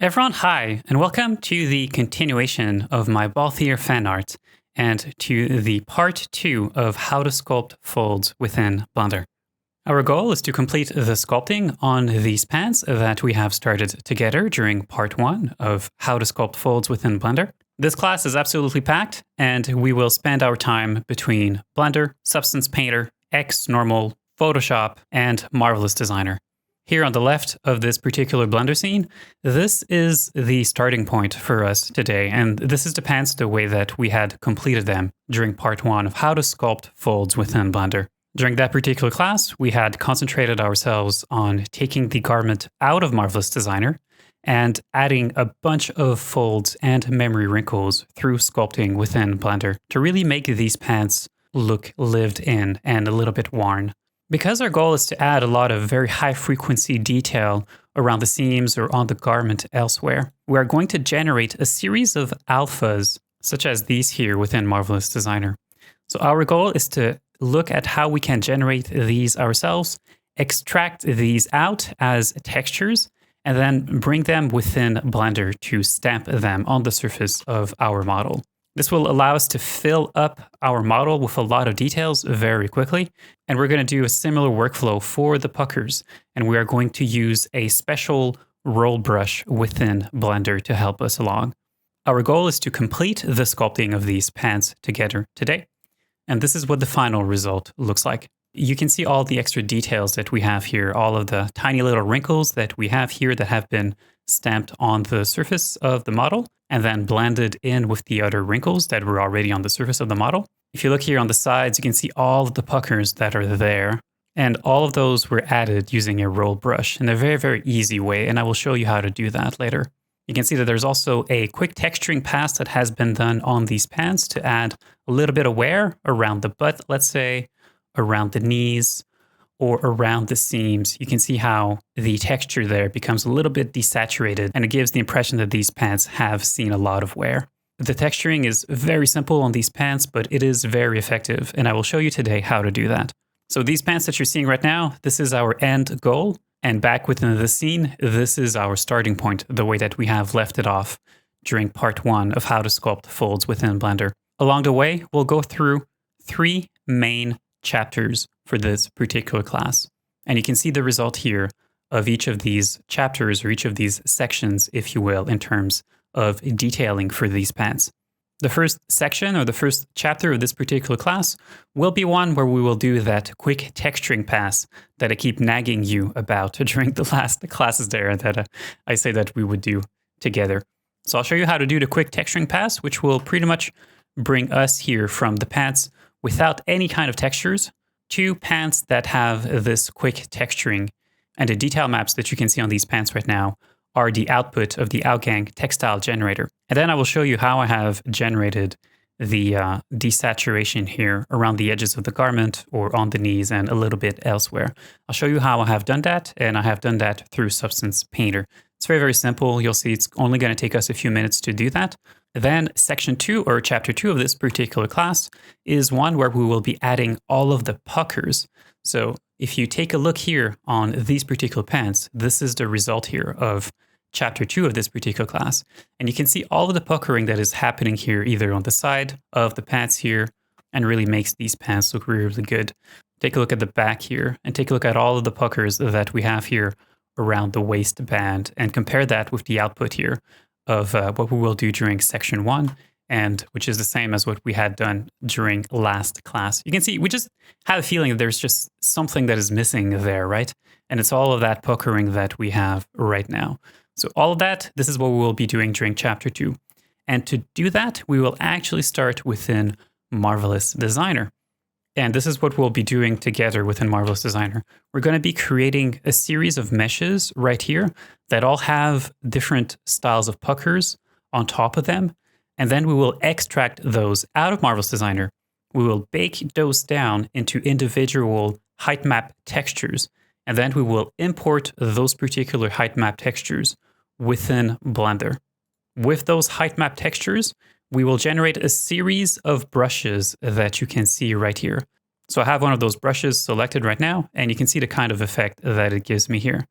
Everyone, hi, and welcome to the continuation of my Balthier fan art and to the part 2 of how to sculpt folds within Blender. Our goal is to complete the sculpting on these pants that we have started together during part 1 of how to sculpt folds within Blender. This class is absolutely packed, and we will spend our time between Blender, Substance Painter, X, Normal, Photoshop, and Marvelous Designer. Here on the left of this particular Blender scene, this is the starting point for us today, and this is depends the way that we had completed them during part 1 of how to sculpt folds within Blender. During that particular class, we had concentrated ourselves on taking the garment out of Marvelous Designer and adding a bunch of folds and memory wrinkles through sculpting within Blender to really make these pants look lived in and a little bit worn. Because our goal is to add a lot of very high frequency detail around the seams or on the garment elsewhere, we are going to generate a series of alphas, such as these here within Marvelous Designer. So our goal is to look at how we can generate these ourselves, extract these out as textures, and then bring them within Blender to stamp them on the surface of our model. This will allow us to fill up our model with a lot of details very quickly. And we're going to do a similar workflow for the puckers. And we are going to use a special roll brush within Blender to help us along. Our goal is to complete the sculpting of these pants together today. And this is what the final result looks like. You can see all the extra details that we have here, all of the tiny little wrinkles that we have here that have been stamped on the surface of the model and then blended in with the other wrinkles that were already on the surface of the model. If you look here on the sides, you can see all of the puckers that are there. And all of those were added using a roll brush in a very, very easy way. And I will show you how to do that later. You can see that there's also a quick texturing pass that has been done on these pants to add a little bit of wear around the butt, let's say, around the knees, or around the seams. You can see how the texture there becomes a little bit desaturated, and it gives the impression that these pants have seen a lot of wear. The texturing is very simple on these pants, but it is very effective, and I will show you today how to do that. So these pants that you're seeing right now, this is our end goal, and back within the scene, this is our starting point, the way that we have left it off during part 1 of how to sculpt folds within Blender. Along the way, we'll go through 3 main chapters for this particular class. And you can see the result here of each of these chapters or each of these sections, if you will, in terms of detailing for these pants. The first section or the first chapter of this particular class will be one where we will do that quick texturing pass that I keep nagging you about during the last classes there that I say that we would do together. So I'll show you how to do the quick texturing pass, which will pretty much bring us here from the pants without any kind of textures to pants that have this quick texturing. And the detail maps that you can see on these pants right now are the output of the Outgang textile generator. And then I will show you how I have generated the desaturation here around the edges of the garment or on the knees and a little bit elsewhere. I'll show you how I have done that, and I have done that through Substance Painter. It's very, very simple. You'll see it's only going to take us a few minutes to do that. Then section 2 or chapter 2 of this particular class is one where we will be adding all of the puckers. So if you take a look here on these particular pants, this is the result here of chapter 2 of this particular class. And you can see all of the puckering that is happening here, either on the side of the pants here, and really makes these pants look really, really good. Take a look at the back here and take a look at all of the puckers that we have here around the waistband and compare that with the output here of what we will do during section 1, and which is the same as what we had done during last class. You can see we just have a feeling that there's just something that is missing there, right? And it's all of that puckering that we have right now. So all of that, this is what we will be doing during chapter 2. And to do that, we will actually start within Marvelous Designer. And this is what we'll be doing together within Marvelous Designer. We're going to be creating a series of meshes right here that all have different styles of puckers on top of them. And then we will extract those out of Marvelous Designer. We will bake those down into individual height map textures. And then we will import those particular height map textures within Blender. With those height map textures, we will generate a series of brushes that you can see right here. So I have one of those brushes selected right now, and you can see the kind of effect that it gives me here.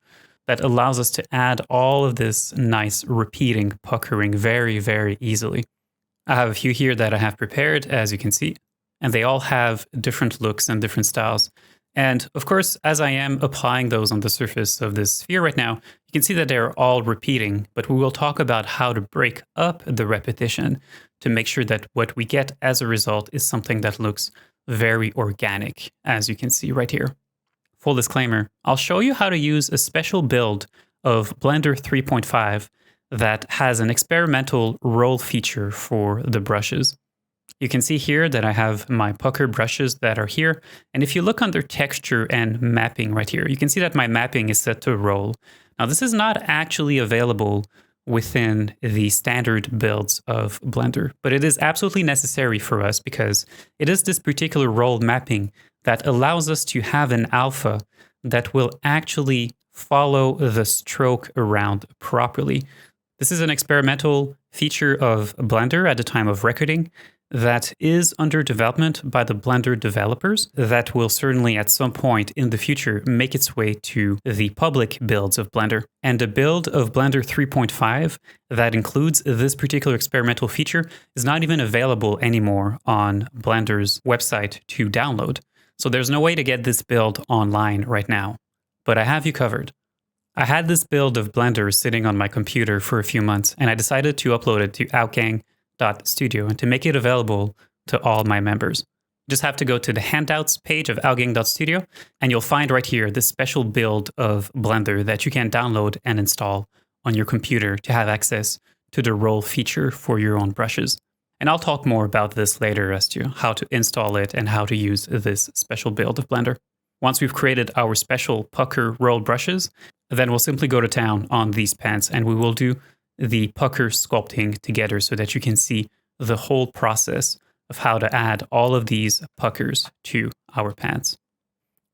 that allows us to add all of this nice repeating puckering very, very easily. I have a few here that I have prepared, as you can see, and they all have different looks and different styles. And of course, as I am applying those on the surface of this sphere right now, you can see that they're all repeating, but we will talk about how to break up the repetition to make sure that what we get as a result is something that looks very organic, as you can see right here. Full disclaimer, I'll show you how to use a special build of Blender 3.5 that has an experimental roll feature for the brushes. You can see here that I have my pucker brushes that are here. And if you look under texture and mapping right here, you can see that my mapping is set to roll. Now, this is not actually available within the standard builds of Blender, but it is absolutely necessary for us because it is this particular roll mapping that allows us to have an alpha that will actually follow the stroke around properly. This is an experimental feature of Blender at the time of recording that is under development by the Blender developers that will certainly at some point in the future make its way to the public builds of Blender. And the build of Blender 3.5 that includes this particular experimental feature is not even available anymore on Blender's website to download. So there's no way to get this build online right now, but I have you covered. I had this build of Blender sitting on my computer for a few months, and I decided to upload it to outgang.studio and to make it available to all my members. You just have to go to the handouts page of outgang.studio, and you'll find right here this special build of Blender that you can download and install on your computer to have access to the roll feature for your own brushes. And I'll talk more about this later as to how to install it and how to use this special build of Blender. Once we've created our special pucker roll brushes, then we'll simply go to town on these pants and we will do the pucker sculpting together so that you can see the whole process of how to add all of these puckers to our pants.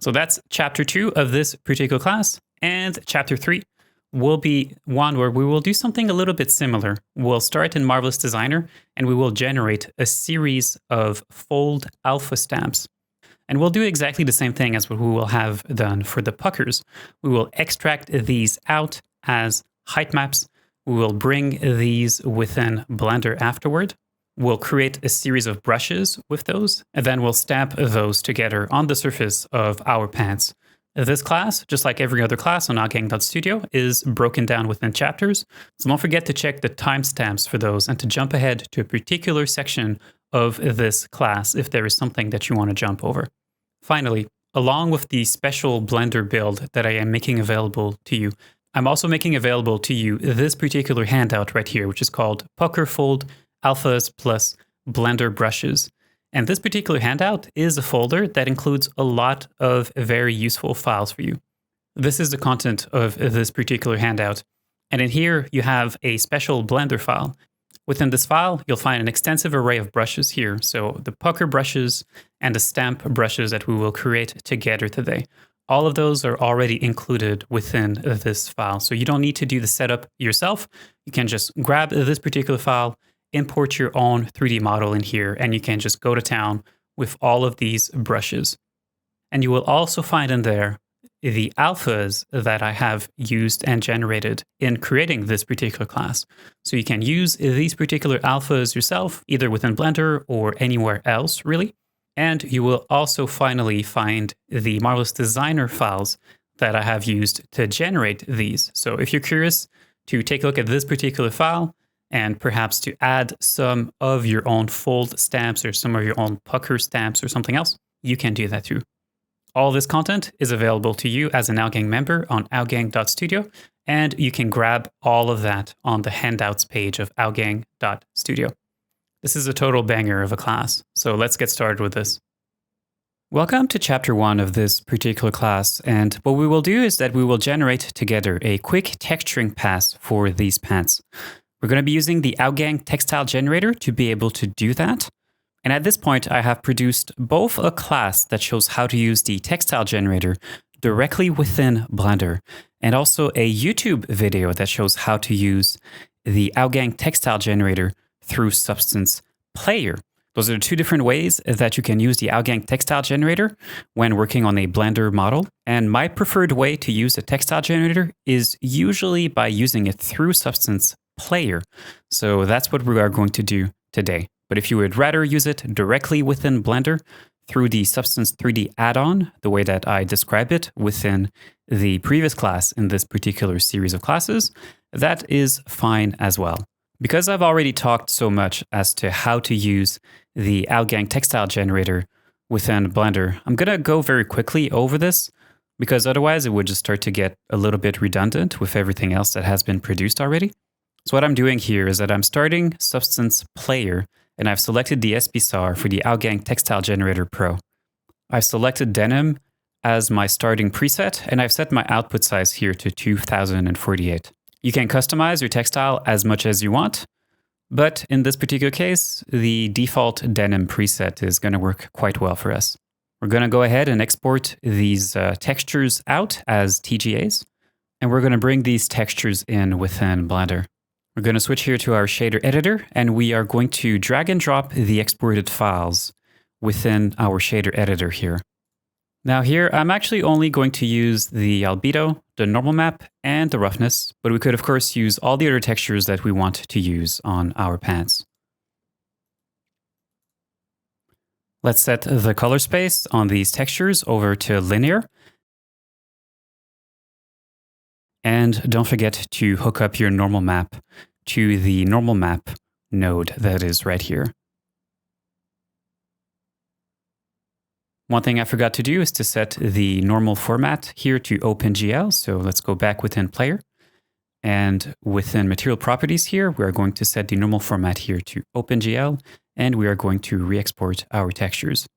So that's chapter 2 of this particular class. And chapter 3 will be one where we will do something a little bit similar. We'll start in Marvelous Designer and we will generate a series of fold alpha stamps. And we'll do exactly the same thing as what we will have done for the puckers. We will extract these out as height maps. We will bring these within Blender afterward. We'll create a series of brushes with those, and then we'll stamp those together on the surface of our pants. This class, just like every other class on outgang.studio, is broken down within chapters. So don't forget to check the timestamps for those and to jump ahead to a particular section of this class if there is something that you want to jump over. Finally, along with the special Blender build that I am making available to you, I'm also making available to you this particular handout right here, which is called Pucker Fold Alphas plus Blender Brushes. And this particular handout is a folder that includes a lot of very useful files for you. This is the content of this particular handout. And in here, you have a special Blender file. Within this file, you'll find an extensive array of brushes here. So the pucker brushes and the stamp brushes that we will create together today. All of those are already included within this file. So you don't need to do the setup yourself. You can just grab this particular file, import your own 3D model in here, and you can just go to town with all of these brushes. And you will also find in there the alphas that I have used and generated in creating this particular class. So you can use these particular alphas yourself, either within Blender or anywhere else, really. And you will also finally find the Marvelous Designer files that I have used to generate these. So if you're curious to take a look at this particular file and perhaps to add some of your own fold stamps or some of your own pucker stamps or something else, you can do that too. All this content is available to you as an Outgang member on outgang.studio, and you can grab all of that on the handouts page of outgang.studio. This is a total banger of a class, so let's get started with this. Welcome to chapter 1 of this particular class, and what we will do is that we will generate together a quick texturing pass for these pants. We're going to be using the Outgang textile generator to be able to do that. And at this point, I have produced both a class that shows how to use the textile generator directly within Blender, and also a YouTube video that shows how to use the Outgang textile generator through Substance Player. Those are two different ways that you can use the Outgang textile generator when working on a Blender model. And my preferred way to use a textile generator is usually by using it through Substance Player. So that's what we are going to do today. But if you would rather use it directly within Blender through the Substance 3D add-on, the way that I describe it within the previous class in this particular series of classes, that is fine as well. Because I've already talked so much as to how to use the Outgang textile generator within Blender, I'm going to go very quickly over this because otherwise it would just start to get a little bit redundant with everything else that has been produced already. So what I'm doing here is that I'm starting Substance Player and I've selected the SPSAR for the Outgang Textile Generator Pro. I've selected Denim as my starting preset and I've set my output size here to 2048. You can customize your textile as much as you want, but in this particular case, the default denim preset is going to work quite well for us. We're going to go ahead and export these textures out as TGAs, and we're going to bring these textures in within Blender. We're going to switch here to our shader editor, and we are going to drag and drop the exported files within our shader editor here. Now here, I'm actually only going to use the albedo, the normal map, and the roughness, but we could of course use all the other textures that we want to use on our pants. Let's set the color space on these textures over to linear. And don't forget to hook up your normal map to the normal map node that is right here. One thing I forgot to do is to set the normal format here to OpenGL. So let's go back within Player. And within Material Properties here, we are going to set the normal format here to OpenGL, and we are going to re-export our textures.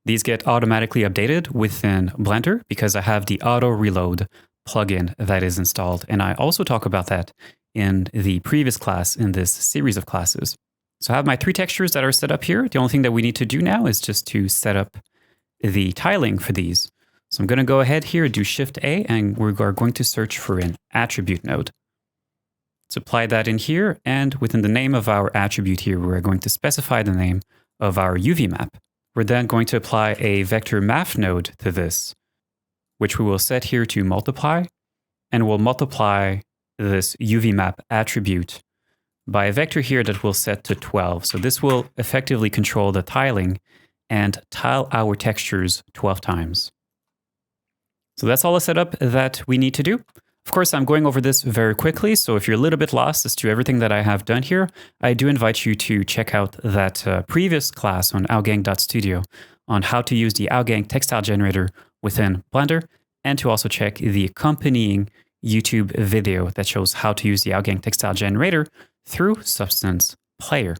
These get automatically updated within Blender because I have the Auto Reload plugin that is installed. And I also talk about that in the previous class in this series of classes. So I have my three textures that are set up here. The only thing that we need to do now is just to set up the tiling for these. So I'm going to go ahead here, do Shift A, and we are going to search for an attribute node. Let's apply that in here, and within the name of our attribute here, we're going to specify the name of our UV map. We're then going to apply a vector math node to this, which we will set here to multiply, and we'll multiply this UV map attribute by a vector here that we'll set to 12. So this will effectively control the tiling and tile our textures 12 times. So that's all the setup that we need to do. Of course, I'm going over this very quickly, so if you're a little bit lost as to everything that I have done here, I do invite you to check out that previous class on outgang.studio on how to use the Outgang textile generator within Blender, and to also check the accompanying YouTube video that shows how to use the Outgang textile generator through Substance Player.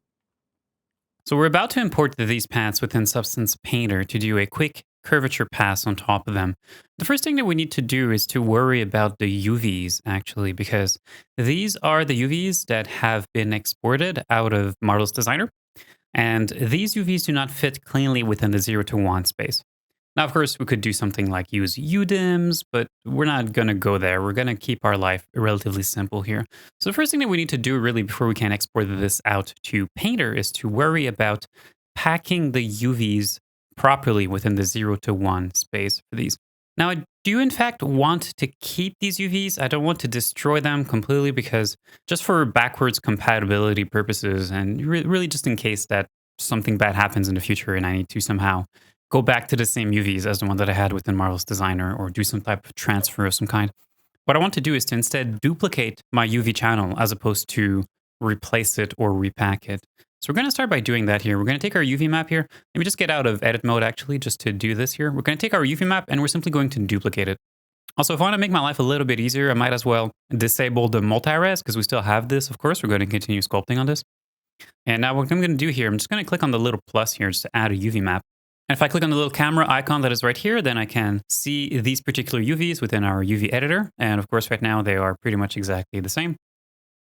So we're about to import these paths within Substance Painter to do a quick curvature pass on top of them. The first thing that we need to do is to worry about the UVs actually, because these are the UVs that have been exported out of Marvelous Designer. And these UVs do not fit cleanly within the 0 to 1 space. Now, of course, we could do something like use UDIMs, but we're not going to go there. We're going to keep our life relatively simple here. So the first thing that we need to do really before we can export this out to Painter is to worry about packing the UVs properly within the 0 to 1 space for these. Now, I do in fact want to keep these UVs. I don't want to destroy them completely because just for backwards compatibility purposes and really just in case that something bad happens in the future and I need to somehow go back to the same UVs as the one that I had within Marvelous Designer or do some type of transfer of some kind. What I want to do is to instead duplicate my UV channel as opposed to replace it or repack it. So we're going to start by doing that here. We're going to take our UV map here. Let me just get out of edit mode actually just to do this here. We're going to take our UV map and we're simply going to duplicate it. Also, if I want to make my life a little bit easier, I might as well disable the multi-res because we still have this. Of course, we're going to continue sculpting on this. And now what I'm going to do here, I'm just going to click on the little plus here just to add a UV map. And if I click on the little camera icon that is right here, then I can see these particular UVs within our UV editor. And of course, right now they are pretty much exactly the same.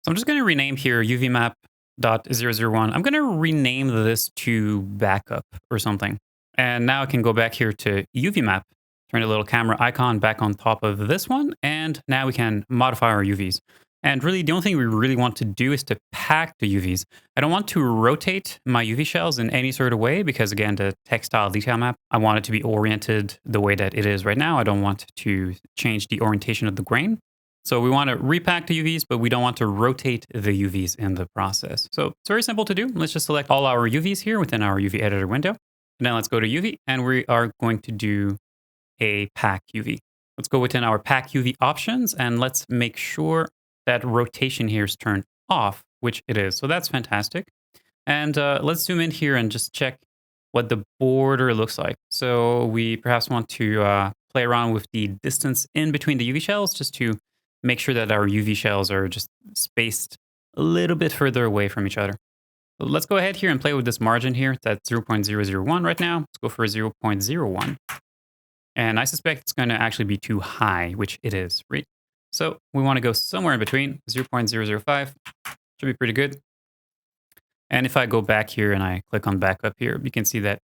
So I'm just going to rename here UVmap.001. I'm going to rename this to backup or something. And now I can go back here to UV map, turn the little camera icon back on top of this one. And now we can modify our UVs. And really, the only thing we really want to do is to pack the UVs. I don't want to rotate my UV shells in any sort of way because, again, the textile detail map, I want it to be oriented the way that it is right now. I don't want to change the orientation of the grain. So we want to repack the UVs, but we don't want to rotate the UVs in the process. So it's very simple to do. Let's just select all our UVs here within our UV editor window. And then let's go to UV, and we are going to do a pack UV. Let's go within our pack UV options, and let's make sure that rotation here is turned off, which it is. So that's fantastic. And let's zoom in here and just check what the border looks like. So we perhaps want to play around with the distance in between the UV shells just to make sure that our UV shells are just spaced a little bit further away from each other. So let's go ahead here and play with this margin here. It's at 0.001 right now. Let's go for 0.01. And I suspect it's going to actually be too high, which it is, right? So we want to go somewhere in between. 0.005 should be pretty good. And if I go back here and I click on backup here, you can see that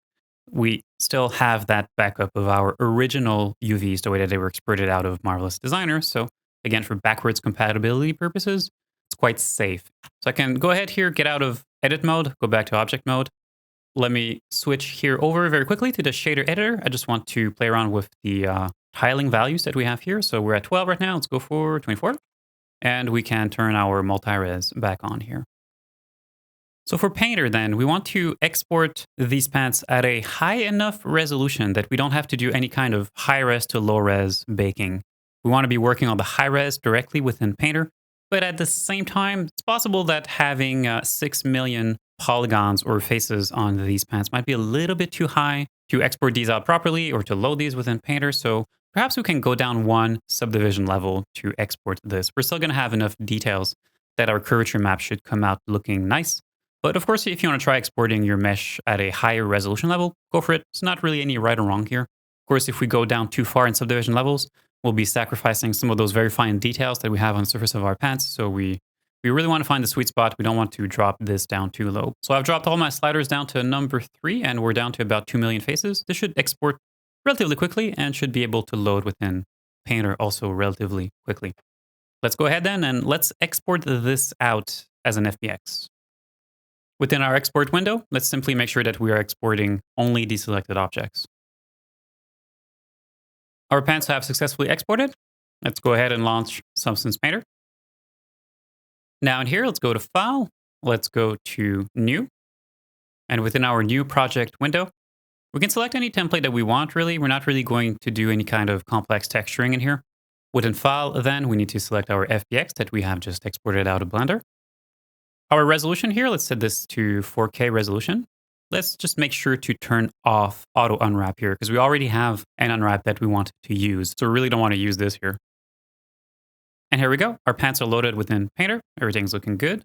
we still have that backup of our original UVs the way that they were exported out of Marvelous Designer. So again, for backwards compatibility purposes, it's quite safe. So I can go ahead here, get out of edit mode, go back to object mode. Let me switch here over very quickly to the shader editor. I just want to play around with the tiling values that we have here. So we're at 12 right now. Let's go for 24. And we can turn our multi-res back on here. So for Painter then, we want to export these pants at a high enough resolution that we don't have to do any kind of high-res to low-res baking. We want to be working on the high-res directly within Painter, but at the same time, it's possible that having 6 million polygons or faces on these pants might be a little bit too high to export these out properly or to load these within Painter. So perhaps we can go down one subdivision level to export this. We're still going to have enough details that our curvature map should come out looking nice. But of course, if you want to try exporting your mesh at a higher resolution level, go for it. It's not really any right or wrong here. Of course, if we go down too far in subdivision levels, we'll be sacrificing some of those very fine details that we have on the surface of our pants. So we really want to find the sweet spot. We don't want to drop this down too low. So I've dropped all my sliders down to number 3, and we're down to about 2 million faces. This should export relatively quickly and should be able to load within Painter also relatively quickly. Let's go ahead then and let's export this out as an FBX. Within our export window, let's simply make sure that we are exporting only the selected objects. Our pants have successfully exported. Let's go ahead and launch Substance Painter. Now in here, let's go to File. Let's go to New. And within our New Project window, we can select any template that we want, really. We're not really going to do any kind of complex texturing in here. Within File, then, we need to select our FBX that we have just exported out of Blender. Our resolution here, let's set this to 4K resolution. Let's just make sure to turn off auto unwrap here because we already have an unwrap that we want to use. So we really don't want to use this here. And here we go. Our pants are loaded within Painter. Everything's looking good.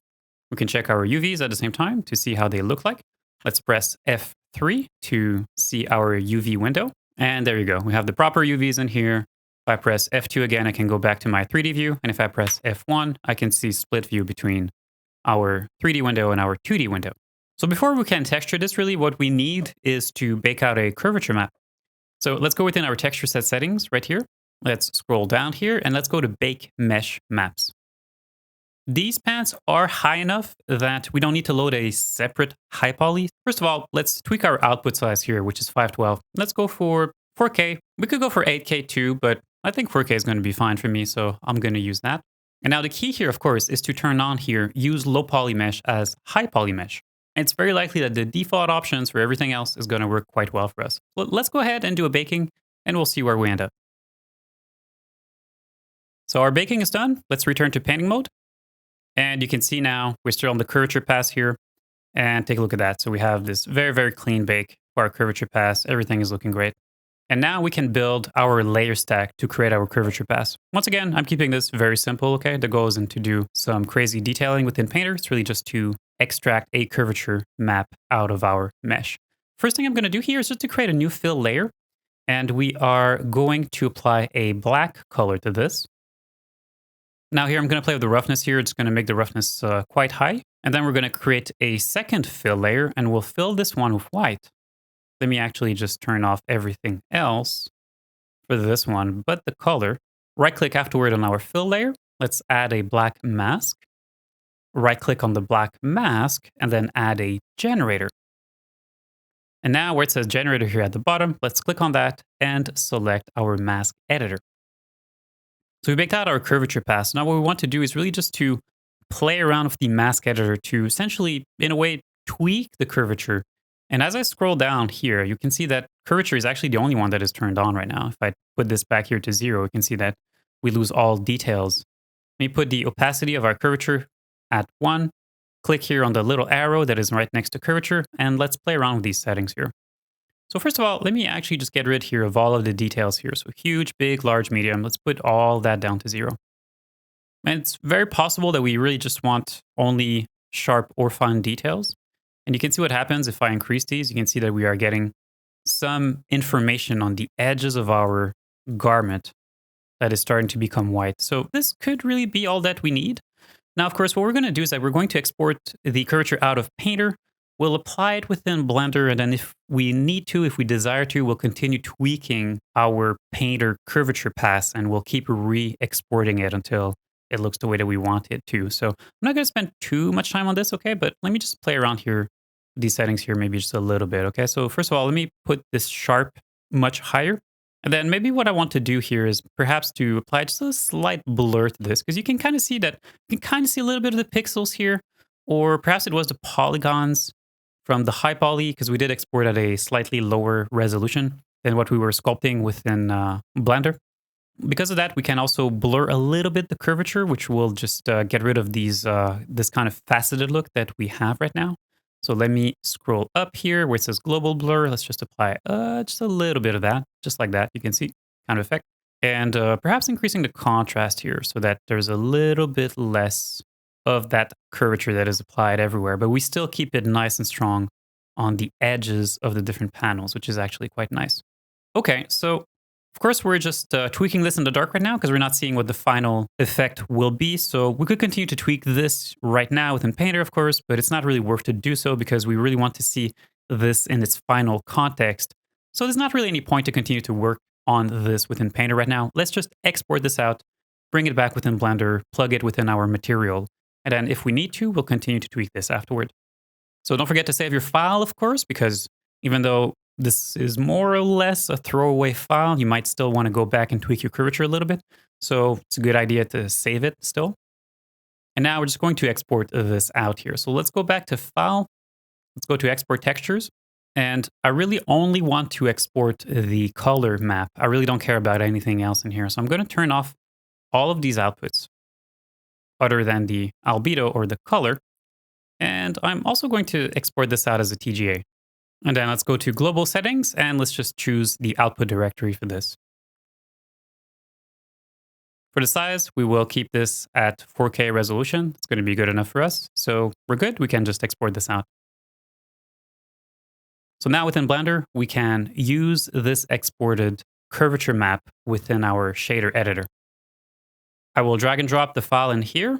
We can check our UVs at the same time to see how they look like. Let's press F3 to see our UV window. And there you go. We have the proper UVs in here. If I press F2 again, I can go back to my 3D view. And if I press F1, I can see split view between our 3D window and our 2D window. So before we can texture this, really what we need is to bake out a curvature map. So let's go within our texture set settings right here. Let's scroll down here and let's go to Bake Mesh Maps. These pants are high enough that we don't need to load a separate high poly. First of all, let's tweak our output size here, which is 512. Let's go for 4K. We could go for 8K too, but I think 4K is going to be fine for me, so I'm going to use that. And now the key here, of course, is to turn on here, use low poly mesh as high poly mesh. It's very likely that the default options for everything else is going to work quite well for us. Let's go ahead and do a baking and we'll see where we end up. So our baking is done. Let's return to painting mode. And you can see now we're still on the curvature pass here and take a look at that. So we have this very, very clean bake for our curvature pass. Everything is looking great. And now we can build our layer stack to create our curvature pass. Once again, I'm keeping this very simple, okay? The goal isn't to do some crazy detailing within Painter. It's really just to extract a curvature map out of our mesh. First thing I'm going to do here is just to create a new fill layer. And we are going to apply a black color to this. Now here, I'm going to play with the roughness here. It's going to make the roughness quite high. And then we're going to create a second fill layer and we'll fill this one with white. Let me actually just turn off everything else for this one, but the color. Right click afterward on our fill layer Let's add a black mask. Right click on the black mask and then add a generator. And now where it says generator here at the bottom, let's click on that and select our mask editor. So we baked out our curvature pass. Now what we want to do is really just to play around with the mask editor to essentially, in a way, tweak the curvature. And as I scroll down here, you can see that curvature is actually the only one that is turned on right now. If I put this back here to 0, you can see that we lose all details. Let me put the opacity of our curvature at 1. Click here on the little arrow that is right next to curvature, and let's play around with these settings here. So first of all, let me actually just get rid here of all of the details here. So huge, big, large, medium. Let's put all that down to 0. And it's very possible that we really just want only sharp or fine details. And you can see what happens if I increase these. You can see that we are getting some information on the edges of our garment that is starting to become white. So this could really be all that we need. Now, of course, what we're going to do is that we're going to export the curvature out of Painter. We'll apply it within Blender, and then if we need to, if we desire to, we'll continue tweaking our Painter curvature pass, and we'll keep re-exporting it until it looks the way that we want it to. So I'm not going to spend too much time on this, okay? But let me just play around here, these settings here, maybe just a little bit, okay? So first of all, let me put this sharp much higher. And then maybe what I want to do here is perhaps to apply just a slight blur to this, because you can kind of see that, you can kind of see a little bit of the pixels here, or perhaps it was the polygons from the high poly, because we did export at a slightly lower resolution than what we were sculpting within Blender. Because of that, we can also blur a little bit the curvature, which will just get rid of these this kind of faceted look that we have right now. So let me scroll up here where it says global blur. Let's just apply just a little bit of that, just like that. You can see kind of effect. And perhaps increasing the contrast here so that there's a little bit less of that curvature that is applied everywhere, but we still keep it nice and strong on the edges of the different panels, which is actually quite nice. Okay, so of course we're just tweaking this in the dark right now because we're not seeing what the final effect will be. So we could continue to tweak this right now within Painter, of course, but it's not really worth to do so because we really want to see this in its final context. So there's not really any point to continue to work on this within Painter right now. Let's just export this out, bring it back within Blender, plug it within our material. And then if we need to, we'll continue to tweak this afterward. So don't forget to save your file, of course, because even though this is more or less a throwaway file, you might still want to go back and tweak your curvature a little bit. So it's a good idea to save it still. And now we're just going to export this out here. So let's go back to File. Let's go to Export Textures. And I really only want to export the color map. I really don't care about anything else in here. So I'm going to turn off all of these outputs other than the albedo or the color. And I'm also going to export this out as a TGA. And then let's go to Global Settings, and let's just choose the output directory for this. For the size, we will keep this at 4K resolution. It's going to be good enough for us. So we're good. We can just export this out. So now within Blender, we can use this exported curvature map within our shader editor. I will drag and drop the file in here.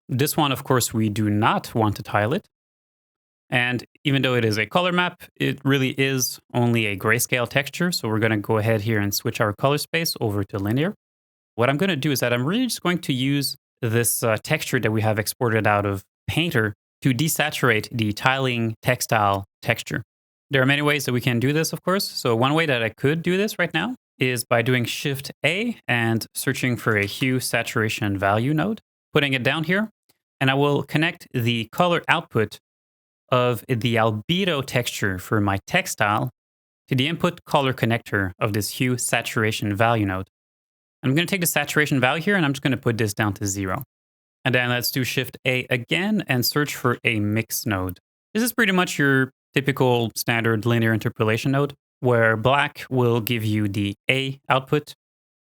This one, of course, we do not want to tile it. And even though it is a color map, it really is only a grayscale texture. So we're going to go ahead here and switch our color space over to linear. What I'm going to do is that I'm really just going to use this texture that we have exported out of Painter to desaturate the tiling textile texture. There are many ways that we can do this, of course. So one way that I could do this right now is by doing Shift A and searching for a hue saturation value node, putting it down here, and I will connect the color output of the albedo texture for my textile to the input color connector of this hue saturation value node. I'm going to take the saturation value here and I'm just going to put this down to 0. And then let's do Shift A again and search for a mix node. This is pretty much your typical standard linear interpolation node where black will give you the A output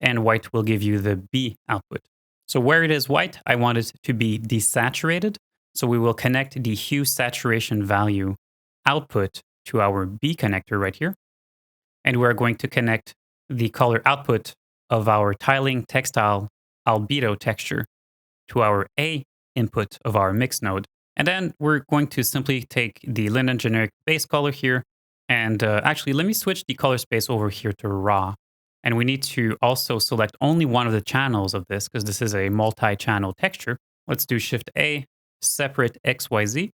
and white will give you the B output. So where it is white, I want it to be desaturated. So we will connect the hue saturation value output to our B connector right here. And we're going to connect the color output of our tiling textile albedo texture to our A input of our mix node. And then we're going to simply take the linen generic base color here. And actually, let me switch the color space over here to raw. And we need to also select only one of the channels of this because this is a multi-channel texture. Let's do Shift A, separate XYZ,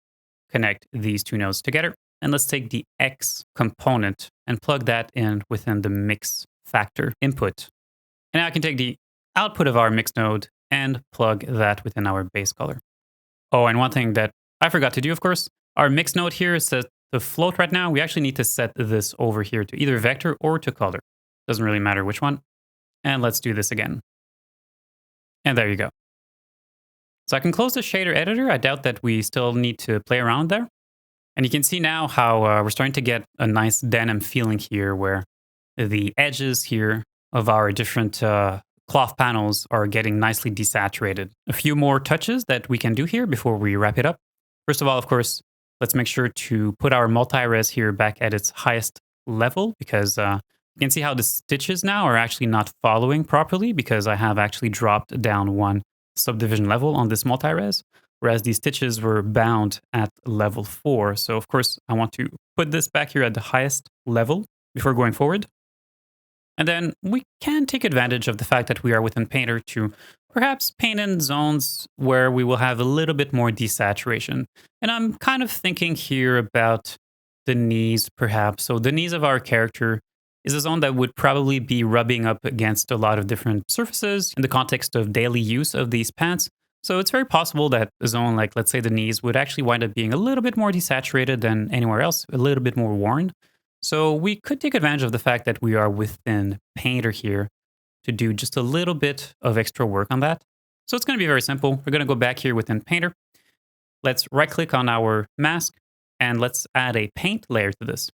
connect these two nodes together. And let's take the X component and plug that in within the mix factor input. And now I can take the output of our mix node and plug that within our base color. Oh, and one thing that I forgot to do, of course, our mix node here is set to float right now. We actually need to set this over here to either vector or to color. Doesn't really matter which one. And let's do this again. And there you go. So I can close the shader editor. I doubt that we still need to play around there. And you can see now how we're starting to get a nice denim feeling here where the edges here of our different cloth panels are getting nicely desaturated. A few more touches that we can do here before we wrap it up. First of all, of course, let's make sure to put our multi-res here back at its highest level because you can see how the stitches now are actually not following properly because I have actually dropped down one subdivision level on this multi-res, whereas these stitches were bound at level 4. So of course, I want to put this back here at the highest level before going forward. And then we can take advantage of the fact that we are within Painter to perhaps paint in zones where we will have a little bit more desaturation. And I'm kind of thinking here about the knees, perhaps. So the knees of our character is a zone that would probably be rubbing up against a lot of different surfaces in the context of daily use of these pants. So it's very possible that a zone like, let's say, the knees would actually wind up being a little bit more desaturated than anywhere else, a little bit more worn. So we could take advantage of the fact that we are within Painter here to do just a little bit of extra work on that. So it's going to be very simple. We're going to go back here within Painter. Let's right-click on our mask, and let's add a paint layer to this.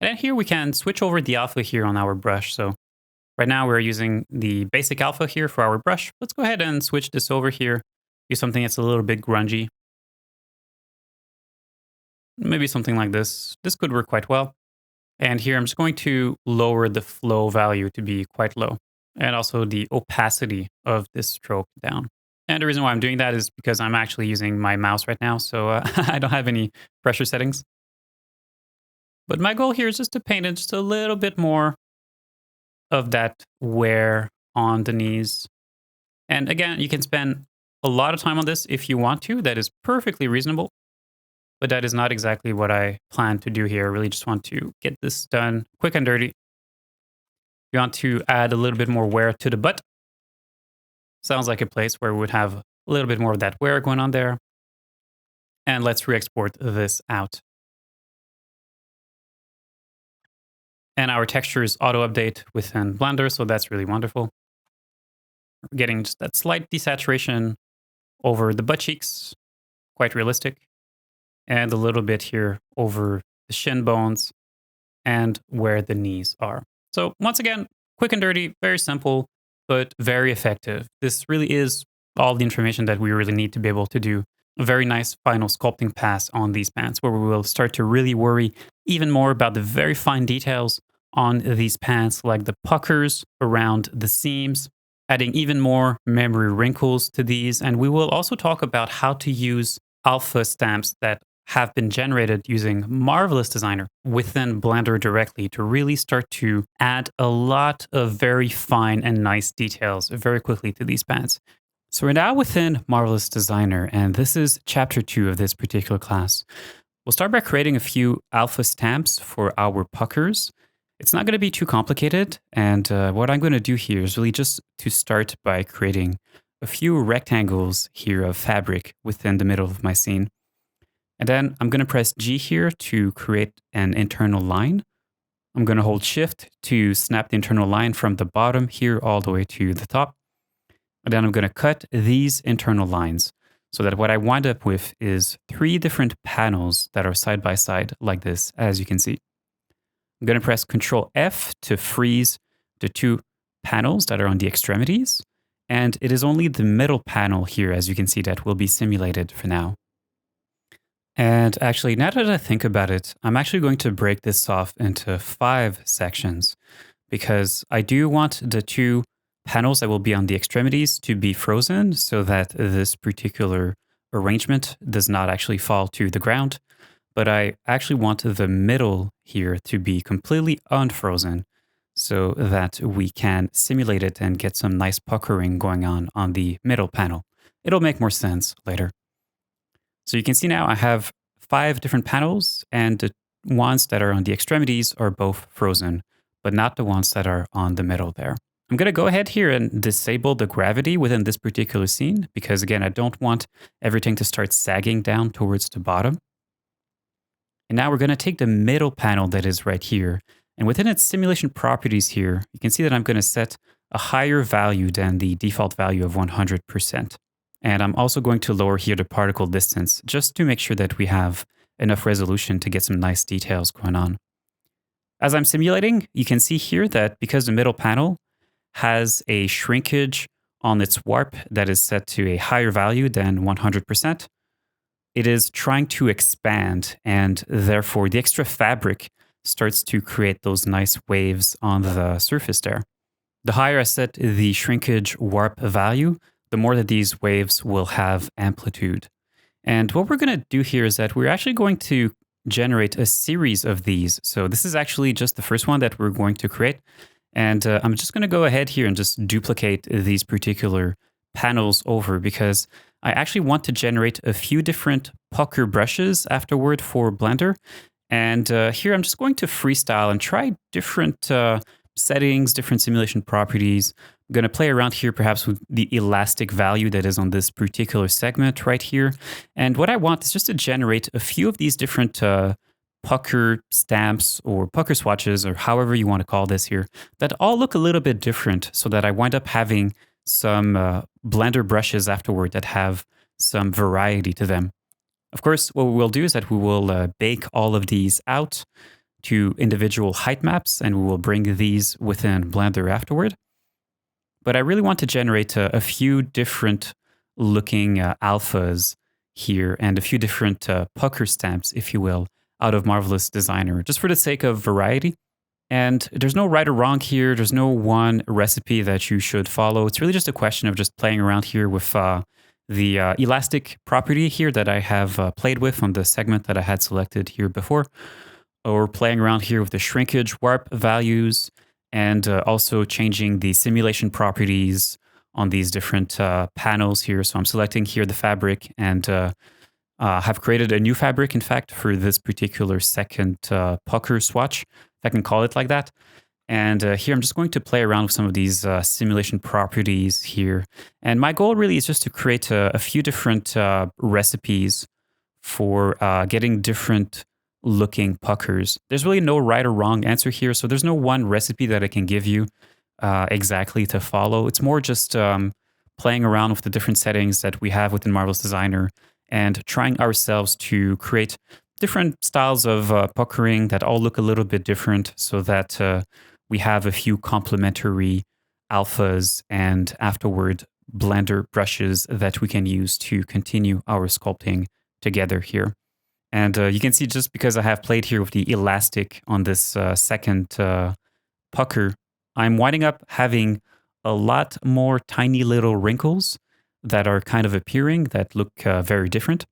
And here we can switch over the alpha here on our brush. So right now we're using the basic alpha here for our brush. Let's go ahead and switch this over here. Do something that's a little bit grungy. Maybe something like this. This could work quite well. And here I'm just going to lower the flow value to be quite low. And also the opacity of this stroke down. And the reason why I'm doing that is because I'm actually using my mouse right now. So I don't have any pressure settings. But my goal here is just to paint in just a little bit more of that wear on the knees. And again, you can spend a lot of time on this if you want to. That is perfectly reasonable. But that is not exactly what I plan to do here. I really just want to get this done quick and dirty. We want to add a little bit more wear to the butt. Sounds like a place where we would have a little bit more of that wear going on there. And let's re-export this out. And our textures auto-update within Blender, so that's really wonderful. We're getting just that slight desaturation over the butt cheeks, quite realistic. And a little bit here over the shin bones and where the knees are. So once again, quick and dirty, very simple, but very effective. This really is all the information that we really need to be able to do a very nice final sculpting pass on these pants, where we will start to really worry even more about the very fine details on these pants, like the puckers around the seams, adding even more memory wrinkles to these. And we will also talk about how to use alpha stamps that have been generated using Marvelous Designer within Blender directly to really start to add a lot of very fine and nice details very quickly to these pants. So we're now within Marvelous Designer, and this is chapter 2 of this particular class. We'll start by creating a few alpha stamps for our puckers. It's not going to be too complicated, and what I'm going to do here is really just to start by creating a few rectangles here of fabric within the middle of my scene. And then I'm going to press G here to create an internal line. I'm going to hold Shift to snap the internal line from the bottom here all the way to the top. And then I'm going to cut these internal lines so that what I wind up with is 3 different panels that are side by side like this, as you can see. I'm going to press Control F to freeze the 2 panels that are on the extremities. And it is only the middle panel here, as you can see, that will be simulated for now. And actually, now that I think about it, I'm actually going to break this off into 5 sections because I do want the 2 panels that will be on the extremities to be frozen so that this particular arrangement does not actually fall to the ground. But I actually want the middle here to be completely unfrozen so that we can simulate it and get some nice puckering going on the middle panel. It'll make more sense later. So you can see now I have 5 different panels, and the ones that are on the extremities are both frozen, but not the ones that are on the middle there. I'm going to go ahead here and disable the gravity within this particular scene because, again, I don't want everything to start sagging down towards the bottom. And now we're going to take the middle panel that is right here. And within its simulation properties here, you can see that I'm going to set a higher value than the default value of 100%. And I'm also going to lower here the particle distance just to make sure that we have enough resolution to get some nice details going on. As I'm simulating, you can see here that because the middle panel has a shrinkage on its warp that is set to a higher value than 100%, it is trying to expand, and therefore the extra fabric starts to create those nice waves on the surface there. The higher I set the shrinkage warp value, the more that these waves will have amplitude. And what we're going to do here is that we're actually going to generate a series of these. So this is actually just the first one that we're going to create. And I'm just going to go ahead here and just duplicate these particular panels over because I actually want to generate a few different pucker brushes afterward for Blender. And here I'm just going to freestyle and try different settings, different simulation properties. I'm going to play around here perhaps with the elastic value that is on this particular segment right here. And what I want is just to generate a few of these different pucker stamps or pucker swatches, or however you want to call this here, that all look a little bit different so that I wind up having some Blender brushes afterward that have some variety to them. Of course, what we will do is that we will bake all of these out to individual height maps, and we will bring these within Blender afterward. But I really want to generate a few different looking alphas here and a few different pucker stamps, if you will, out of Marvelous Designer, just for the sake of variety. And there's no right or wrong here. There's no one recipe that you should follow. It's really just a question of just playing around here with the elastic property here that I have played with on the segment that I had selected here before, or playing around here with the shrinkage warp values, and also changing the simulation properties on these different panels here. So I'm selecting here the fabric and have created a new fabric, in fact, for this particular second pucker swatch, if I can call it like that. And here I'm just going to play around with some of these simulation properties here. And my goal really is just to create a few different recipes for getting different looking puckers. There's really no right or wrong answer here. So there's no one recipe that I can give you exactly to follow. It's more just playing around with the different settings that we have within Marvelous Designer and trying ourselves to create different styles of puckering that all look a little bit different so that we have a few complementary alphas and afterward Blender brushes that we can use to continue our sculpting together here. And you can see just because I have played here with the elastic on this second pucker, I'm winding up having a lot more tiny little wrinkles that are kind of appearing that look very different.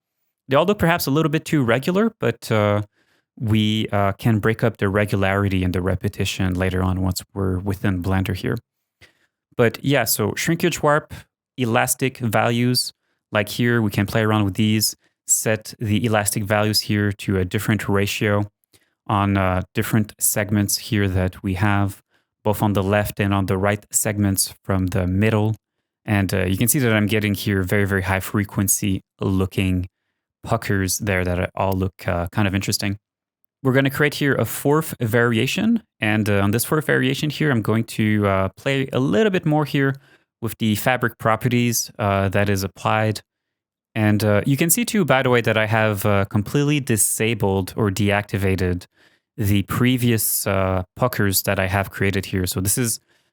They all look perhaps a little bit too regular, but we can break up the regularity and the repetition later on once we're within Blender here. But yeah, so shrinkage warp, elastic values, like here, we can play around with these, set the elastic values here to a different ratio on different segments here that we have, both on the left and on the right segments from the middle. And you can see that I'm getting here very, very high frequency looking puckers there that all look kind of interesting. We're going to create here a fourth variation. And on this fourth variation here, I'm going to play a little bit more here with the fabric properties that is applied. And you can see too, by the way, that I have completely disabled or deactivated the previous puckers that I have created here. So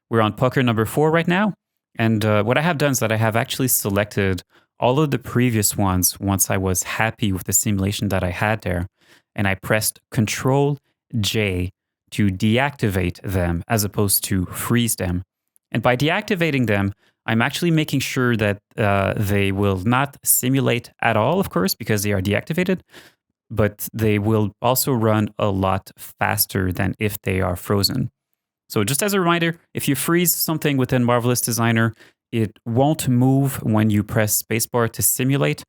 we're on pucker number 4 right now. And what I have done is that I have actually selected all of the previous ones once I was happy with the simulation that I had there. And I pressed Control J to deactivate them as opposed to freeze them. And by deactivating them, I'm actually making sure that they will not simulate at all, of course, because they are deactivated, but they will also run a lot faster than if they are frozen. So just as a reminder, if you freeze something within Marvelous Designer, it won't move when you press spacebar to simulate,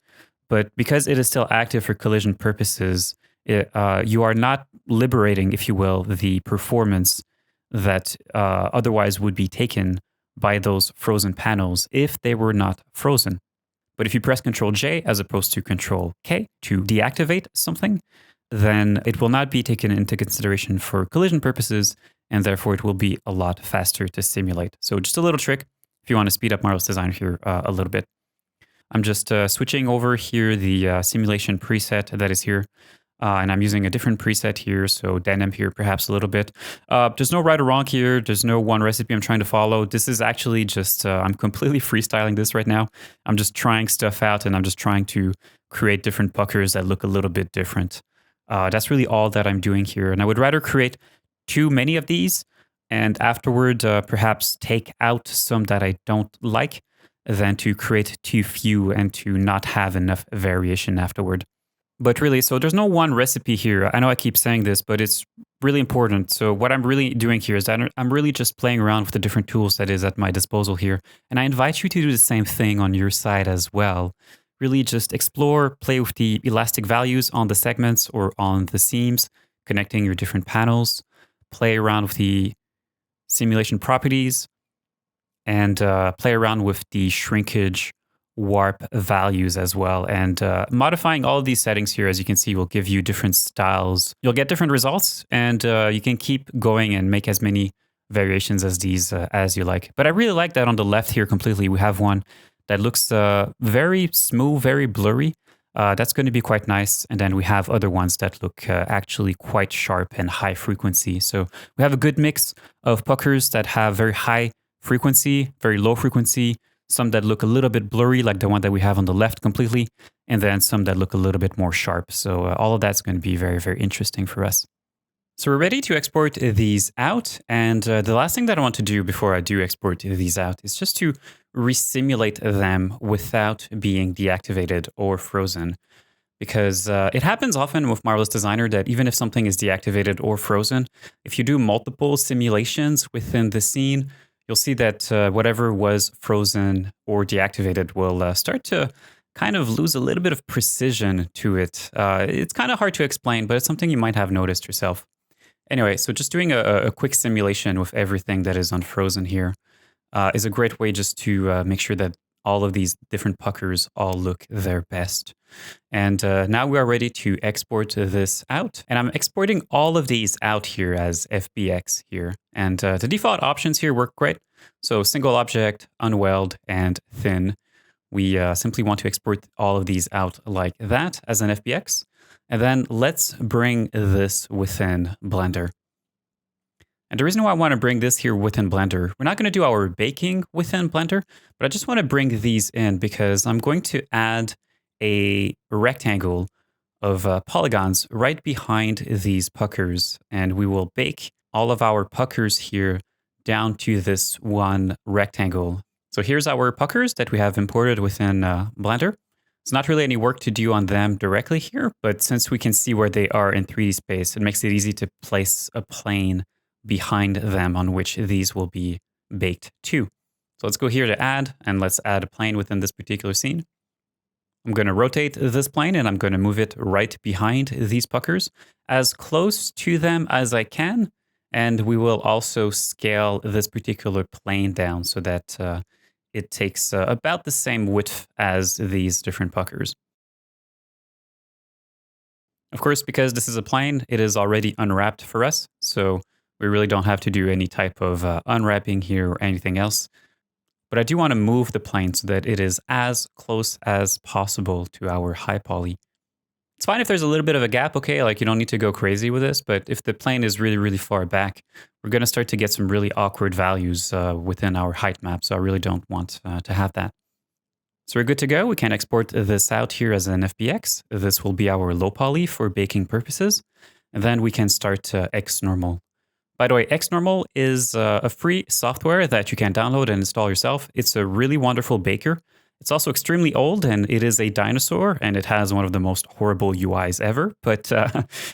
but because it is still active for collision purposes, you are not liberating, if you will, the performance that otherwise would be taken by those frozen panels if they were not frozen. But if you press Ctrl J as opposed to Ctrl K to deactivate something, then it will not be taken into consideration for collision purposes, and therefore it will be a lot faster to simulate. So just a little trick if you want to speed up Marvelous Designer here a little bit. I'm just switching over here the simulation preset that is here. And I'm using a different preset here, so denim here perhaps a little bit. There's no right or wrong here. There's no one recipe I'm trying to follow. This is actually just, I'm completely freestyling this right now. I'm just trying stuff out, and I'm just trying to create different puckers that look a little bit different. That's really all that I'm doing here. And I would rather create too many of these and afterward perhaps take out some that I don't like than to create too few and to not have enough variation afterward. But really, so there's no one recipe here. I know I keep saying this, but it's really important. So what I'm really doing here is that I'm really just playing around with the different tools that is at my disposal here. And I invite you to do the same thing on your side as well. Really just explore, play with the elastic values on the segments or on the seams, connecting your different panels, play around with the simulation properties, and play around with the shrinkage warp values as well. And modifying all of these settings here, as you can see, will give you different styles. You'll get different results, and you can keep going and make as many variations as these as you like. But I really like that on the left here completely, we have one that looks very smooth, very blurry. That's going to be quite nice. And then we have other ones that look actually quite sharp and high frequency. So we have a good mix of puckers that have very high frequency, very low frequency, some that look a little bit blurry, like the one that we have on the left completely, and then some that look a little bit more sharp. So all of that's going to be very, very interesting for us. So we're ready to export these out. And the last thing that I want to do before I do export these out is just to resimulate them without being deactivated or frozen. Because it happens often with Marvelous Designer that even if something is deactivated or frozen, if you do multiple simulations within the scene, you'll see that whatever was frozen or deactivated will start to kind of lose a little bit of precision to it. It's kind of hard to explain, but it's something you might have noticed yourself. Anyway, so just doing a quick simulation with everything that is unfrozen here is a great way just to make sure that all of these different puckers all look their best. And now we are ready to export this out. And I'm exporting all of these out here as FBX here. And the default options here work great. So single object, unweld, and thin. We simply want to export all of these out like that as an FBX. And then let's bring this within Blender. And the reason why I want to bring this here within Blender, we're not going to do our baking within Blender, but I just want to bring these in because I'm going to add a rectangle of polygons right behind these puckers. And we will bake all of our puckers here down to this one rectangle. So here's our puckers that we have imported within Blender. It's not really any work to do on them directly here, but since we can see where they are in 3D space, it makes it easy to place a plane behind them on which these will be baked to. So let's go here to add, and let's add a plane within this particular scene. I'm going to rotate this plane, and I'm going to move it right behind these puckers, as close to them as I can. And we will also scale this particular plane down so that it takes about the same width as these different puckers. Of course, because this is a plane, it is already unwrapped for us. So we really don't have to do any type of unwrapping here or anything else. But I do want to move the plane so that it is as close as possible to our high poly. It's fine if there's a little bit of a gap, okay? Like you don't need to go crazy with this, but if the plane is really, really far back, we're going to start to get some really awkward values within our height map. So I really don't want to have that. So we're good to go. We can export this out here as an FBX. This will be our low poly for baking purposes. And then we can start XNormal. By the way, XNormal is a free software that you can download and install yourself. It's a really wonderful baker. It's also extremely old, and it is a dinosaur, and it has one of the most horrible UIs ever. But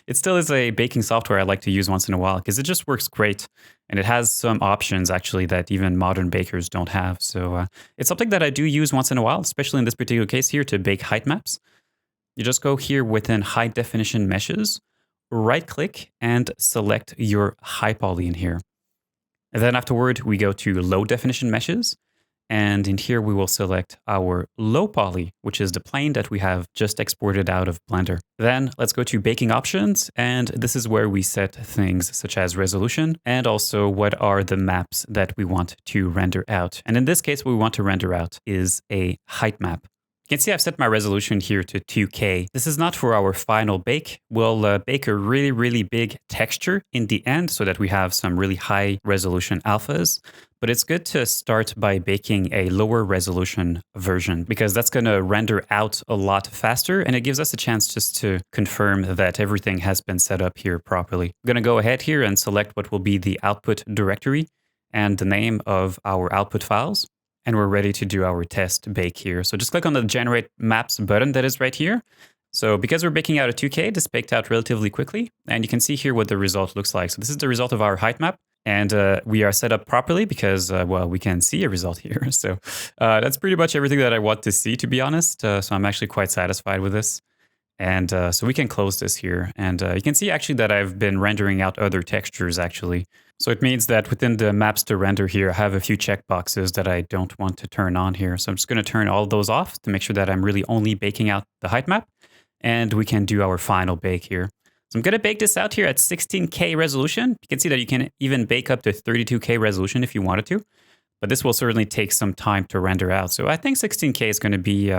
it still is a baking software I like to use once in a while because it just works great. And it has some options, actually, that even modern bakers don't have. So it's something that I do use once in a while, especially in this particular case here to bake height maps. You just go here within high definition meshes, right click and select your high poly in here. And then afterward, we go to low definition meshes. And in here, we will select our low poly, which is the plane that we have just exported out of Blender. Then let's go to baking options. And this is where we set things such as resolution and also what are the maps that we want to render out. And in this case, what we want to render out is a height map. You can see I've set my resolution here to 2K. This is not for our final bake. We'll bake a really, really big texture in the end so that we have some really high resolution alphas. But it's good to start by baking a lower resolution version because that's going to render out a lot faster and it gives us a chance just to confirm that everything has been set up here properly. I'm going to go ahead here and select what will be the output directory and the name of our output files. And we're ready to do our test bake here. So just click on the Generate Maps button that is right here. So because we're baking out a 2K, this baked out relatively quickly. And you can see here what the result looks like. So this is the result of our height map. And we are set up properly because, well, we can see a result here. So that's pretty much everything that I want to see, to be honest. So I'm actually quite satisfied with this. And so we can close this here. And you can see actually that I've been rendering out other textures actually. So it means that within the maps to render here, I have a few checkboxes that I don't want to turn on here. So I'm just going to turn all of those off to make sure that I'm really only baking out the height map. And we can do our final bake here. So I'm going to bake this out here at 16K resolution. You can see that you can even bake up to 32K resolution if you wanted to. But this will certainly take some time to render out. So I think 16K is going to be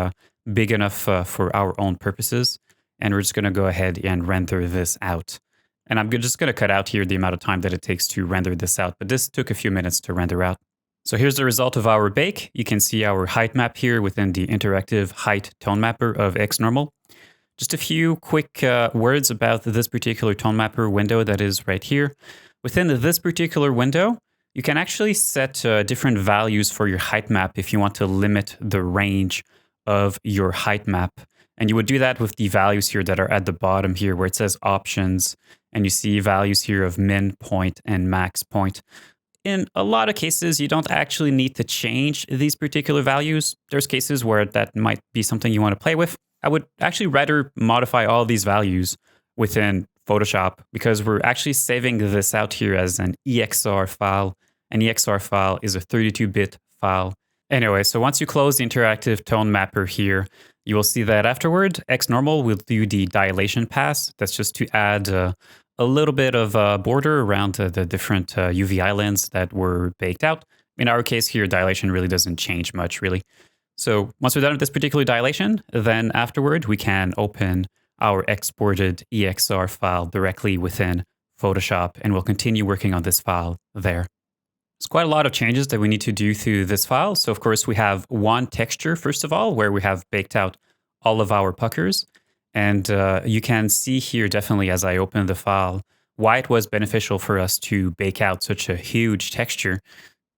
big enough for our own purposes. And we're just going to go ahead and render this out. And I'm just going to cut out here the amount of time that it takes to render this out. But this took a few minutes to render out. So here's the result of our bake. You can see our height map here within the interactive height tone mapper of XNormal. Just a few quick words about this particular tone mapper window that is right here. Within this particular window, you can actually set different values for your height map if you want to limit the range of your height map. And you would do that with the values here that are at the bottom here where it says options. And you see values here of min point and max point. In a lot of cases, you don't actually need to change these particular values. There's cases where that might be something you want to play with. I would actually rather modify all these values within Photoshop because we're actually saving this out here as an EXR file. An EXR file is a 32-bit file. Anyway, so once you close the interactive tone mapper here, you will see that afterward, XNormal will do the dilation pass. That's just to add a little bit of border around the different UV islands that were baked out. In our case here, dilation really doesn't change much, really. So once we're done with this particular dilation, then afterward, we can open our exported EXR file directly within Photoshop, and we'll continue working on this file there. There's quite a lot of changes that we need to do through this file. So of course, we have one texture, first of all, where we have baked out all of our puckers. And you can see here definitely as I open the file, why it was beneficial for us to bake out such a huge texture.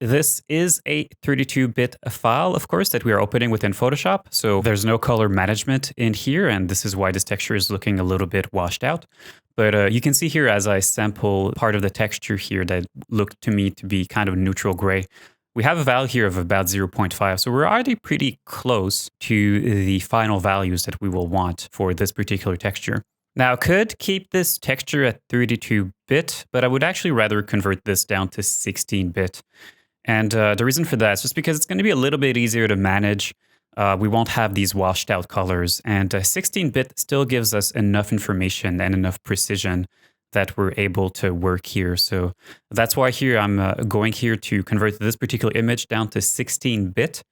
This is a 32-bit file, of course, that we are opening within Photoshop. So there's no color management in here. And this is why this texture is looking a little bit washed out. But you can see here as I sample part of the texture here that looked to me to be kind of neutral gray. We have a value here of about 0.5. So we're already pretty close to the final values that we will want for this particular texture. Now, I could keep this texture at 32-bit, but I would actually rather convert this down to 16-bit. And the reason for that is just because it's going to be a little bit easier to manage. We won't have these washed out colors. And 16-bit still gives us enough information and enough precision that we're able to work here. So that's why here I'm going here to convert this particular image down to 16-bit.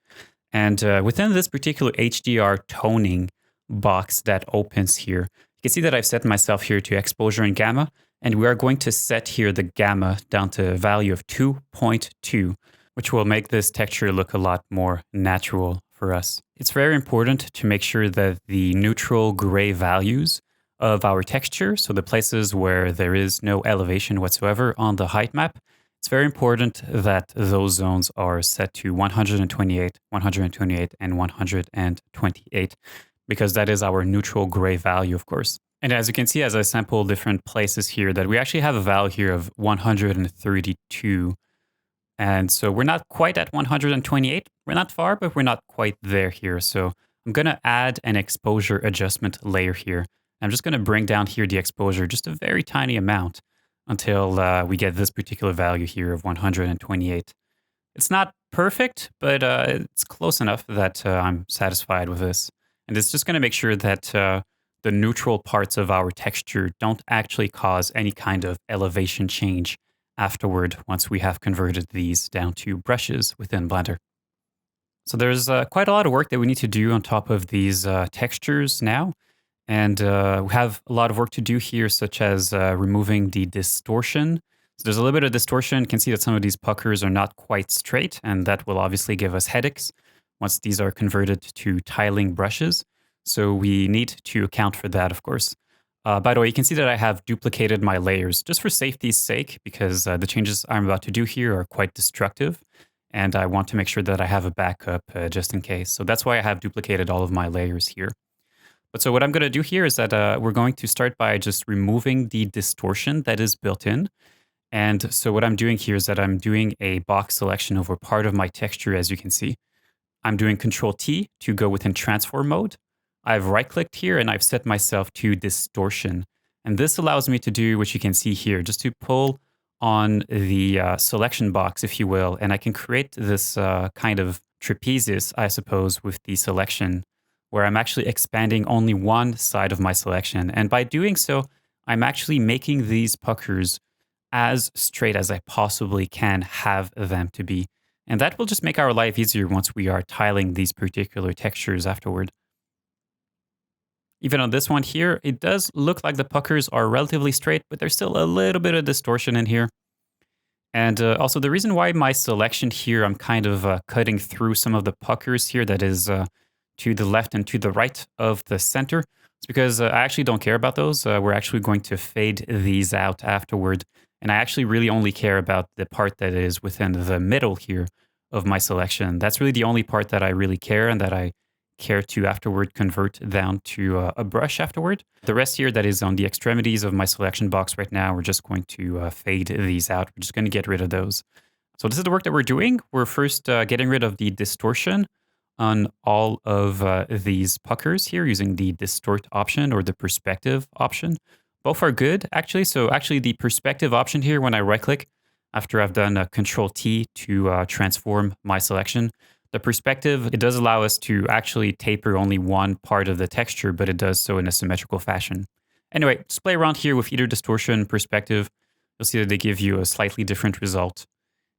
And within this particular HDR toning box that opens here, you can see that I've set myself here to exposure and gamma. And we are going to set here the gamma down to a value of 2.2, which will make this texture look a lot more natural for us. It's very important to make sure that the neutral gray values of our texture, so the places where there is no elevation whatsoever on the height map, It's very important that those zones are set to 128, 128, and 128, because that is our neutral gray value, of course. And as you can see, as I sample different places here, that we actually have a value here of 132. And so we're not quite at 128. We're not far, but we're not quite there here. So I'm going to add an exposure adjustment layer here. I'm just going to bring down here the exposure just a very tiny amount until we get this particular value here of 128. It's not perfect, but it's close enough that I'm satisfied with this. And it's just going to make sure that the neutral parts of our texture don't actually cause any kind of elevation change afterward once we have converted these down to brushes within Blender. So there's quite a lot of work that we need to do on top of these textures now. And we have a lot of work to do here, such as removing the distortion. So there's a little bit of distortion. You can see that some of these puckers are not quite straight, and that will obviously give us headaches once these are converted to tiling brushes. So we need to account for that, of course. By the way, you can see that I have duplicated my layers just for safety's sake, because the changes I'm about to do here are quite destructive, and I want to make sure that I have a backup just in case. So that's why I have duplicated all of my layers here. But so what I'm going to do here is that we're going to start by just removing the distortion that is built in. And so what I'm doing here is that I'm doing a box selection over part of my texture, as you can see. I'm doing Control T to go within transform mode. I've right-clicked here and I've set myself to distortion. And this allows me to do what you can see here, just to pull on the selection box, if you will, and I can create this kind of trapezius, I suppose, with the selection, where I'm actually expanding only one side of my selection. And by doing so, I'm actually making these puckers as straight as I possibly can have them to be. And that will just make our life easier once we are tiling these particular textures afterward. Even on this one here, it does look like the puckers are relatively straight, but there's still a little bit of distortion in here. And also the reason why my selection here, I'm kind of cutting through some of the puckers here that is to the left and to the right of the center. It's because I actually don't care about those. We're actually going to fade these out afterward. And I actually really only care about the part that is within the middle here of my selection. That's really the only part that I really care and that I care to afterward convert down to a brush afterward. The rest here that is on the extremities of my selection box right now, we're just going to fade these out. We're just going to get rid of those. So this is the work that we're doing. We're first getting rid of the distortion on all of these puckers here using the distort option or the perspective option. Both are good, actually. So actually the perspective option here, when I right click, after I've done Control T to transform my selection, the perspective, it does allow us to actually taper only one part of the texture, but it does so in a symmetrical fashion. Anyway, just play around here with either distortion and perspective. You'll see that they give you a slightly different result.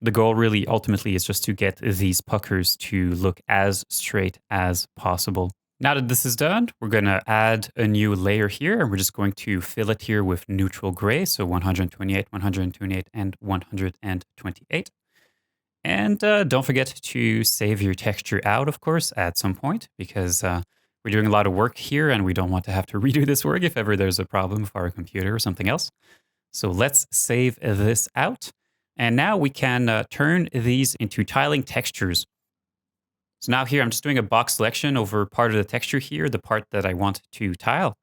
The goal really ultimately is just to get these puckers to look as straight as possible. Now that this is done, we're going to add a new layer here, and we're just going to fill it here with neutral gray, so 128, 128, and 128. And don't forget to save your texture out, of course, at some point, because we're doing a lot of work here and we don't want to have to redo this work if ever there's a problem with our computer or something else. So let's save this out. And now we can turn these into tiling textures. So now here I'm just doing a box selection over part of the texture here, the part that I want to tile.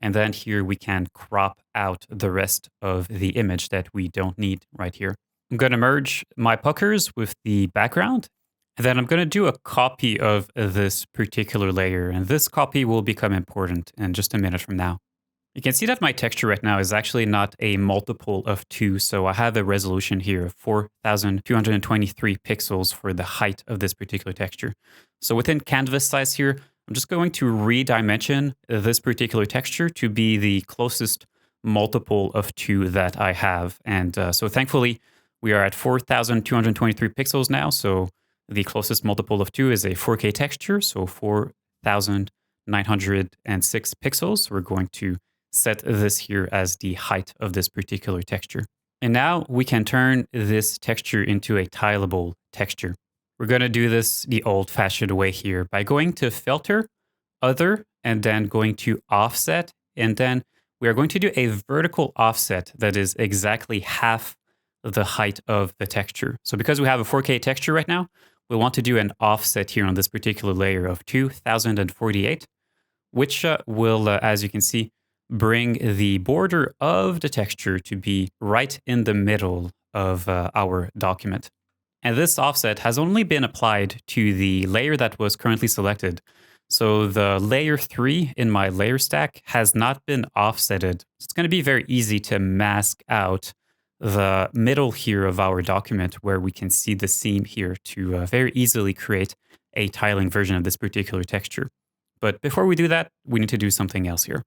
And then here we can crop out the rest of the image that we don't need right here. I'm going to merge my puckers with the background, and then I'm going to do a copy of this particular layer, and this copy will become important in just a minute from now. You can see that my texture right now is actually not a multiple of 2, so I have a resolution here of 4,223 pixels for the height of this particular texture. So within canvas size here, I'm just going to redimension this particular texture to be the closest multiple of 2 that I have. And so thankfully, we are at 4,223 pixels now, so the closest multiple of 2 is a 4K texture, so 4,906 pixels. We're going to set this here as the height of this particular texture. And now we can turn this texture into a tileable texture. We're going to do this the old-fashioned way here by going to Filter, Other, and then going to Offset, and then we are going to do a vertical offset that is exactly half the height of the texture. So because we have a 4K texture right now, we want to do an offset here on this particular layer of 2048, which will, as you can see, bring the border of the texture to be right in the middle of our document. And this offset has only been applied to the layer that was currently selected. So the layer 3 in my layer stack has not been offsetted. It's going to be very easy to mask out the middle here of our document where we can see the seam here to very easily create a tiling version of this particular texture. But before we do that, we need to do something else here.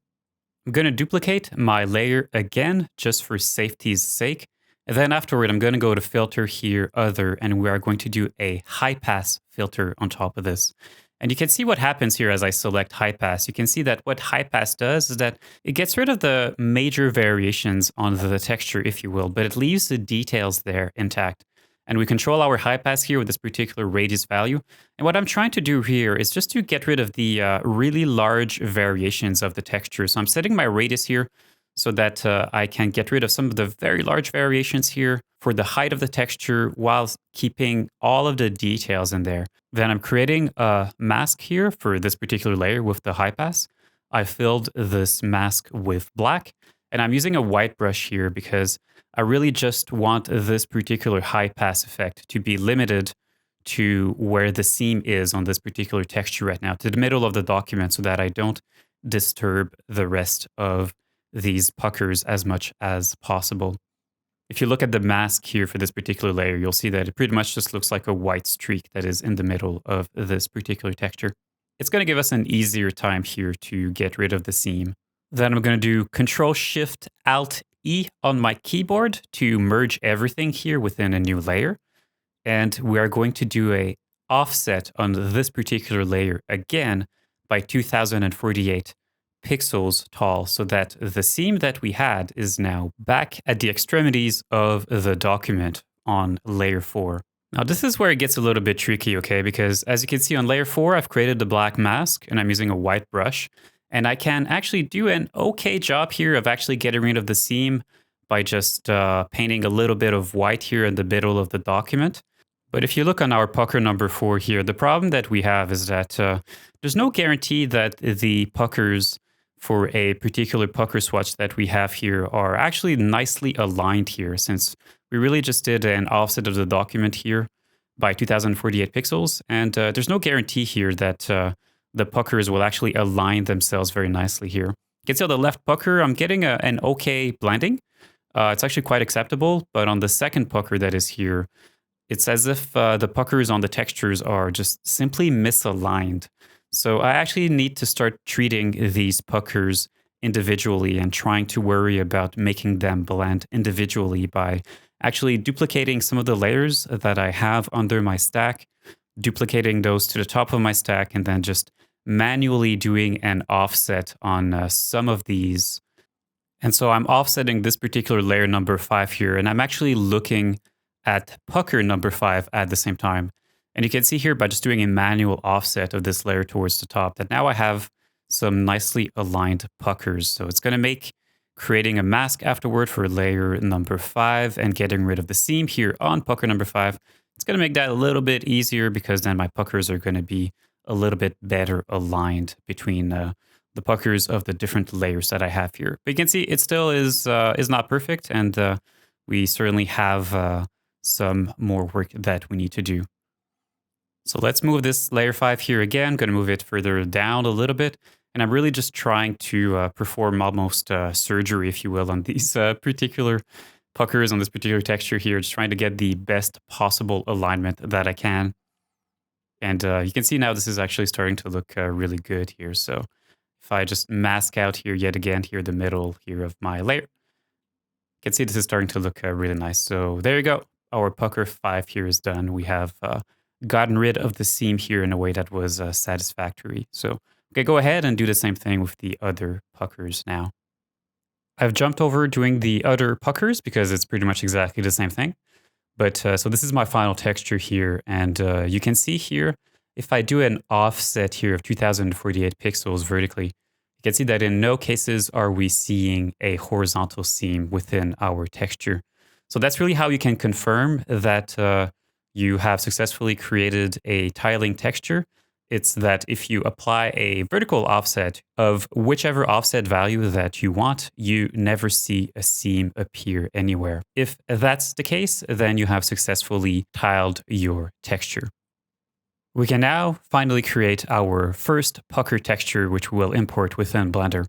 I'm going to duplicate my layer again, just for safety's sake. And then afterward, I'm going to go to filter here, other, and we are going to do a high pass filter on top of this. And you can see what happens here as I select high pass. You can see that what high pass does is that it gets rid of the major variations on the texture, if you will, but it leaves the details there intact. And we control our high pass here with this particular radius value. And what I'm trying to do here is just to get rid of the really large variations of the texture. So I'm setting my radius here so that I can get rid of some of the very large variations here for the height of the texture while keeping all of the details in there. Then I'm creating a mask here for this particular layer with the high pass. I filled this mask with black, and I'm using a white brush here because I really just want this particular high pass effect to be limited to where the seam is on this particular texture right now, to the middle of the document, so that I don't disturb the rest of these puckers as much as possible. If you look at the mask here for this particular layer, you'll see that it pretty much just looks like a white streak that is in the middle of this particular texture. It's going to give us an easier time here to get rid of the seam. Then I'm going to do Control-Shift-Alt-E on my keyboard to merge everything here within a new layer. And we are going to do a offset on this particular layer again by 2048 pixels tall, so that the seam that we had is now back at the extremities of the document on layer 4. Now this is where it gets a little bit tricky, okay? Because as you can see on layer 4, I've created the black mask and I'm using a white brush. And I can actually do an okay job here of actually getting rid of the seam by just painting a little bit of white here in the middle of the document. But if you look on our pucker number 4 here, the problem that we have is that there's no guarantee that the puckers for a particular pucker swatch that we have here are actually nicely aligned here, since we really just did an offset of the document here by 2048 pixels. And there's no guarantee here that the puckers will actually align themselves very nicely here. You can see on the left pucker, I'm getting an okay blending. It's actually quite acceptable, but on the second pucker that is here, it's as if the puckers on the textures are just simply misaligned. So I actually need to start treating these puckers individually and trying to worry about making them blend individually by actually duplicating some of the layers that I have under my stack, duplicating those to the top of my stack, and then just manually doing an offset on some of these. And so I'm offsetting this particular layer number 5 here, and I'm actually looking at pucker number 5 at the same time. And you can see here by just doing a manual offset of this layer towards the top that now I have some nicely aligned puckers. So it's going to make creating a mask afterward for layer number 5 and getting rid of the seam here on pucker number 5. It's going to make that a little bit easier because then my puckers are going to be a little bit better aligned between the puckers of the different layers that I have here. But you can see it still is not perfect, and we certainly have some more work that we need to do. So let's move this layer 5 here again. I'm going to move it further down a little bit. And I'm really just trying to perform almost surgery, if you will, on these particular puckers, on this particular texture here. Just trying to get the best possible alignment that I can. And you can see now this is actually starting to look really good here. So if I just mask out here yet again, here the middle here of my layer, you can see this is starting to look really nice. So there you go. Our pucker 5 here is done. We have gotten rid of the seam here in a way that was satisfactory. So okay, go ahead and do the same thing with the other puckers now. I've jumped over doing the other puckers because it's pretty much exactly the same thing. But so this is my final texture here. And you can see here, if I do an offset here of 2048 pixels vertically, you can see that in no cases are we seeing a horizontal seam within our texture. So that's really how you can confirm that you have successfully created a tiling texture. It's that if you apply a vertical offset of whichever offset value that you want, you never see a seam appear anywhere. If that's the case, then you have successfully tiled your texture. We can now finally create our first pucker texture, which we'll import within Blender.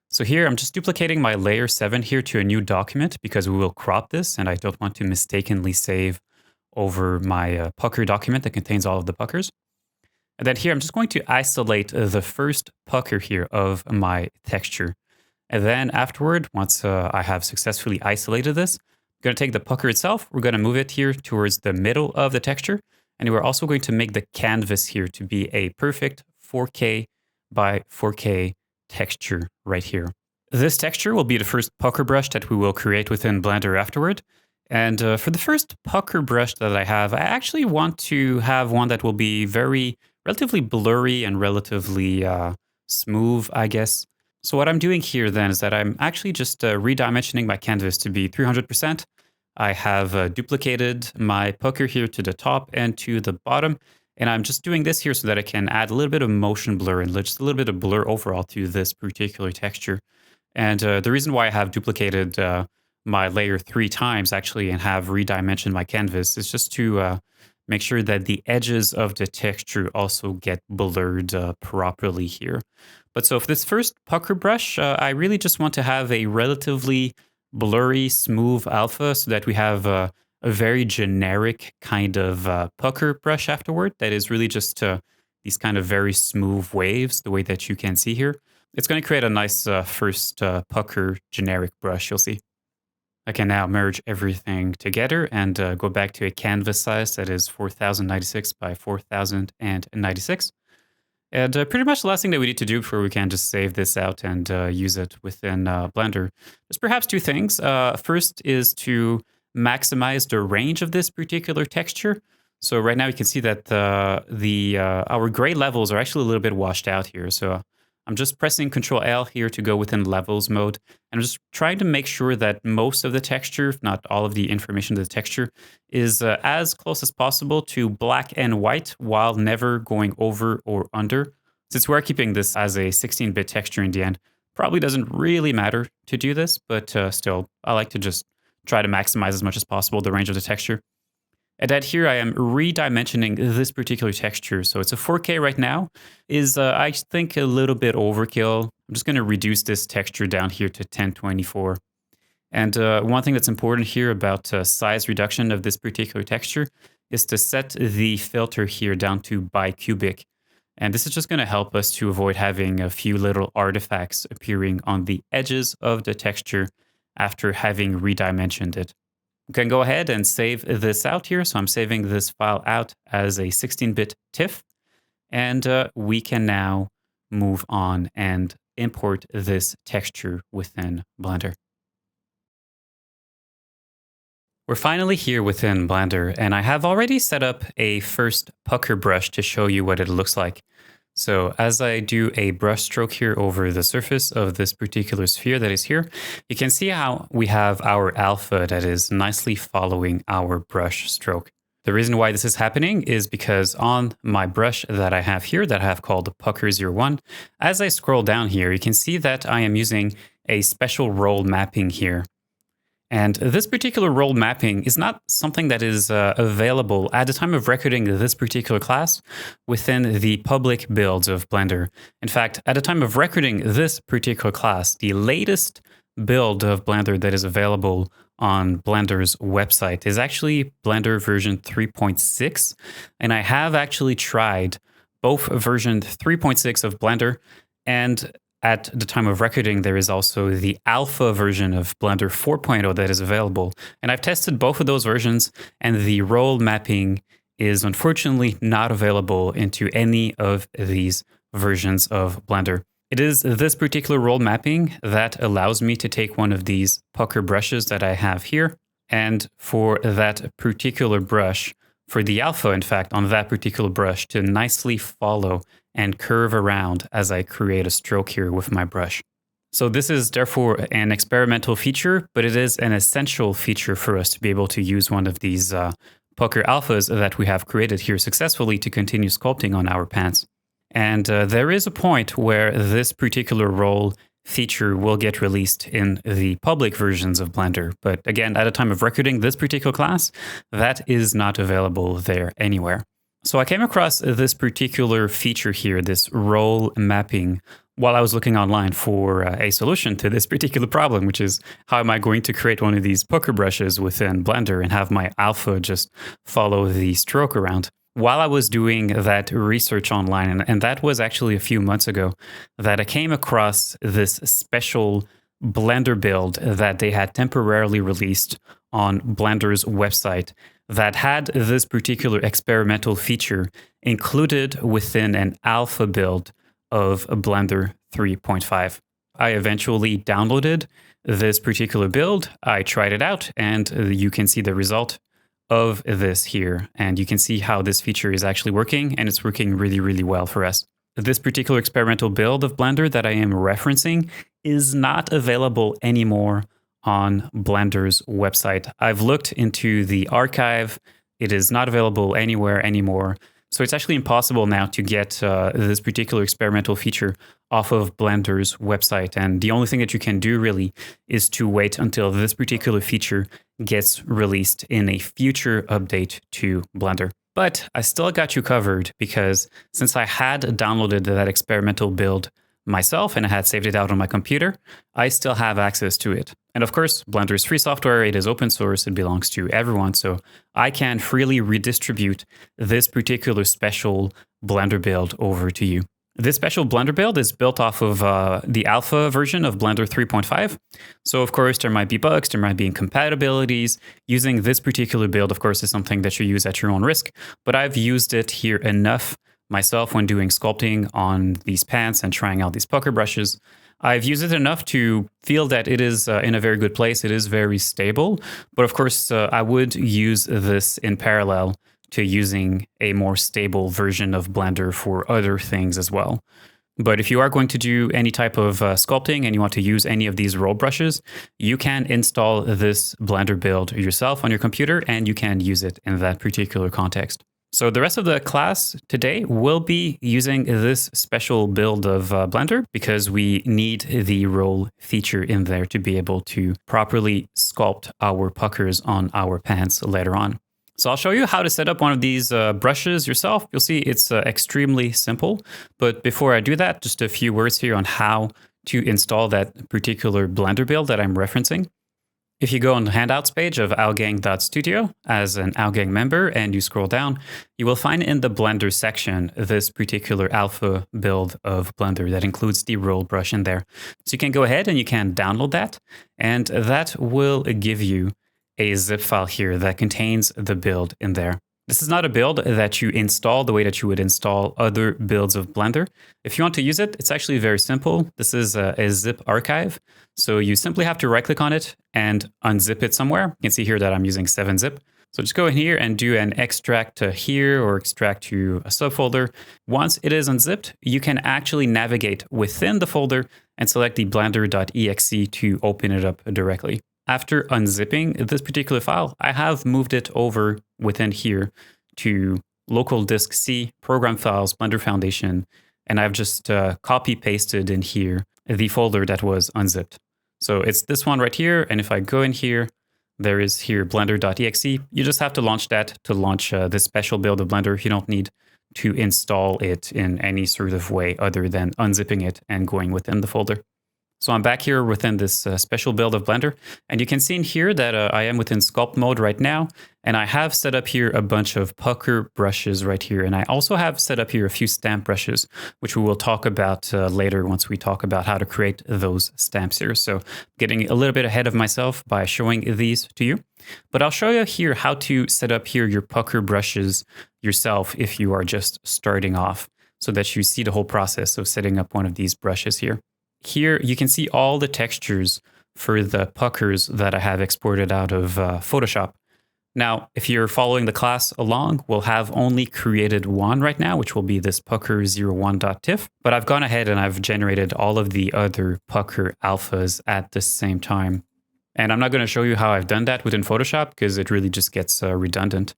So here I'm just duplicating my layer 7 here to a new document because we will crop this and I don't want to mistakenly save over my pucker document that contains all of the puckers. And then here I'm just going to isolate the first pucker here of my texture. And then afterward, once I have successfully isolated this, I'm going to take the pucker itself, we're going to move it here towards the middle of the texture. And we're also going to make the canvas here to be a perfect 4K by 4K texture right here. This texture will be the first pucker brush that we will create within Blender afterward. And for the first pucker brush that I have, I actually want to have one that will be relatively blurry and relatively smooth, I guess. So what I'm doing here then is that I'm actually just redimensioning my canvas to be 300%. I have duplicated my pucker here to the top and to the bottom. And I'm just doing this here so that I can add a little bit of motion blur and just a little bit of blur overall to this particular texture. And the reason why I have duplicated my layer 3 times actually and have redimensioned my canvas is just to make sure that the edges of the texture also get blurred properly here. But so for this first pucker brush, I really just want to have a relatively blurry, smooth alpha so that we have a very generic kind of pucker brush afterward that is really just these kind of very smooth waves, the way that you can see here. It's going to create a nice first pucker generic brush, you'll see. I can now merge everything together and go back to a canvas size that is 4096 by 4096. And pretty much the last thing that we need to do before we can just save this out and use it within Blender is perhaps two things. First is to maximize the range of this particular texture. So right now you can see that our gray levels are actually a little bit washed out here. So I'm just pressing Control L here to go within levels mode. And I'm just trying to make sure that most of the texture, if not all of the information of the texture, is as close as possible to black and white while never going over or under. Since we're keeping this as a 16-bit texture in the end, probably doesn't really matter to do this, but still, I like to just try to maximize as much as possible the range of the texture. And then here I am redimensioning this particular texture. So it's a 4K right now, is I think a little bit overkill. I'm just going to reduce this texture down here to 1024. And one thing that's important here about size reduction of this particular texture is to set the filter here down to bicubic. And this is just going to help us to avoid having a few little artifacts appearing on the edges of the texture after having redimensioned it. We can go ahead and save this out here. So I'm saving this file out as a 16-bit TIFF. And we can now move on and import this texture within Blender. We're finally here within Blender, and I have already set up a first pucker brush to show you what it looks like. So as I do a brush stroke here over the surface of this particular sphere that is here, you can see how we have our alpha that is nicely following our brush stroke. The reason why this is happening is because on my brush that I have here that I have called Pucker01, as I scroll down here, you can see that I am using a special role mapping here. And this particular role mapping is not something that is available at the time of recording this particular class within the public builds of Blender. In fact, at the time of recording this particular class, the latest build of Blender that is available on Blender's website is actually Blender version 3.6. And I have actually tried both version 3.6 of Blender, and at the time of recording, there is also the alpha version of Blender 4.0 that is available. And I've tested both of those versions, and the role mapping is unfortunately not available into any of these versions of Blender. It is this particular role mapping that allows me to take one of these pucker brushes that I have here, and for that particular brush, for the alpha, in fact, on that particular brush to nicely follow and curve around as I create a stroke here with my brush. So this is therefore an experimental feature, but it is an essential feature for us to be able to use one of these Pucker alphas that we have created here successfully to continue sculpting on our pants. And there is a point where this particular role feature will get released in the public versions of Blender. But again, at the time of recording this particular class, that is not available there anywhere. So I came across this particular feature here, this role mapping, while I was looking online for a solution to this particular problem, which is how am I going to create one of these pucker brushes within Blender and have my alpha just follow the stroke around. While I was doing that research online, and that was actually a few months ago, that I came across this special Blender build that they had temporarily released on Blender's website that had this particular experimental feature included within an alpha build of Blender 3.5. I eventually downloaded this particular build, I tried it out, and you can see the result of this here. And you can see how this feature is actually working, and it's working really, really well for us. This particular experimental build of Blender that I am referencing is not available anymore on Blender's website. I've looked into the archive. It is not available anywhere anymore. So it's actually impossible now to get this particular experimental feature off of Blender's website. And the only thing that you can do really is to wait until this particular feature gets released in a future update to Blender. But I still got you covered because since I had downloaded that experimental build myself and I had saved it out on my computer, I still have access to it. And of course, Blender is free software, it is open source, it belongs to everyone, so I can freely redistribute this particular special Blender build over to you. This special Blender build is built off of the alpha version of Blender 3.5. So of course, there might be bugs, there might be incompatibilities. Using this particular build, of course, is something that you use at your own risk, but I've used it here enough myself when doing sculpting on these pants and trying out these pucker brushes. I've used it enough to feel that it is in a very good place. It is very stable. But of course, I would use this in parallel to using a more stable version of Blender for other things as well. But if you are going to do any type of sculpting and you want to use any of these roll brushes, you can install this Blender build yourself on your computer and you can use it in that particular context. So the rest of the class today will be using this special build of Blender because we need the roll feature in there to be able to properly sculpt our puckers on our pants later on. So I'll show you how to set up one of these brushes yourself. You'll see it's extremely simple. But before I do that, just a few words here on how to install that particular Blender build that I'm referencing. If you go on the handouts page of owlgang.studio as an Owlgang member and you scroll down, you will find in the Blender section this particular alpha build of Blender that includes the roll brush in there. So you can go ahead and you can download that, and that will give you a zip file here that contains the build in there. This is not a build that you install the way that you would install other builds of Blender. If you want to use it, it's actually very simple. This is a zip archive. So you simply have to right click on it and unzip it somewhere. You can see here that I'm using 7-zip. So just go in here and do an extract to here or extract to a subfolder. Once it is unzipped, you can actually navigate within the folder and select the blender.exe to open it up directly. After unzipping this particular file, I have moved it over within here to local disk C, program files, Blender Foundation, and I've just copy pasted in here the folder that was unzipped. So it's this one right here. And if I go in here, there is here blender.exe. You just have to launch that to launch this special build of Blender. You don't need to install it in any sort of way other than unzipping it and going within the folder. So I'm back here within this special build of Blender, and you can see in here that I am within sculpt mode right now, and I have set up here a bunch of pucker brushes right here, and I also have set up here a few stamp brushes, which we will talk about later once we talk about how to create those stamps here. So getting a little bit ahead of myself by showing these to you, but I'll show you here how to set up here your pucker brushes yourself if you are just starting off, so that you see the whole process of setting up one of these brushes here. Here you can see all the textures for the puckers that I have exported out of Photoshop. Now, if you're following the class along, we'll have only created one right now, which will be this pucker01.tiff. But I've gone ahead and I've generated all of the other pucker alphas at the same time. And I'm not going to show you how I've done that within Photoshop because it really just gets redundant.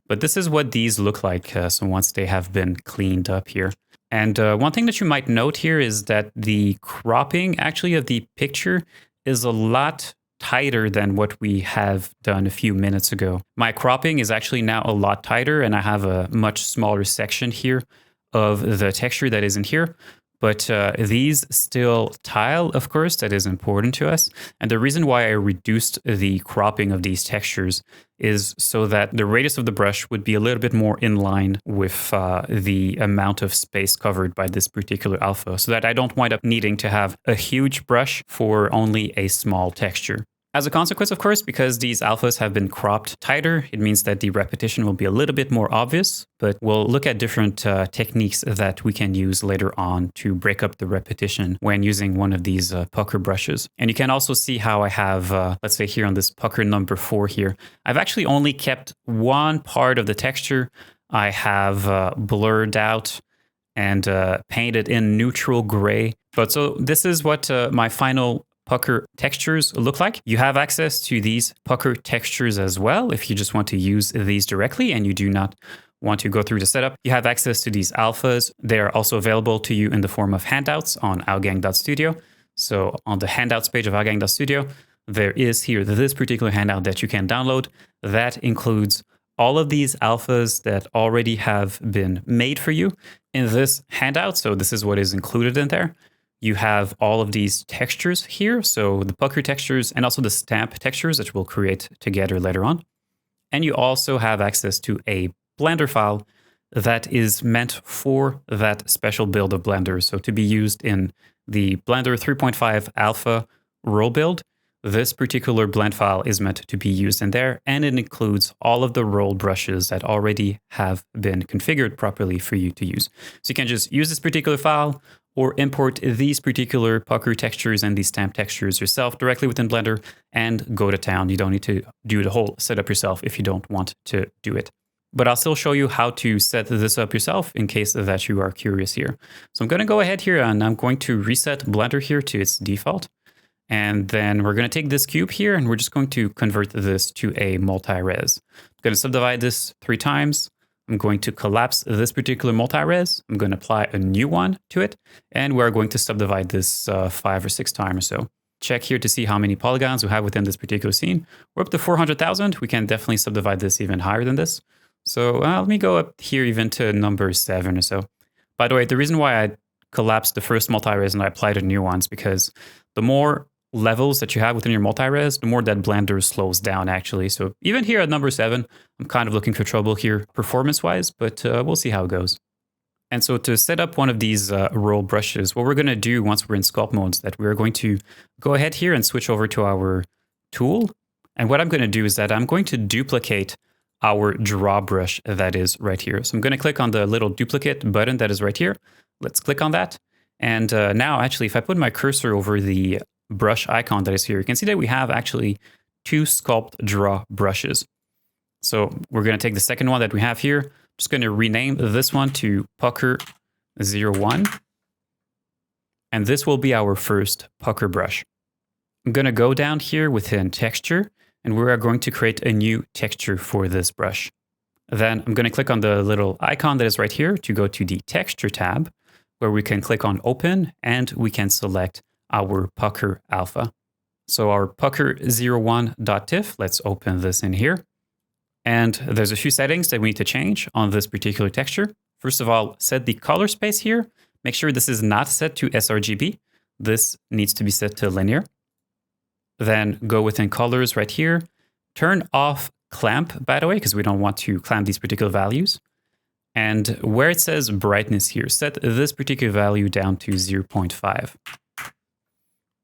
But this is what these look like. So once they have been cleaned up here. And one thing that you might note here is that the cropping actually of the picture is a lot tighter than what we have done a few minutes ago. My cropping is actually now a lot tighter and I have a much smaller section here of the texture that is in here. But these still tile, of course, that is important to us. And the reason why I reduced the cropping of these textures is so that the radius of the brush would be a little bit more in line with the amount of space covered by this particular alpha, so that I don't wind up needing to have a huge brush for only a small texture. As a consequence, of course, because these alphas have been cropped tighter, it means that the repetition will be a little bit more obvious, but we'll look at different techniques that we can use later on to break up the repetition when using one of these pucker brushes. And you can also see how I have, let's say here on this pucker number 4 here, I've actually only kept one part of the texture. I have blurred out and painted in neutral gray. But so this is what my final pucker textures look like. You have access to these pucker textures as well if you just want to use these directly and you do not want to go through the setup. You have access to these alphas. They are also available to you in the form of handouts on outgang.studio. So on the handouts page of outgang.studio, there is here this particular handout that you can download. That includes all of these alphas that already have been made for you in this handout. So this is what is included in there. You have all of these textures here, so the pucker textures and also the stamp textures that we'll create together later on. And you also have access to a Blender file that is meant for that special build of Blender. So to be used in the Blender 3.5 Alpha roll build, this particular blend file is meant to be used in there, and it includes all of the roll brushes that already have been configured properly for you to use. So you can just use this particular file or import these particular pucker textures and these stamp textures yourself directly within Blender and go to town. You don't need to do the whole setup yourself if you don't want to do it. But I'll still show you how to set this up yourself in case that you are curious here. So I'm going to go ahead here and I'm going to reset Blender here to its default. And then we're going to take this cube here and we're just going to convert this to a multi-res. I'm going to subdivide this 3 times. I'm going to collapse this particular multi-res. I'm going to apply a new one to it. And we're going to subdivide this 5 or 6 times or so. Check here to see how many polygons we have within this particular scene. We're up to 400,000. We can definitely subdivide this even higher than this. So let me go up here even to number 7 or so. By the way, the reason why I collapsed the first multi-res and I applied a new one is because the more levels that you have within your multi-res, the more that Blender slows down actually. So even here at number 7, I'm kind of looking for trouble here performance-wise, but we'll see how it goes. And so to set up one of these roll brushes, what we're going to do once we're in sculpt mode is that we're going to go ahead here and switch over to our tool. And what I'm going to do is that I'm going to duplicate our draw brush that is right here. So I'm going to click on the little duplicate button that is right here. Let's click on that. And now actually, if I put my cursor over the brush icon that is here, you can see that we have actually 2 sculpt draw brushes. So we're going to take the second one that we have here. I'm just going to rename this one to pucker01. And this will be our first pucker brush. I'm going to go down here within texture, and we are going to create a new texture for this brush. Then I'm going to click on the little icon that is right here to go to the texture tab, where we can click on open and we can select our pucker alpha. So our pucker01.tiff, let's open this in here. And there's a few settings that we need to change on this particular texture. First of all, set the color space here. Make sure this is not set to sRGB. This needs to be set to linear. Then go within colors right here. Turn off clamp, by the way, because we don't want to clamp these particular values. And where it says brightness here, set this particular value down to 0.5.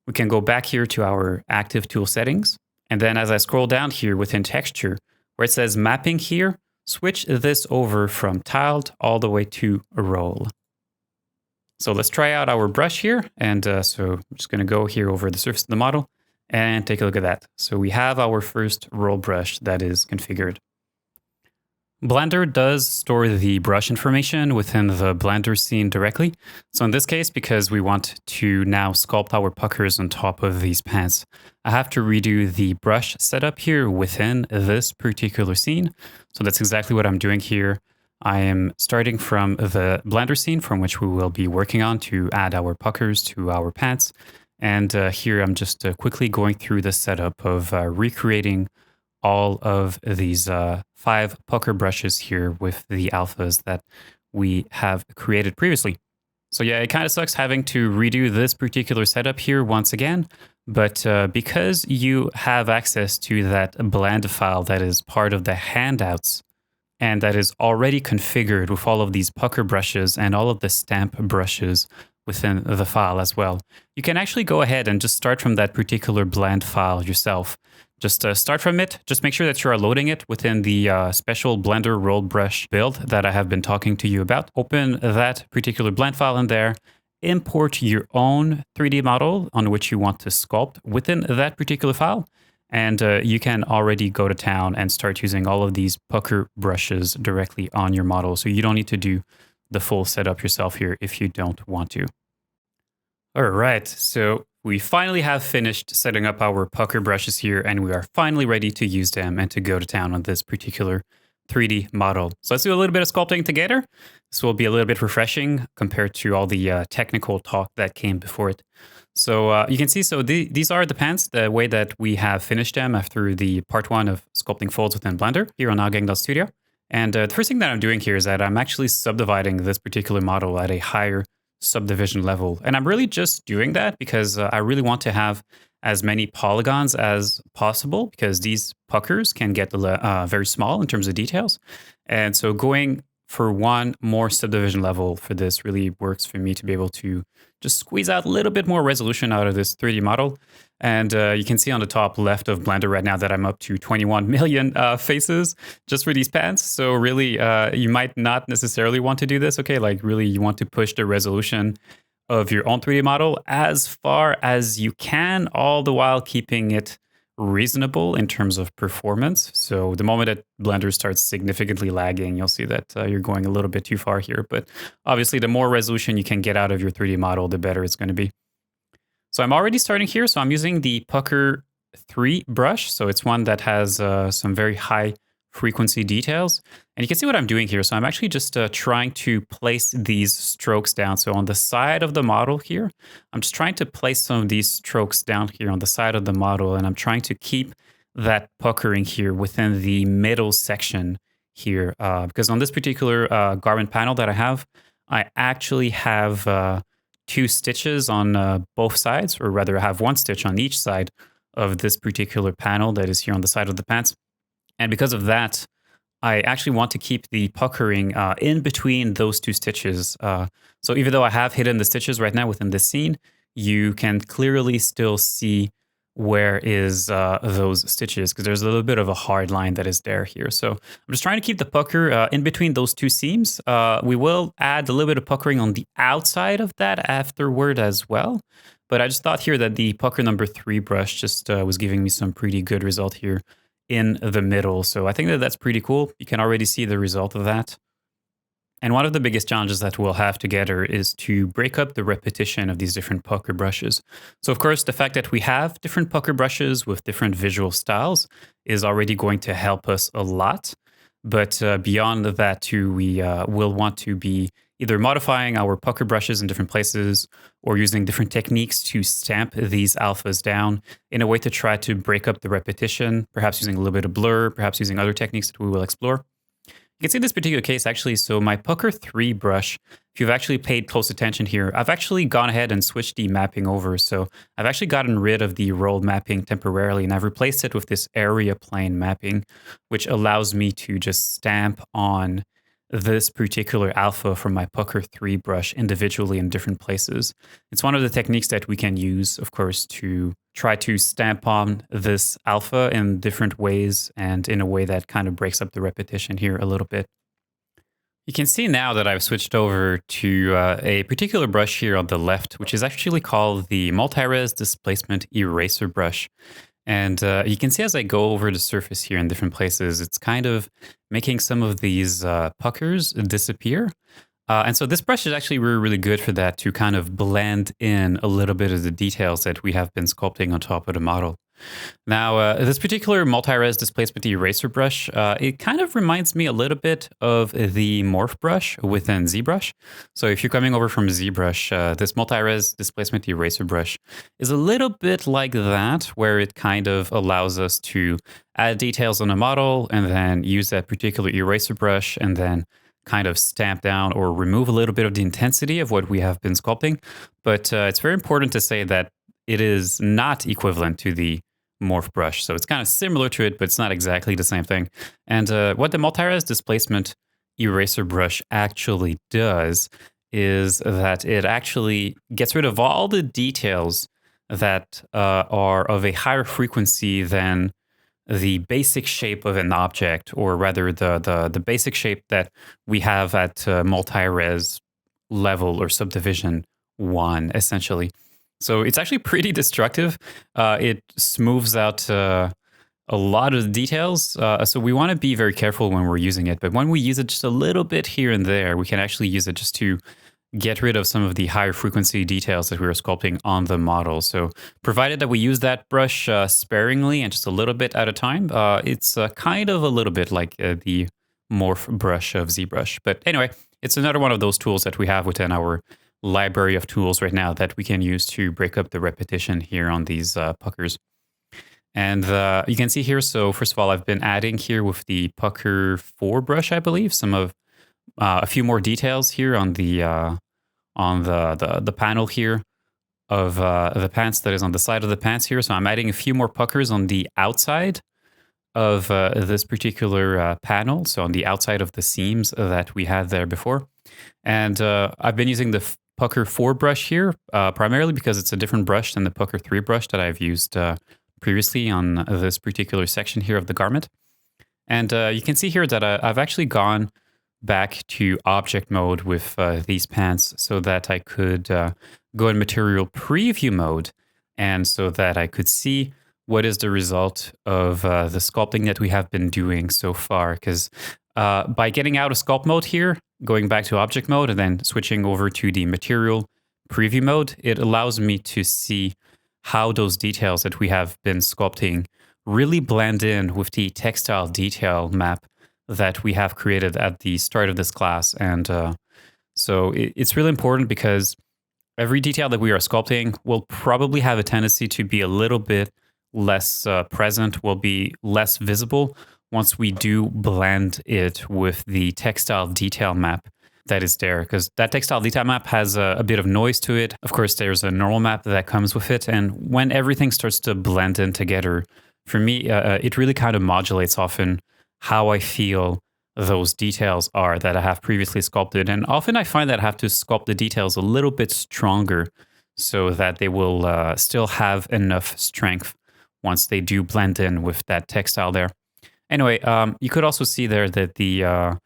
We can go back here to our active tool settings. And then as I scroll down here within texture, where it says mapping here, switch this over from tiled all the way to roll. So let's try out our brush here. And so I'm just going to go here over the surface of the model and take a look at that. So we have our first roll brush that is configured. Blender does store the brush information within the Blender scene directly. So in this case, because we want to now sculpt our puckers on top of these pants, I have to redo the brush setup here within this particular scene. So that's exactly what I'm doing here. I am starting from the Blender scene from which we will be working on to add our puckers to our pants. And here I'm just quickly going through the setup of recreating all of these 5 pucker brushes here with the alphas that we have created previously. So yeah, it kind of sucks having to redo this particular setup here once again, but because you have access to that blend file that is part of the handouts and that is already configured with all of these pucker brushes and all of the stamp brushes within the file as well, you can actually go ahead and just start from that particular blend file yourself. Just start from it. Just make sure that you are loading it within the special Blender rolled brush build that I have been talking to you about. Open that particular blend file in there. Import your own 3D model on which you want to sculpt within that particular file. And you can already go to town and start using all of these pucker brushes directly on your model. So you don't need to do the full setup yourself here if you don't want to. All right, so we finally have finished setting up our pucker brushes here, and we are finally ready to use them and to go to town on this particular 3D model. So let's do a little bit of sculpting together. This will be a little bit refreshing compared to all the technical talk that came before it. So you can see, these are the pants, the way that we have finished them after the part 1 of sculpting folds within Blender here on Studio. And the first thing that I'm doing here is that I'm actually subdividing this particular model at a higher subdivision level. And I'm really just doing that because I really want to have as many polygons as possible, because these puckers can get very small in terms of details. And so going for one more subdivision level for this really works for me to be able to just squeeze out a little bit more resolution out of this 3D model. And you can see on the top left of Blender right now that I'm up to 21 million faces just for these pants. So really, you might not necessarily want to do this, okay? Like really, you want to push the resolution of your own 3D model as far as you can, all the while keeping it reasonable in terms of performance. So the moment that Blender starts significantly lagging, you'll see that you're going a little bit too far here. But obviously, the more resolution you can get out of your 3D model, the better it's going to be. So I'm already starting here. So I'm using the Pucker 3 brush. So it's one that has some very high frequency details. And you can see what I'm doing here. So I'm actually just trying to place these strokes down. So on the side of the model here, I'm just trying to place some of these strokes down here on the side of the model. And I'm trying to keep that puckering here within the middle section here. Because on this particular garment panel that I have, I actually have 2 stitches on both sides, or rather I have 1 stitch on each side of this particular panel that is here on the side of the pants. And because of that, I actually want to keep the puckering in between those 2 stitches. So even though I have hidden the stitches right now within this scene, you can clearly still see where is those stitches, because there's a little bit of a hard line that is there here. So I'm just trying to keep the pucker in between those 2 seams. We will add a little bit of puckering on the outside of that afterward as well. But I just thought here that the pucker number 3 brush just was giving me some pretty good result here in the middle. So I think that that's pretty cool. You can already see the result of that. And one of the biggest challenges that we'll have together is to break up the repetition of these different pucker brushes. So of course, the fact that we have different pucker brushes with different visual styles is already going to help us a lot. But beyond that too, we will want to be either modifying our pucker brushes in different places or using different techniques to stamp these alphas down in a way to try to break up the repetition, perhaps using a little bit of blur, perhaps using other techniques that we will explore. You can see this particular case actually, so my Pucker 3 brush, if you've actually paid close attention here, I've actually gone ahead and switched the mapping over. So I've actually gotten rid of the rolled mapping temporarily, and I've replaced it with this area plane mapping, which allows me to just stamp on this particular alpha from my Pucker 3 brush individually in different places. It's one of the techniques that we can use, of course, to try to stamp on this alpha in different ways and in a way that kind of breaks up the repetition here a little bit. You can see now that I've switched over to a particular brush here on the left, which is actually called the Multi-Res Displacement Eraser brush. And you can see as I go over the surface here in different places, it's kind of making some of these puckers disappear. And so this brush is actually really, really good for that, to kind of blend in a little bit of the details that we have been sculpting on top of the model. Now, this particular multi-res displacement eraser brush, it kind of reminds me a little bit of the morph brush within ZBrush. So if you're coming over from ZBrush, this multi-res displacement eraser brush is a little bit like that, where it kind of allows us to add details on a model and then use that particular eraser brush and then kind of stamp down or remove a little bit of the intensity of what we have been sculpting. But it's very important to say that it is not equivalent to the morph brush. So it's kind of similar to it, but it's not exactly the same thing. And what the multi-res displacement eraser brush actually does is that it actually gets rid of all the details that are of a higher frequency than the basic shape of an object, or rather the basic shape that we have at multi-res level or subdivision 1, essentially. So it's actually pretty destructive. It smooths out a lot of the details. So we want to be very careful when we're using it. But when we use it just a little bit here and there, we can actually use it just to get rid of some of the higher frequency details that we were sculpting on the model. So provided that we use that brush sparingly and just a little bit at a time, it's kind of a little bit like the morph brush of ZBrush. But anyway, it's another one of those tools that we have within our library of tools right now that we can use to break up the repetition here on these puckers. And you can see here, so first of all, I've been adding here with the Pucker 4 brush, I believe, some of a few more details here on the panel here of the pants that is on the side of the pants here. So I'm adding a few more puckers on the outside of this particular panel, so on the outside of the seams that we had there before. And I've been using the Pucker 4 brush here, primarily because it's a different brush than the Pucker 3 brush that I've used previously on this particular section here of the garment. And you can see here that I've actually gone back to object mode with these pants so that I could go in material preview mode, and so that I could see what is the result of the sculpting that we have been doing so far. Because by getting out of sculpt mode here, going back to object mode and then switching over to the material preview mode, it allows me to see how those details that we have been sculpting really blend in with the textile detail map that we have created at the start of this class. And so it's really important, because every detail that we are sculpting will probably have a tendency to be a little bit less present, will be less visible once we do blend it with the textile detail map that is there, because that textile detail map has a bit of noise to it. Of course, there's a normal map that comes with it. And when everything starts to blend in together, for me, it really kind of modulates often how I feel those details are that I have previously sculpted. And often I find that I have to sculpt the details a little bit stronger so that they will still have enough strength once they do blend in with that textile there. Anyway, you could also see there that the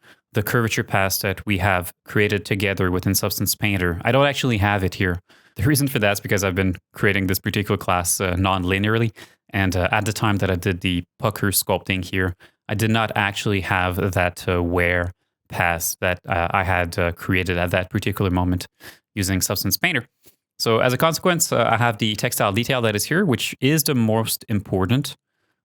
curvature paths that we have created together within Substance Painter, I don't actually have it here. The reason for that is because I've been creating this particular class non-linearly. And at the time that I did the pucker sculpting here, I did not actually have that wear pass that I had created at that particular moment using Substance Painter. So as a consequence, I have the textile detail that is here, which is the most important,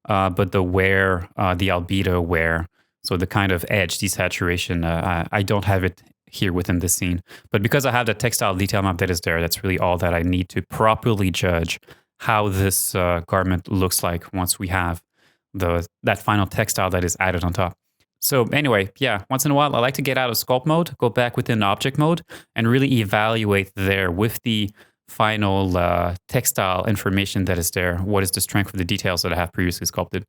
but the wear, the albedo wear, so the kind of edge desaturation, I don't have it here within this scene. But because I have the textile detail map that is there, that's really all that I need to properly judge how this garment looks like once we have that final textile that is added on top. So anyway, yeah, once in a while, I like to get out of sculpt mode, go back within object mode, and really evaluate there with the final textile information that is there. What is the strength of the details that I have previously sculpted?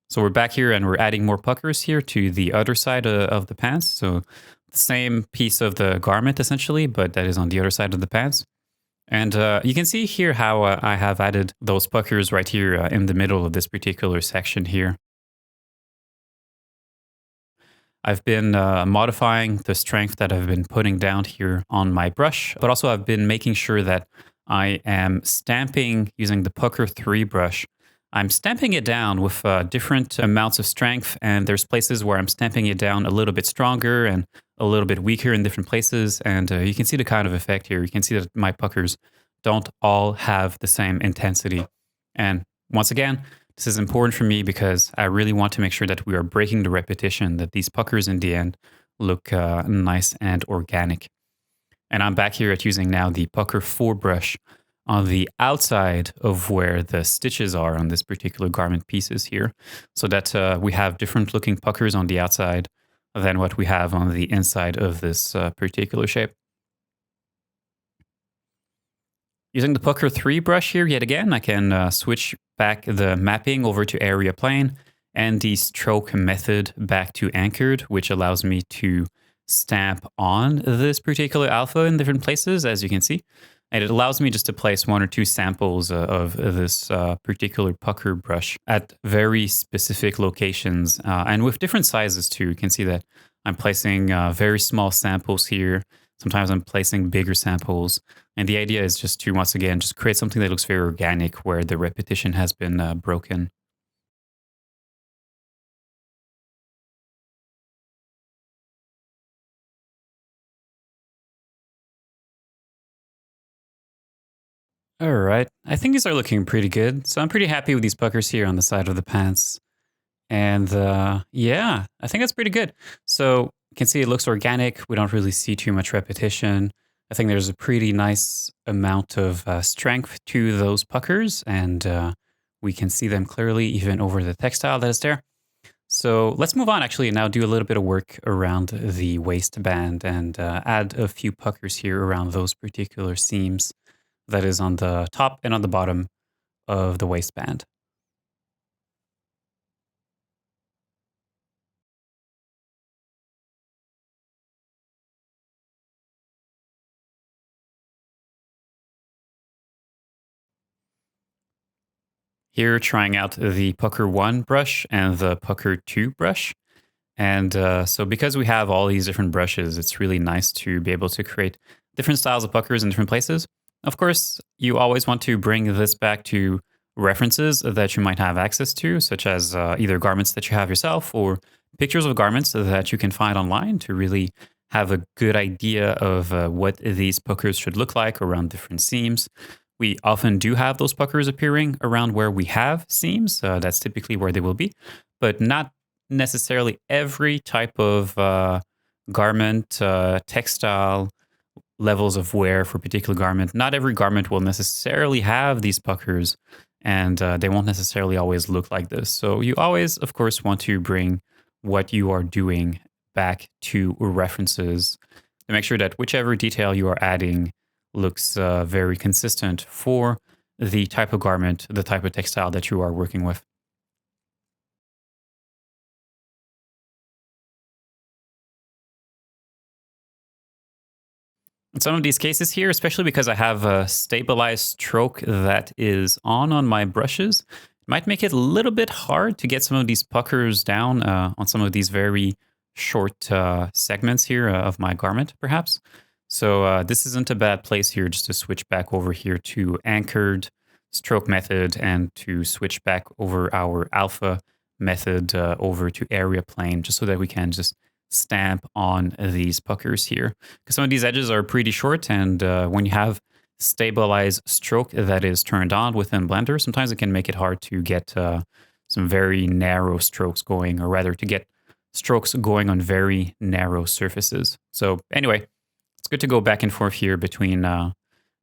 So we're back here and we're adding more puckers here to the other side of the pants. So the same piece of the garment essentially, but that is on the other side of the pants. And you can see here how I have added those puckers right here in the middle of this particular section here. I've been modifying the strength that I've been putting down here on my brush, but also I've been making sure that I am stamping using the Pucker 3 brush. I'm stamping it down with different amounts of strength, and there's places where I'm stamping it down a little bit stronger and a little bit weaker in different places. And you can see the kind of effect here. You can see that my puckers don't all have the same intensity. And once again, this is important for me because I really want to make sure that we are breaking the repetition, that these puckers in the end look nice and organic. And I'm back here at using now the Pucker 4 brush on the outside of where the stitches are on this particular garment pieces here, so that we have different looking puckers on the outside than what we have on the inside of this particular shape. Using the Pucker 3 brush here, yet again, I can switch back the mapping over to area plane and the stroke method back to anchored, which allows me to stamp on this particular alpha in different places, as you can see. And it allows me just to place one or two samples of this particular pucker brush at very specific locations and with different sizes too. You can see that I'm placing very small samples here. Sometimes I'm placing bigger samples. And the idea is just to, once again, just create something that looks very organic where the repetition has been broken. All right. I think these are looking pretty good. So I'm pretty happy with these puckers here on the side of the pants. And yeah, I think that's pretty good. So you can see it looks organic. We don't really see too much repetition. I think there's a pretty nice amount of strength to those puckers, and we can see them clearly even over the textile that is there. So let's move on actually and now do a little bit of work around the waistband and add a few puckers here around those particular seams that is on the top and on the bottom of the waistband. Here, trying out the Pucker 1 brush and the Pucker 2 brush. And so because we have all these different brushes, it's really nice to be able to create different styles of puckers in different places. Of course, you always want to bring this back to references that you might have access to, such as either garments that you have yourself or pictures of garments that you can find online to really have a good idea of what these puckers should look like around different seams. We often do have those puckers appearing around where we have seams. That's typically where they will be, but not necessarily every type of garment, textile, levels of wear for a particular garment. Not every garment will necessarily have these puckers, and they won't necessarily always look like this. So you always, of course, want to bring what you are doing back to references to make sure that whichever detail you are adding looks very consistent for the type of garment, the type of textile that you are working with. In some of these cases here, especially because I have a stabilized stroke that is on my brushes, it might make it a little bit hard to get some of these puckers down on some of these very short segments here of my garment, perhaps. So this isn't a bad place here just to switch back over here to anchored stroke method and to switch back over our alpha method over to area plane, just so that we can just stamp on these puckers here. Because some of these edges are pretty short, and when you have stabilized stroke that is turned on within Blender, sometimes it can make it hard to get some very narrow strokes going, or rather to get strokes going on very narrow surfaces. So anyway, it's good to go back and forth here between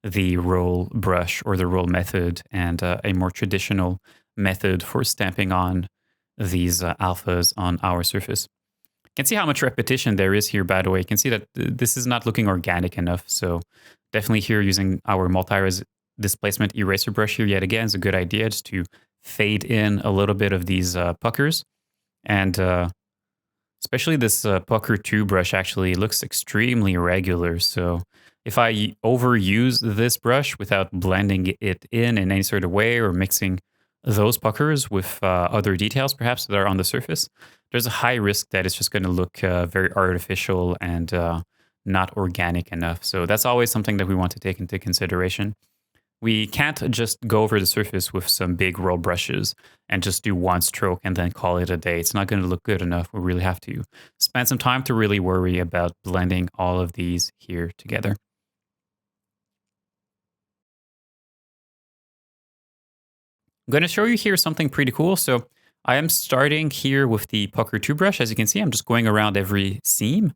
the roll brush or the roll method and a more traditional method for stamping on these alphas on our surface. You can see how much repetition there is here, by the way. You can see that this is not looking organic enough. So definitely here using our multi-res displacement eraser brush here yet again is a good idea, just to fade in a little bit of these puckers. And especially this Pucker 2 brush actually looks extremely irregular. So If I overuse this brush without blending it in any sort of way or mixing those puckers with other details perhaps that are on the surface, there's a high risk that it's just going to look very artificial and not organic enough. So that's always something that we want to take into consideration. We can't just go over the surface with some big roll brushes and just do one stroke and then call it a day. It's not going to look good enough. We really have to spend some time to really worry about blending all of these here together. I'm going to show you here something pretty cool. So I am starting here with the Pucker 2 brush. As you can see, I'm just going around every seam.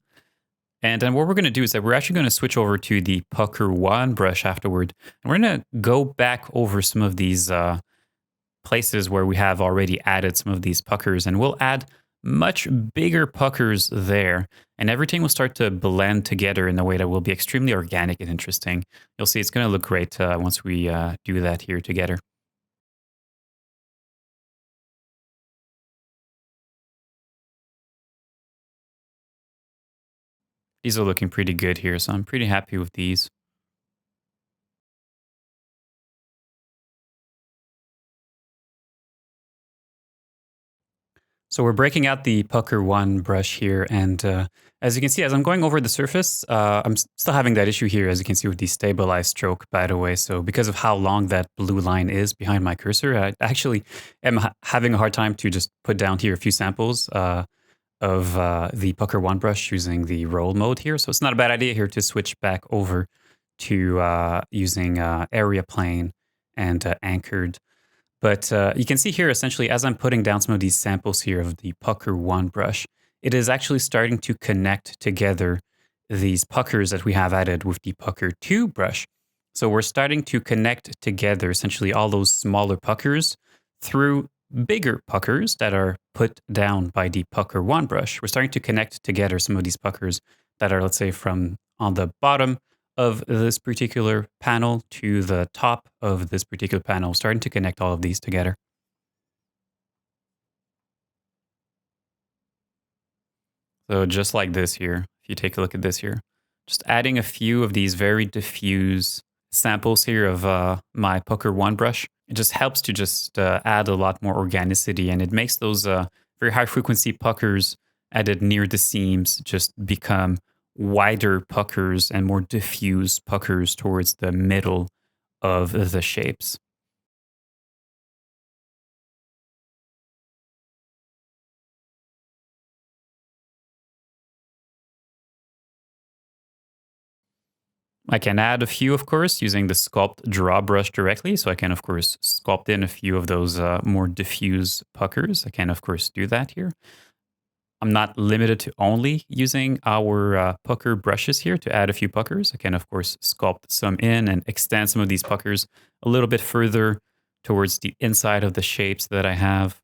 And then what we're going to do is that we're actually going to switch over to the Pucker 1 brush afterward. And we're going to go back over some of these places where we have already added some of these puckers. And we'll add much bigger puckers there. And everything will start to blend together in a way that will be extremely organic and interesting. You'll see it's going to look great once we do that here together. These are looking pretty good here, so I'm pretty happy with these. So we're breaking out the Pucker 1 brush here, and as you can see, as I'm going over the surface, still having that issue here, as you can see with the stabilized stroke, by the way. So because of how long that blue line is behind my cursor, I actually am having a hard time to just put down here a few samples of the Pucker 1 brush using the roll mode here. So it's not a bad idea here to switch back over to using area plane and anchored. But you can see here, essentially, as I'm putting down some of these samples here of the Pucker 1 brush, it is actually starting to connect together these puckers that we have added with the Pucker 2 brush. So we're starting to connect together, essentially, all those smaller puckers through bigger puckers that are put down by the Pucker 1 brush. We're starting to connect together some of these puckers that are, let's say, from on the bottom of this particular panel to the top of this particular panel, starting to connect all of these together. So just like this here, if you take a look at this here, just adding a few of these very diffuse samples here of my Pucker 1 brush, it just helps to just add a lot more organicity, and it makes those very high frequency puckers added near the seams just become wider puckers and more diffuse puckers towards the middle of the shapes. I can add a few, of course, using the Sculpt Draw brush directly. So I can, of course, sculpt in a few of those more diffuse puckers. I can, of course, do that here. I'm not limited to only using our pucker brushes here to add a few puckers. I can, of course, sculpt some in and extend some of these puckers a little bit further towards the inside of the shapes that I have.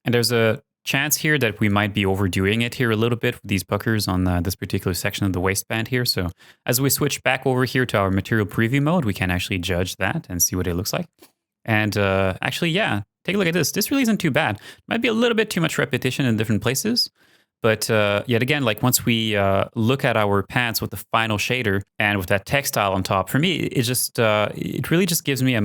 And there's a chance here that we might be overdoing it here a little bit with these puckers on this particular section of the waistband here. So as we switch back over here to our material preview mode, we can actually judge that and see what it looks like. And actually, yeah, take a look at this. This really isn't too bad. Might be a little bit too much repetition in different places. But yet again, like once we look at our pants with the final shader and with that textile on top, for me, it just it really just gives me a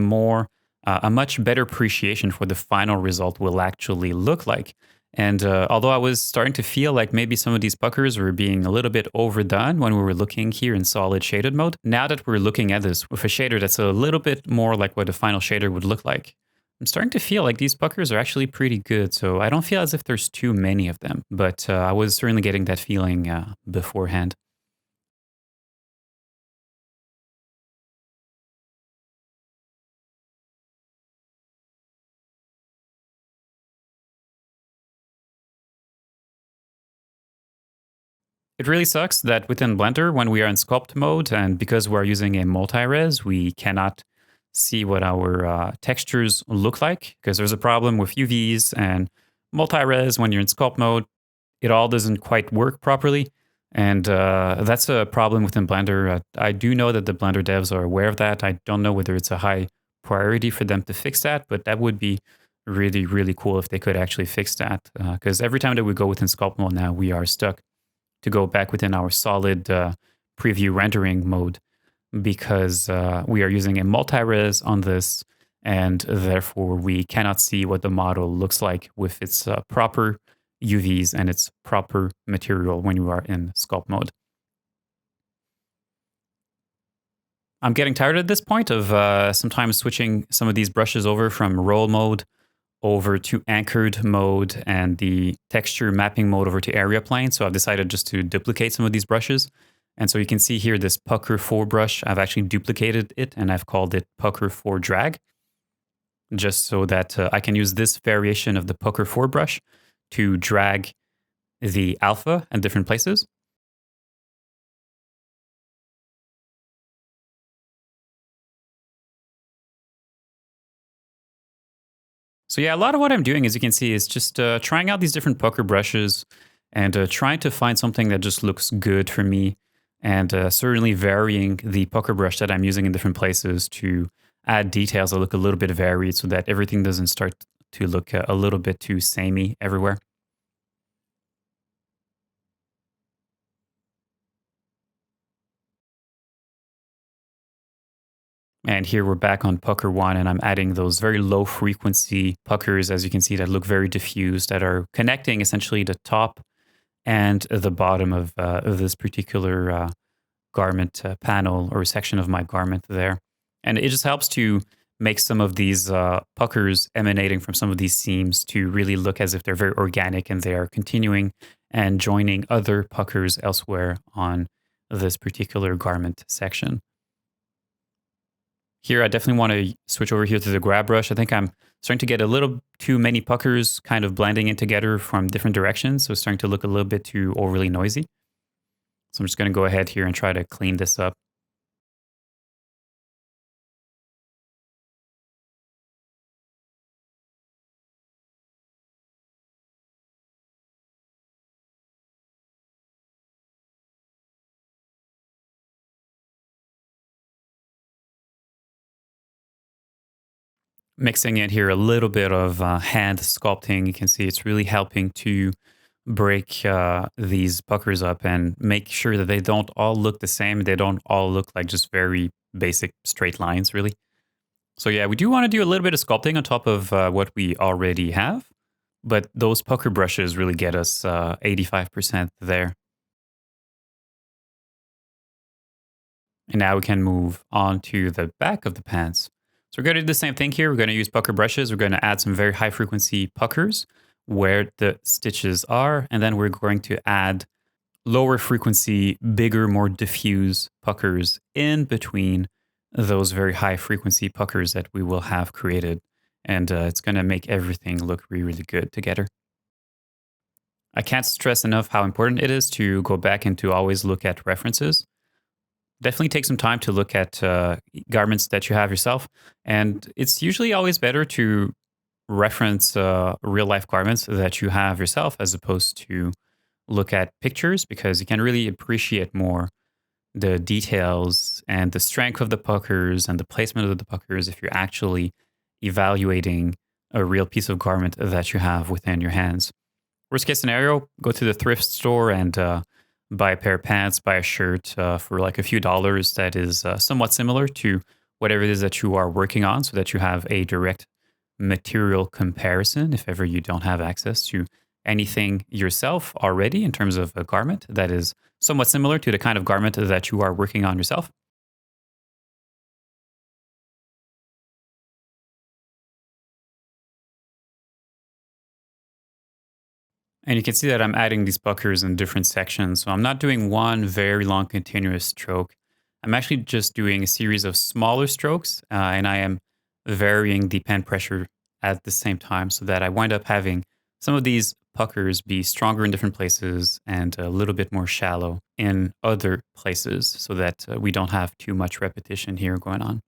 much better appreciation for the final result will actually look like. And although I was starting to feel like maybe some of these puckers were being a little bit overdone when we were looking here in solid shaded mode, now that we're looking at this with a shader that's a little bit more like what a final shader would look like, I'm starting to feel like these puckers are actually pretty good. So I don't feel as if there's too many of them, but I was certainly getting that feeling beforehand. It really sucks that within Blender, when we are in sculpt mode, and because we're using a multi-res, we cannot see what our textures look like, because there's a problem with UVs and multi-res when you're in sculpt mode. It all doesn't quite work properly. And that's a problem within Blender. I do know that the Blender devs are aware of that. I don't know whether it's a high priority for them to fix that, but that would be really, really cool if they could actually fix that. Because every time that we go within sculpt mode now, we are stuck to go back within our solid preview rendering mode because we are using a multi-res on this, and therefore we cannot see what the model looks like with its proper UVs and its proper material when you are in sculpt mode. I'm getting tired at this point of sometimes switching some of these brushes over from roll mode over to anchored mode and the texture mapping mode over to area plane. So I've decided just to duplicate some of these brushes. And so you can see here this Pucker 4 brush, I've actually duplicated it and I've called it Pucker 4 Drag, just so that I can use this variation of the Pucker 4 brush to drag the alpha in different places. So yeah, a lot of what I'm doing, as you can see, is just trying out these different pucker brushes and trying to find something that just looks good for me, and certainly varying the pucker brush that I'm using in different places to add details that look a little bit varied so that everything doesn't start to look a little bit too samey everywhere. And here we're back on pucker 1, and I'm adding those very low frequency puckers, as you can see, that look very diffused, that are connecting essentially the top and the bottom of this particular garment panel or section of my garment there. And it just helps to make some of these puckers emanating from some of these seams to really look as if they're very organic and they are continuing and joining other puckers elsewhere on this particular garment section. Here, I definitely want to switch over here to the grab brush. I think I'm starting to get a little too many puckers kind of blending in together from different directions. So it's starting to look a little bit too overly noisy. So I'm just going to go ahead here and try to clean this up. Mixing in here a little bit of hand sculpting. You can see it's really helping to break these puckers up and make sure that they don't all look the same. They don't all look like just very basic straight lines, really. So yeah, we do want to do a little bit of sculpting on top of what we already have, but those pucker brushes really get us 85% there. And now we can move on to the back of the pants. So we're going to do the same thing here. We're going to use pucker brushes. We're going to add some very high frequency puckers where the stitches are. And then we're going to add lower frequency, bigger, more diffuse puckers in between those very high frequency puckers that we will have created. And it's going to make everything look really, really good together. I can't stress enough how important it is to go back and to always look at references. Definitely take some time to look at garments that you have yourself. And it's usually always better to reference real life garments that you have yourself as opposed to look at pictures, because you can really appreciate more the details and the strength of the puckers and the placement of the puckers if you're actually evaluating a real piece of garment that you have within your hands. Worst case scenario, go to the thrift store and buy a pair of pants, buy a shirt for like a few dollars that is somewhat similar to whatever it is that you are working on, so that you have a direct material comparison if ever you don't have access to anything yourself already in terms of a garment that is somewhat similar to the kind of garment that you are working on yourself. And you can see that I'm adding these puckers in different sections. So I'm not doing one very long continuous stroke. I'm actually just doing a series of smaller strokes, and I am varying the pen pressure at the same time so that I wind up having some of these puckers be stronger in different places and a little bit more shallow in other places so that we don't have too much repetition here going on.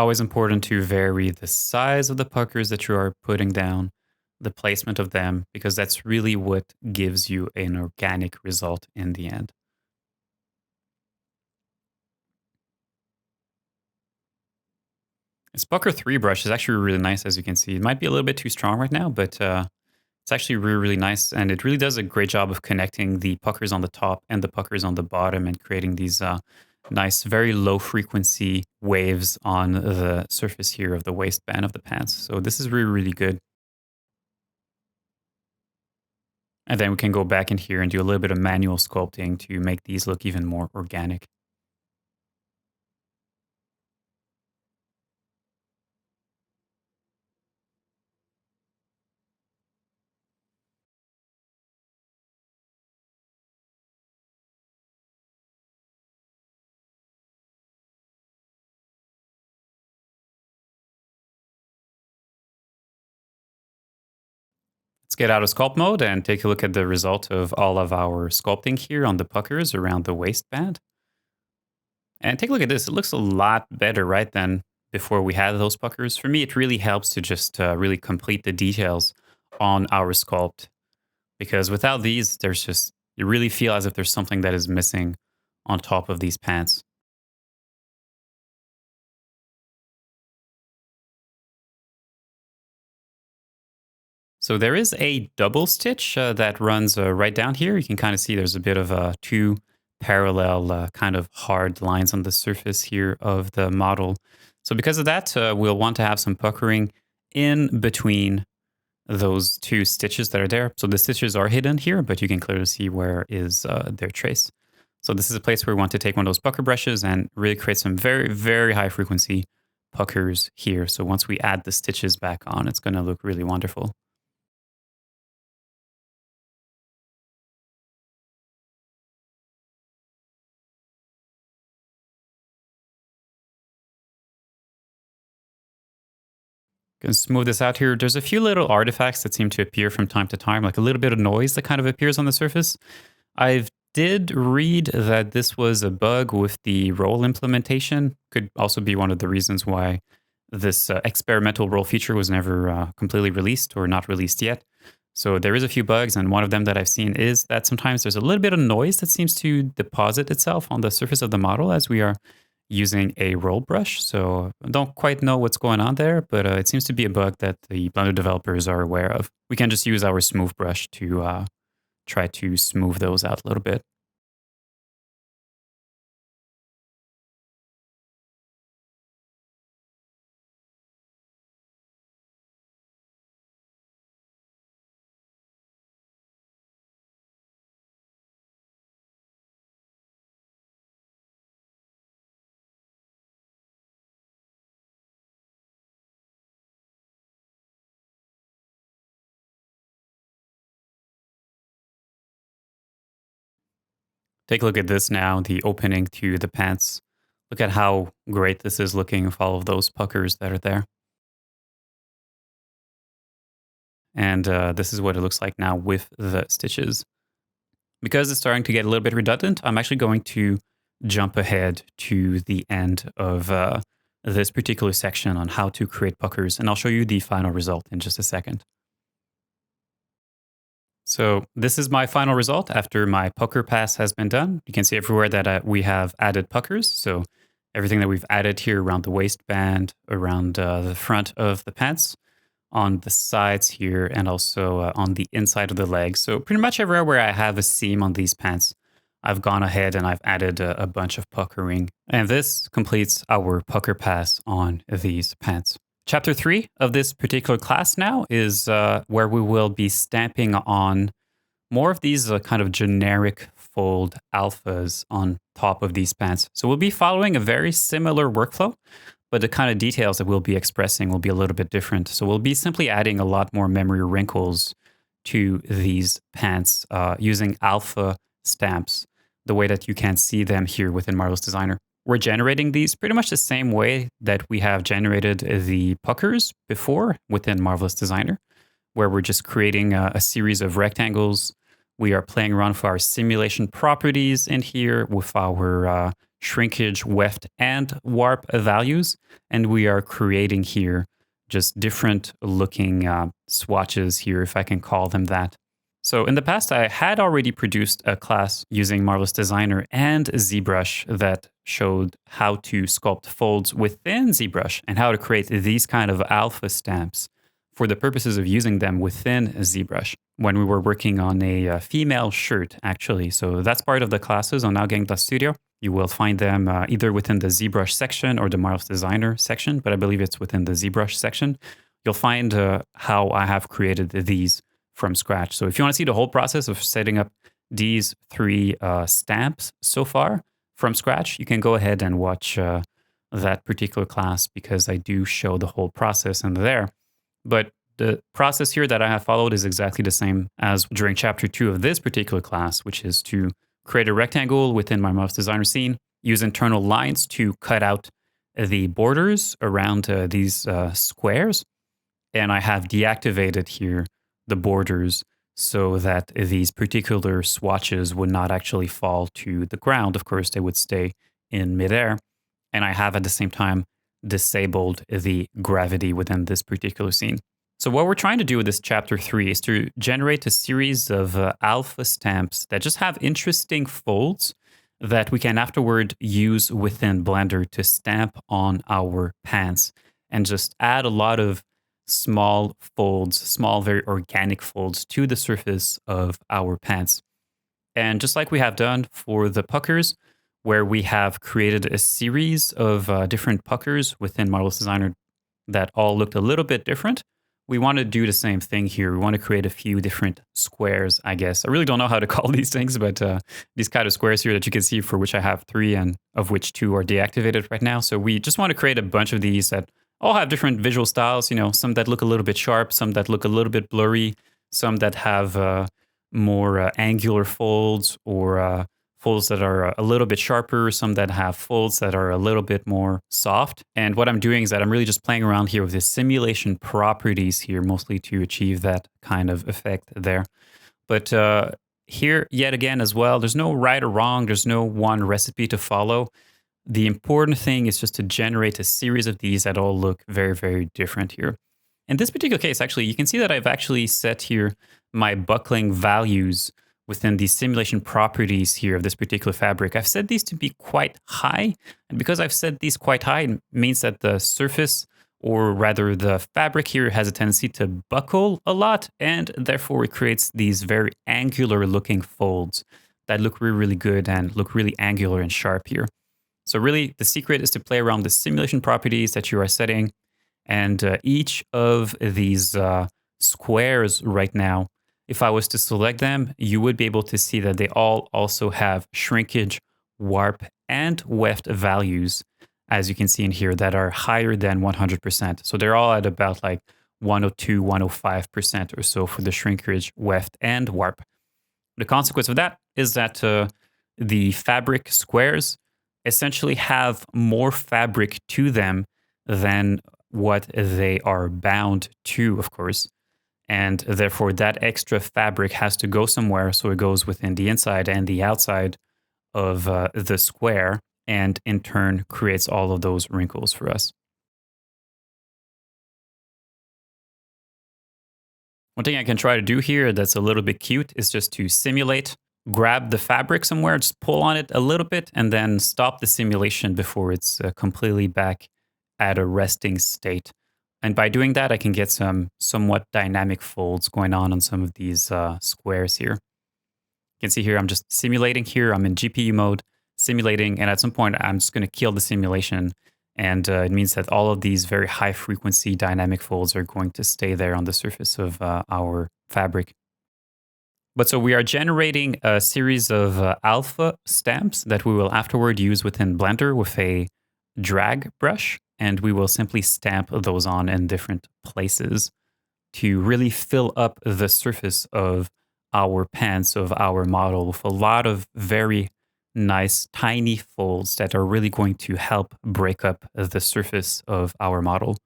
Always important to vary the size of the puckers that you are putting down, the placement of them, because that's really what gives you an organic result in the end. This Pucker 3 brush is actually really nice, as you can see. It might be a little bit too strong right now, but it's actually really, really nice. And it really does a great job of connecting the puckers on the top and the puckers on the bottom and creating these nice, very low frequency waves on the surface here of the waistband of the pants. So this is really, really good. And then we can go back in here and do a little bit of manual sculpting to make these look even more organic. Let's get out of sculpt mode and take a look at the result of all of our sculpting here on the puckers around the waistband. And take a look at this. It looks a lot better, right, than before we had those puckers. For me, it really helps to just really complete the details on our sculpt. Because without these, there's just, you really feel as if there's something that is missing on top of these pants. So there is a double stitch that runs right down here. You can kind of see there's a bit of two parallel kind of hard lines on the surface here of the model. So because of that, we'll want to have some puckering in between those two stitches that are there. So the stitches are hidden here, but you can clearly see where is their trace. So this is a place where we want to take one of those pucker brushes and really create some very, very high frequency puckers here. So once we add the stitches back on, it's going to look really wonderful. Gonna smooth this out here. There's a few little artifacts that seem to appear from time to time, like a little bit of noise that kind of appears on the surface. I've did read that this was a bug with the roll implementation. Could also be one of the reasons why this experimental roll feature was never completely released or not released yet. So there is a few bugs, and one of them that I've seen is that sometimes there's a little bit of noise that seems to deposit itself on the surface of the model as we are using a roll brush. So I don't quite know what's going on there, but it seems to be a bug that the Blender developers are aware of. We can just use our smooth brush to try to smooth those out a little bit. Take a look at this now, the opening to the pants. Look at how great this is looking with all of those puckers that are there. And this is what it looks like now with the stitches. Because it's starting to get a little bit redundant, I'm actually going to jump ahead to the end of this particular section on how to create puckers, and I'll show you the final result in just a second. So this is my final result after my pucker pass has been done. You can see everywhere that we have added puckers. So everything that we've added here around the waistband, around the front of the pants, on the sides here, and also on the inside of the leg. So pretty much everywhere where I have a seam on these pants, I've gone ahead and I've added a bunch of puckering. And this completes our pucker pass on these pants. Chapter 3 of this particular class now is where we will be stamping on more of these kind of generic fold alphas on top of these pants. So we'll be following a very similar workflow, but the kind of details that we'll be expressing will be a little bit different. So we'll be simply adding a lot more memory wrinkles to these pants using alpha stamps, the way that you can see them here within Marvelous Designer. We're generating these pretty much the same way that we have generated the puckers before within Marvelous Designer, where we're just creating a series of rectangles We are playing around with our simulation properties in here with our shrinkage, weft, and warp values. And we are creating here just different looking swatches here, if I can call them that. So in the past, I had already produced a class using Marvelous Designer and ZBrush that showed how to sculpt folds within ZBrush and how to create these kind of alpha stamps for the purposes of using them within ZBrush when we were working on a female shirt, actually. So that's part of the classes on nowgang.studio. You will find them either within the ZBrush section or the Marvelous Designer section, but I believe it's within the ZBrush section. You'll find how I have created these from scratch. So if you want to see the whole process of setting up these three stamps so far from scratch, you can go ahead and watch that particular class because I do show the whole process in there. But the process here that I have followed is exactly the same as during chapter 2 of this particular class, which is to create a rectangle within my Marvelous Designer scene, use internal lines to cut out the borders around these squares. And I have deactivated here the borders so that these particular swatches would not actually fall to the ground. Of course, they would stay in midair. And I have at the same time disabled the gravity within this particular scene. So what we're trying to do with this chapter 3 is to generate a series of alpha stamps that just have interesting folds that we can afterward use within Blender to stamp on our pants and just add a lot of small folds, small, very organic folds to the surface of our pants. And just like we have done for the puckers, where we have created a series of different puckers within Marvelous Designer that all looked a little bit different, we want to do the same thing here. We want to create a few different squares, I guess. I really don't know how to call these things, but these kind of squares here that you can see, for which I have 3 and of which 2 are deactivated right now. So we just want to create a bunch of these that all have different visual styles, you know, some that look a little bit sharp, some that look a little bit blurry, some that have more angular folds or folds that are a little bit sharper, some that have folds that are a little bit more soft. And what I'm doing is that I'm really just playing around here with the simulation properties here, mostly to achieve that kind of effect there. But here, yet again, as well, there's no right or wrong. There's no one recipe to follow. The important thing is just to generate a series of these that all look very, very different here. In this particular case, actually, you can see that I've actually set here my buckling values within the simulation properties here of this particular fabric. I've set these to be quite high. And because I've set these quite high, it means that the surface, or rather the fabric here, has a tendency to buckle a lot. And therefore, it creates these very angular looking folds that look really, really good and look really angular and sharp here. So really, the secret is to play around the simulation properties that you are setting. And each of these squares right now, if I was to select them, you would be able to see that they all also have shrinkage, warp, and weft values, as you can see in here, that are higher than 100%. So they're all at about like 102, 105% or so for the shrinkage, weft, and warp. The consequence of that is that the fabric squares essentially have more fabric to them than what they are bound to, of course. And therefore, that extra fabric has to go somewhere. So it goes within the inside and the outside of the square, and in turn creates all of those wrinkles for us. One thing I can try to do here that's a little bit cute is just to simulate, grab the fabric somewhere, just pull on it a little bit, and then stop the simulation before it's completely back at a resting state. And by doing that, I can get some somewhat dynamic folds going on some of these squares here. You can see here, I'm just simulating here. I'm in GPU mode, simulating, and at some point, I'm just going to kill the simulation. And it means that all of these very high frequency dynamic folds are going to stay there on the surface of our fabric. But so we are generating a series of alpha stamps that we will afterward use within Blender with a drag brush. And we will simply stamp those on in different places to really fill up the surface of our pants, of our model, with a lot of very nice tiny folds that are really going to help break up the surface of our model.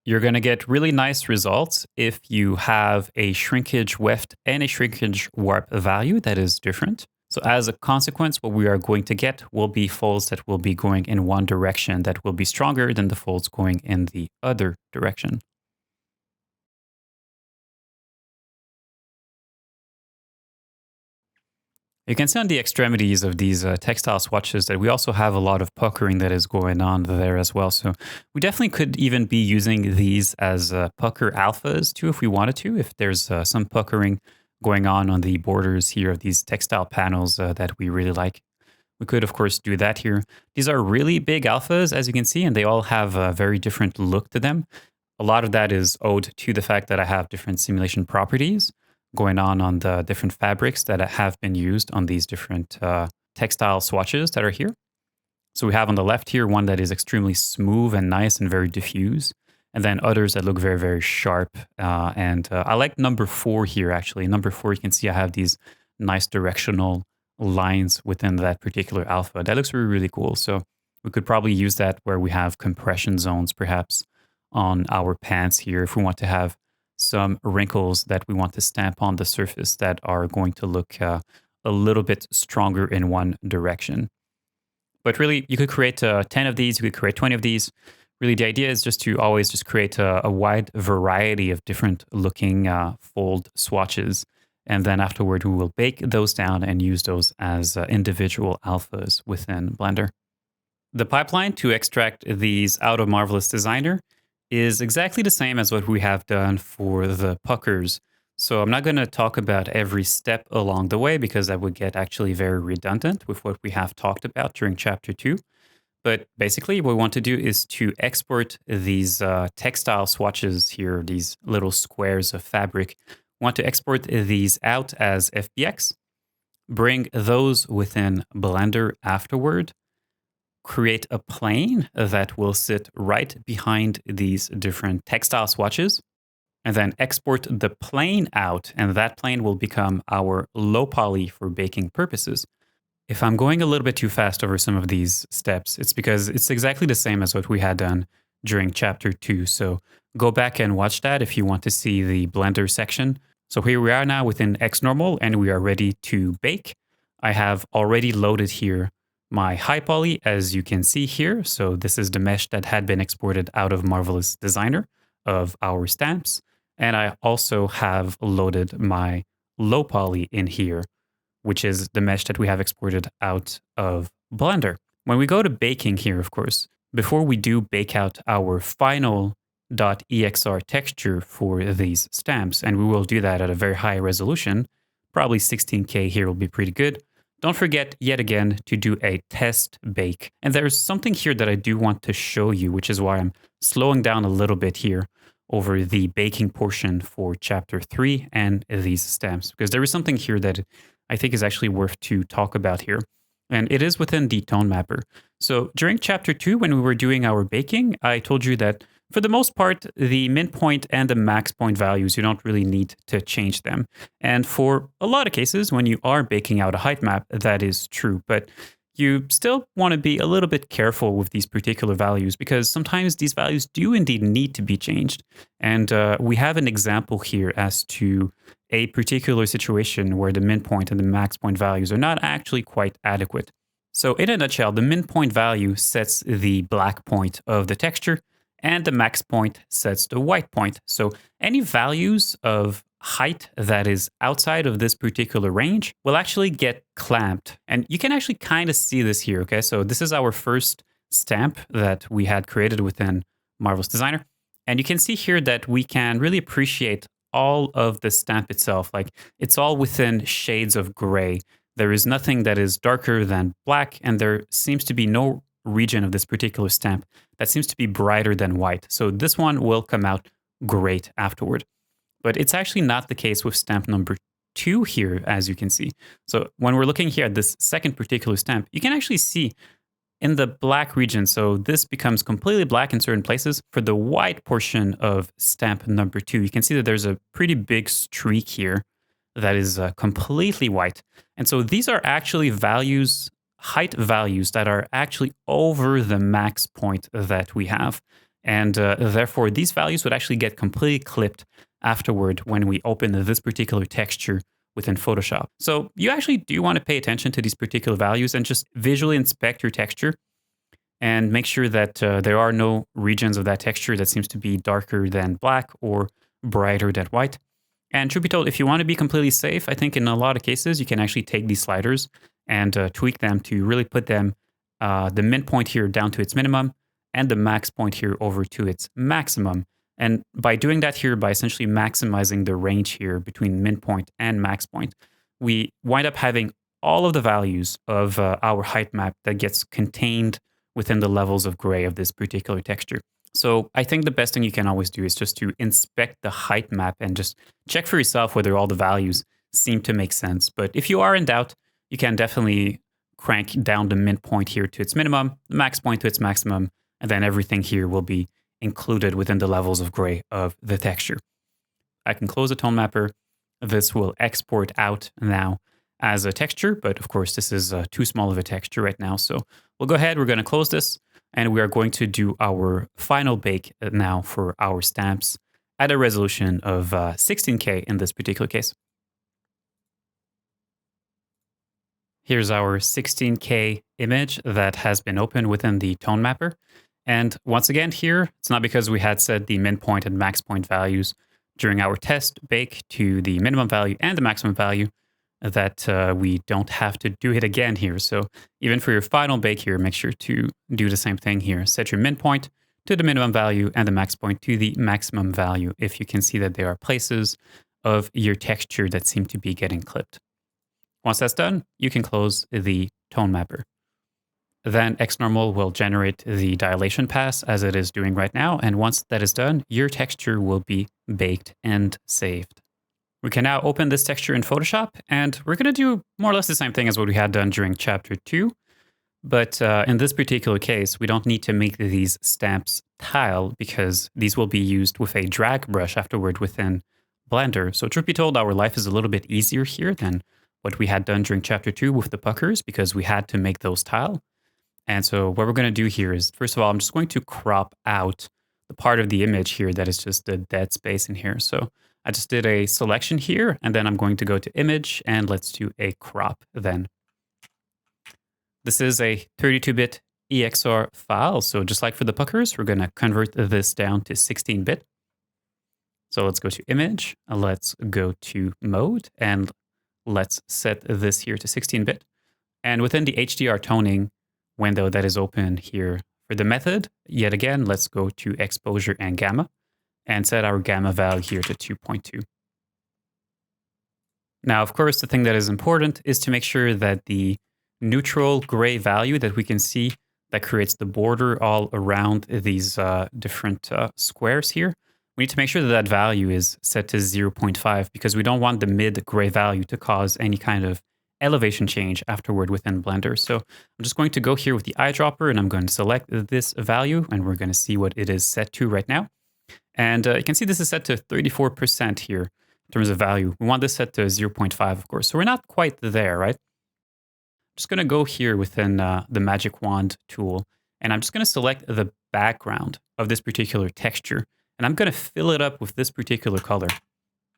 You're going to get really nice results if you have a shrinkage weft and a shrinkage warp value that is different. So as a consequence, what we are going to get will be folds that will be going in one direction that will be stronger than the folds going in the other direction. You can see on the extremities of these textile swatches that we also have a lot of puckering that is going on there as well. So we definitely could even be using these as pucker alphas too if we wanted to, if there's some puckering going on the borders here of these textile panels that we really like. We could, of course, do that here. These are really big alphas, as you can see, and they all have a very different look to them. A lot of that is owed to the fact that I have different simulation properties going on the different fabrics that have been used on these different textile swatches that are here. So we have on the left here one that is extremely smooth and nice and very diffuse, and then others that look very, very sharp. I like number 4 here, actually. Number 4, you can see I have these nice directional lines within that particular alpha. That looks really, really cool. So we could probably use that where we have compression zones, perhaps, on our pants here if we want to have some wrinkles that we want to stamp on the surface that are going to look a little bit stronger in one direction. But really, you could create 10 of these, you could create 20 of these. Really, the idea is just to always just create a wide variety of different looking fold swatches. And then afterward, we will bake those down and use those as individual alphas within Blender. The pipeline to extract these out of Marvelous Designer is exactly the same as what we have done for the puckers. So I'm not going to talk about every step along the way because that would get actually very redundant with what we have talked about during chapter 2. But basically what we want to do is to export these textile swatches here, these little squares of fabric. We want to export these out as FBX, bring those within Blender afterward, create a plane that will sit right behind these different textile swatches, and then export the plane out, and that plane will become our low poly for baking purposes. If I'm going a little bit too fast over some of these steps, it's because it's exactly the same as what we had done during chapter 2. So go back and watch that if you want to see the Blender section. So here we are now within XNormal, and we are ready to bake. I have already loaded here my high poly, as you can see here. So this is the mesh that had been exported out of Marvelous Designer of our stamps. And I also have loaded my low poly in here, which is the mesh that we have exported out of Blender. When we go to baking here, of course, before we do bake out our final .exr texture for these stamps, and we will do that at a very high resolution, probably 16K here will be pretty good. Don't forget, yet again, to do a test bake. And there's something here that I do want to show you, which is why I'm slowing down a little bit here over the baking portion for chapter 3 and these stamps, because there is something here that I think is actually worth to talk about here. And it is within the tone mapper. So during chapter 2, when we were doing our baking, I told you that for the most part, the min point and the max point values, you don't really need to change them. And for a lot of cases, when you are baking out a height map, that is true. But you still want to be a little bit careful with these particular values because sometimes these values do indeed need to be changed. And we have an example here as to a particular situation where the min point and the max point values are not actually quite adequate. So in a nutshell, the min point value sets the black point of the texture, and the max point sets the white point. So any values of height that is outside of this particular range will actually get clamped. And you can actually kind of see this here, okay? So this is our first stamp that we had created within Marvelous Designer. And you can see here that we can really appreciate all of the stamp itself. Like it's all within shades of gray. There is nothing that is darker than black, and there seems to be no region of this particular stamp that seems to be brighter than white. So this one will come out great afterward. But it's actually not the case with stamp number 2 here, as you can see. So when we're looking here at this second particular stamp, you can actually see in the black region, so this becomes completely black in certain places. For the white portion of stamp number 2, you can see that there's a pretty big streak here that is completely white. And so these are actually values, height values that are actually over the max point that we have. And therefore, these values would actually get completely clipped afterward when we open this particular texture within Photoshop. So you actually do want to pay attention to these particular values and just visually inspect your texture and make sure that there are no regions of that texture that seems to be darker than black or brighter than white. And truth be told, if you want to be completely safe, I think in a lot of cases, you can actually take these sliders and tweak them to really put them, the min point here down to its minimum and the max point here over to its maximum. And by doing that here, by essentially maximizing the range here between min point and max point, we wind up having all of the values of our height map that gets contained within the levels of gray of this particular texture. So I think the best thing you can always do is just to inspect the height map and just check for yourself whether all the values seem to make sense. But if you are in doubt, you can definitely crank down the min point here to its minimum, the max point to its maximum, and then everything here will be included within the levels of gray of the texture. I can close the tone mapper. This will export out now as a texture, but of course this is too small of a texture right now. So we'll go ahead, we're going to close this, and we are going to do our final bake now for our stamps at a resolution of 16K in this particular case. Here's our 16K image that has been opened within the tone mapper. And once again here, it's not because we had set the min point and max point values during our test bake to the minimum value and the maximum value that we don't have to do it again here. So even for your final bake here, make sure to do the same thing here. Set your min point to the minimum value and the max point to the maximum value if you can see that there are places of your texture that seem to be getting clipped. Once that's done, you can close the tone mapper. Then XNormal will generate the dilation pass as it is doing right now. And once that is done, your texture will be baked and saved. We can now open this texture in Photoshop, and we're going to do more or less the same thing as what we had done during chapter 2. But in this particular case, we don't need to make these stamps tile because these will be used with a drag brush afterward within Blender. So truth be told, our life is a little bit easier here than what we had done during chapter 2 with the puckers because we had to make those tile. And so what we're going to do here is, first of all, I'm just going to crop out the part of the image here that is just the dead space in here. So I just did a selection here, and then I'm going to go to image, and let's do a crop then. This is a 32-bit EXR file. So just like for the puckers, we're going to convert this down to 16-bit. So let's go to image, let's go to mode, and let's set this here to 16-bit. And within the HDR toning window that is open here for the method, yet again, let's go to exposure and gamma and set our gamma value here to 2.2. Now, of course, the thing that is important is to make sure that the neutral gray value that we can see that creates the border all around these different squares here, we need to make sure that that value is set to 0.5 because we don't want the mid gray value to cause any kind of elevation change afterward within Blender. So I'm just going to go here with the eyedropper and I'm going to select this value and we're going to see what it is set to right now. And you can see this is set to 34% here in terms of value. We want this set to 0.5, of course. So we're not quite there, right? I'm just going to go here within the magic wand tool and I'm just going to select the background of this particular texture and I'm going to fill it up with this particular color.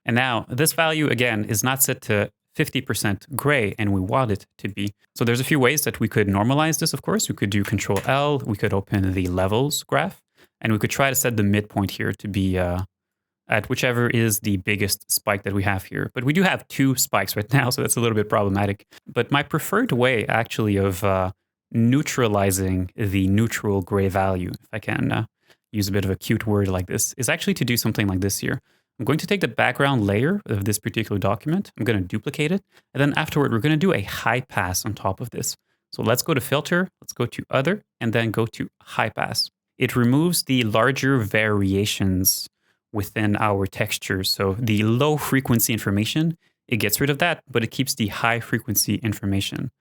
And now this value again is not set to 50% gray and we want it to be. So there's a few ways that we could normalize this, of course. We could do Control L, we could open the levels graph, and we could try to set the midpoint here to be at whichever is the biggest spike that we have here. But we do have 2 spikes right now, so that's a little bit problematic. But my preferred way actually of neutralizing the neutral gray value, if I can use a bit of a cute word like this, is actually to do something like this here. I'm going to take the background layer of this particular document. I'm going to duplicate it. And then afterward, we're going to do a high pass on top of this. So let's go to filter, let's go to other, and then go to high pass. It removes the larger variations within our texture. So the low frequency information, it gets rid of that, but it keeps the high frequency information,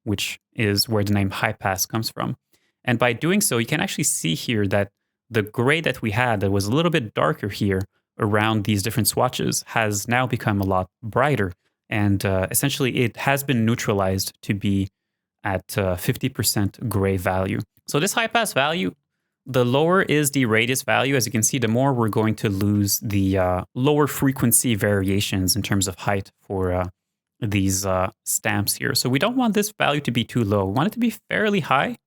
which is where the name high pass comes from. And by doing so, you can actually see here that the gray that we had that was a little bit darker here around these different swatches has now become a lot brighter. And essentially it has been neutralized to be at 50% gray value. So this high pass value, The lower is the radius value. As you can see, the more we're going to lose the lower frequency variations in terms of height for these stamps here. So we don't want this value to be too low. We want it to be fairly high,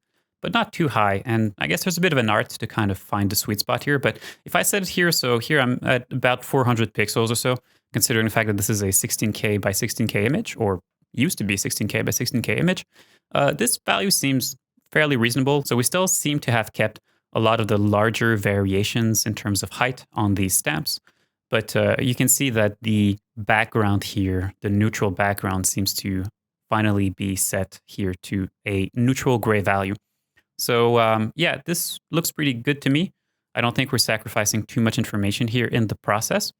but not too high. And I guess there's a bit of an art to kind of find the sweet spot here. But if I set it here, so here I'm at about 400 pixels or so, considering the fact that this is a 16K by 16K image, or used to be 16K by 16K image, this value seems fairly reasonable. So we still seem to have kept a lot of the larger variations in terms of height on these stamps. But you can see that the background here, the neutral background, seems to finally be set here to a neutral gray value. So yeah, this looks pretty good to me. I don't think we're sacrificing too much information here in the process.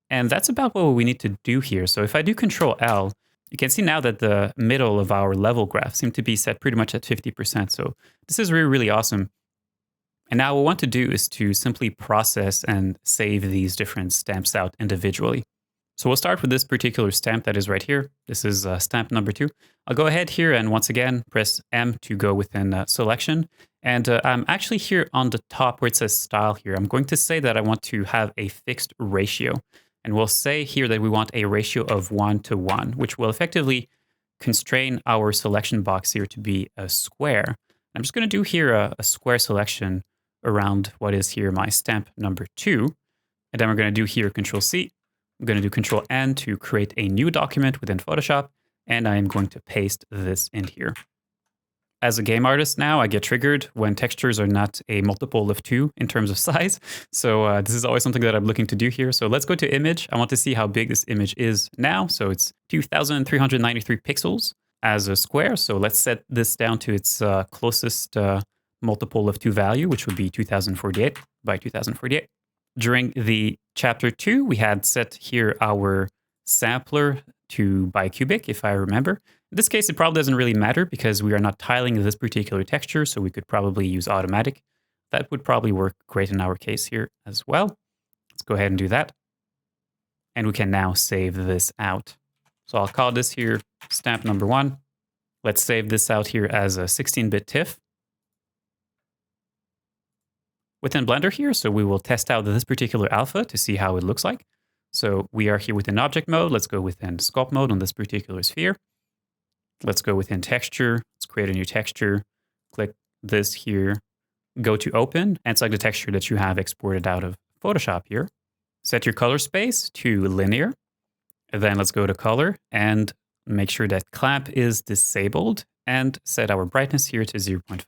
And that's about what we need to do here. So if I do Control L, you can see now that the middle of our level graph seems to be set pretty much at 50%. So this is really, really awesome. And now what we want to do is to simply process and save these different stamps out individually. So we'll start with this particular stamp that is right here. This is stamp number 2. I'll go ahead here and once again press M to go within selection. And I'm actually here on the top where it says style here. I'm going to say that I want to have a fixed ratio. And we'll say here that we want a ratio of 1:1, which will effectively constrain our selection box here to be a square. I'm just going to do here a square selection around what is here my stamp number 2. And then we're going to do here Control C. I'm going to do Control N to create a new document within Photoshop. And I am going to paste this in here. As a game artist now, I get triggered when textures are not a multiple of 2 in terms of size. So this is always something that I'm looking to do here. So let's go to image. I want to see how big this image is now. So it's 2,393 pixels as a square. So let's set this down to its closest multiple of 2 value, which would be 2048 by 2048. During the chapter 2, we had set here our sampler to bicubic, if I remember. In this case, it probably doesn't really matter because we are not tiling this particular texture, so we could probably use automatic. That would probably work great in our case here as well. Let's go ahead and do that. And we can now save this out. So I'll call this here stamp number 1. Let's save this out here as a 16-bit TIFF. Within Blender here, so we will test out this particular alpha to see how it looks like. So we are here within object mode. Let's go within sculpt mode on this particular sphere. Let's go within texture. Let's create a new texture. Click this here. Go to open and select the texture that you have exported out of Photoshop here. Set your color space to linear. And then let's go to color and make sure that clamp is disabled and set our brightness here to 0.5.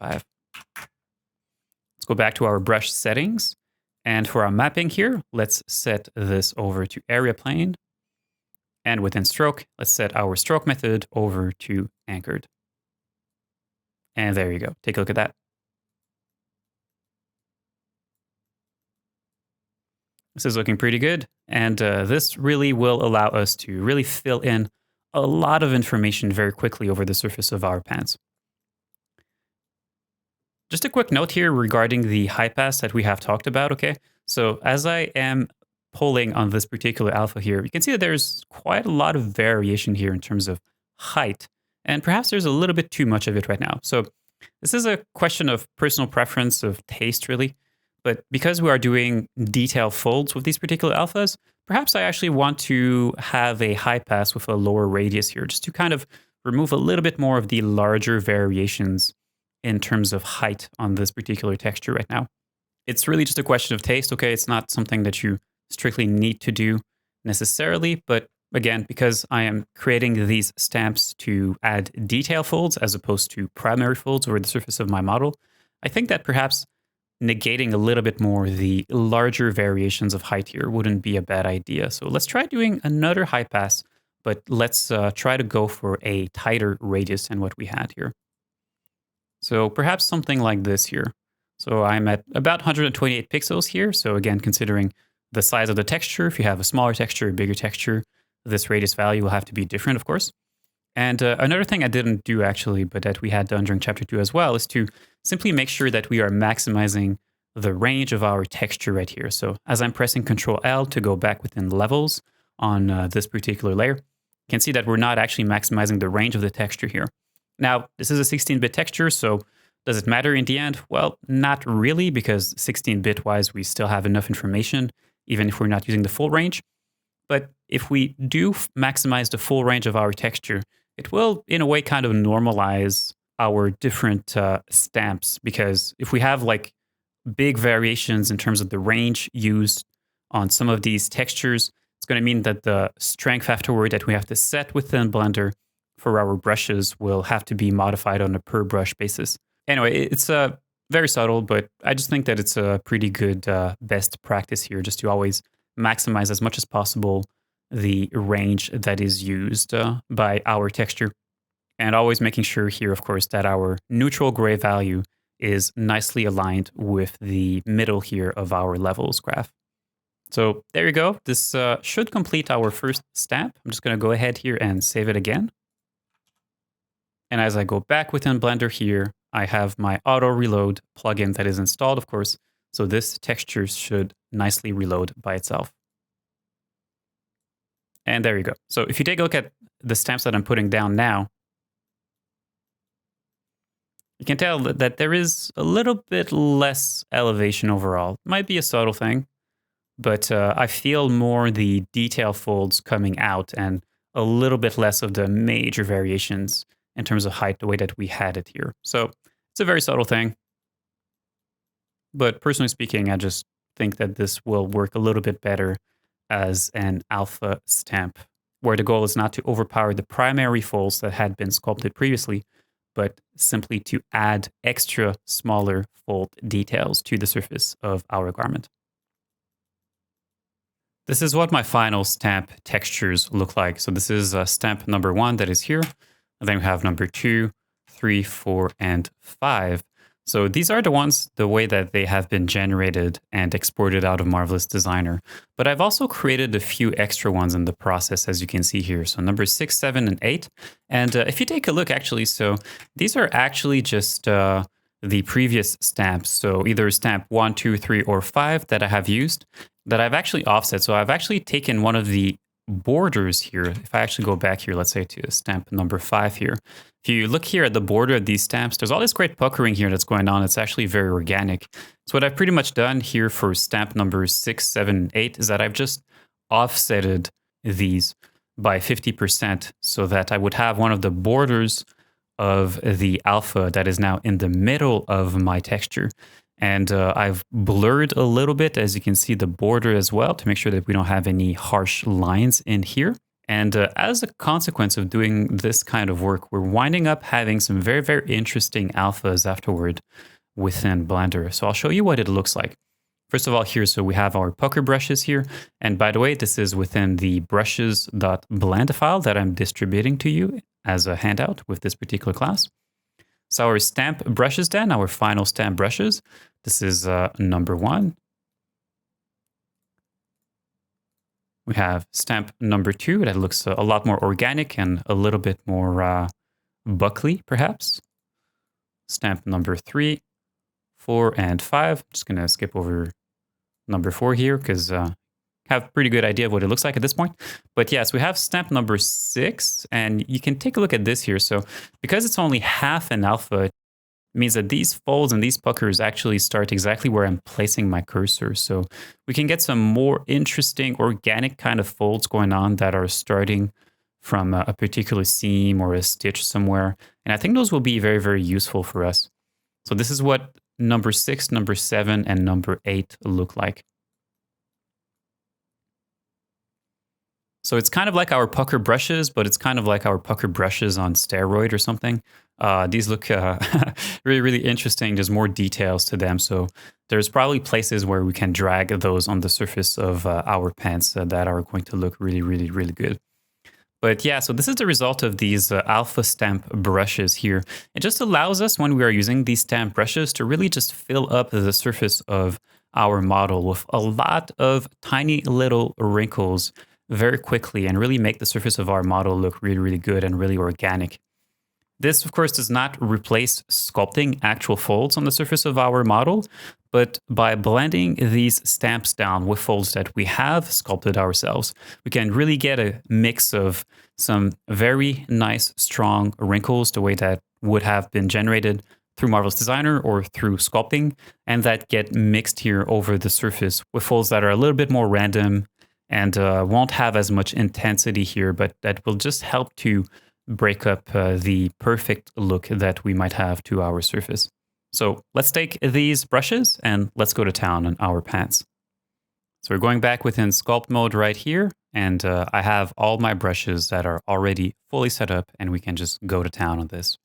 Let's go back to our brush settings. And for our mapping here, let's set this over to area plane. And within stroke, let's set our stroke method over to anchored. And there you go. Take a look at that. This is looking pretty good. And this really will allow us to really fill in a lot of information very quickly over the surface of our pans. Just a quick note here regarding the high pass that we have talked about, okay? So as I am pulling on this particular alpha here, you can see that there's quite a lot of variation here in terms of height, and perhaps there's a little bit too much of it right now. So this is a question of personal preference, of taste really, but because we are doing detail folds with these particular alphas, perhaps I actually want to have a high pass with a lower radius here, just to kind of remove a little bit more of the larger variations in terms of height on this particular texture right now. It's really just a question of taste, okay? It's not something that you strictly need to do necessarily, but again, because I am creating these stamps to add detail folds as opposed to primary folds over the surface of my model, I think that perhaps negating a little bit more the larger variations of height here wouldn't be a bad idea. So let's try doing another high pass, but let's try to go for a tighter radius than what we had here. So perhaps something like this here. So I'm at about 128 pixels here. So again, considering the size of the texture, if you have a smaller texture, a bigger texture, this radius value will have to be different, of course. And another thing I didn't do actually, but that we had done during chapter 2 as well, is to simply make sure that we are maximizing the range of our texture right here. So as I'm pressing Control L to go back within levels on this particular layer, you can see that we're not actually maximizing the range of the texture here. Now, this is a 16-bit texture, so Does it matter in the end? Well, not really, because 16-bit wise, we still have enough information, even if we're not using the full range. But if we do maximize the full range of our texture, it will, in a way, kind of normalize our different stamps. Because if we have like big variations in terms of the range used on some of these textures, it's going to mean that the strength afterward that we have to set within Blender for our brushes will have to be modified on a per brush basis. Anyway, it's very subtle, but I just think that it's a pretty good best practice here, just to always maximize as much as possible the range that is used by our texture. And always making sure here, of course, that our neutral gray value is nicely aligned with the middle here of our levels graph. So there you go. This should complete our first stamp. I'm just going to go ahead here and save it again. And as I go back within Blender here, I have my auto reload plugin that is installed, of course. So this texture should nicely reload by itself. And there you go. So if you take a look at the stamps that I'm putting down now, you can tell that there is a little bit less elevation overall. Might be a subtle thing, but I feel more the detail folds coming out and a little bit less of the major variations in terms of height, the way that we had it here. So it's a very subtle thing. But personally speaking, I just think that this will work a little bit better as an alpha stamp, where the goal is not to overpower the primary folds that had been sculpted previously, but simply to add extra smaller fold details to the surface of our garment. This is what my final stamp textures look like. So this is stamp number 1 that is here. And then we have number 2, 3, 4, and 5. So these are the ones, the way that they have been generated and exported out of Marvelous Designer. But I've also created a few extra ones in the process, as you can see here. So number 6, 7, and 8. And if you take a look, actually, so these are actually just the previous stamps. So either stamp 1, 2, 3, or 5 that I have used that I've actually offset. So I've actually taken one of the borders here. If I actually go back here, let's say to stamp number 5 here. If you look here at the border of these stamps, there's all this great puckering here that's going on. It's actually very organic. So what I've pretty much done here for stamp numbers 6, 7, and 8 is that I've just offsetted these by 50% so that I would have one of the borders of the alpha that is now in the middle of my texture. And I've blurred a little bit, as you can see, the border as well to make sure that we don't have any harsh lines in here. And as a consequence of doing this kind of work, we're winding up having some very, very interesting alphas afterward within Blender. So I'll show you what it looks like. First of all, here, so we have our pucker brushes here. And by the way, this is within the brushes.blend file that I'm distributing to you as a handout with this particular class. So our stamp brushes then, our final stamp brushes. This is number 1. We have stamp number 2 that looks a lot more organic and a little bit more buckly, perhaps. Stamp number 3, 4, and 5. I'm just going to skip over number 4 here because I have a pretty good idea of what it looks like at this point. But yes, we have stamp number 6, and you can take a look at this here. So because it's only half an alpha, it means that these folds and these puckers actually start exactly where I'm placing my cursor. So we can get some more interesting organic kind of folds going on that are starting from a particular seam or a stitch somewhere. And I think those will be very, very useful for us. So this is what number 6, number 7, and number 8 look like. So it's kind of like our pucker brushes, but it's kind of like our pucker brushes on steroid or something. These look really, really interesting. There's more details to them. So there's probably places where we can drag those on the surface of our pants that are going to look really, really, really good. But yeah, so this is the result of these alpha stamp brushes here. It just allows us, when we are using these stamp brushes, to really just fill up the surface of our model with a lot of tiny little wrinkles very quickly and really make the surface of our model look really, really good and really organic. This, of course, does not replace sculpting actual folds on the surface of our model, but by blending these stamps down with folds that we have sculpted ourselves, we can really get a mix of some very nice, strong wrinkles, the way that would have been generated through Marvel's Designer or through sculpting, and that get mixed here over the surface with folds that are a little bit more random and won't have as much intensity here, but that will just help to break up the perfect look that we might have to our surface. So let's take these brushes and let's go to town on our pants. So we're going back within sculpt mode right here, and I have all my brushes that are already fully set up, and we can just go to town on this.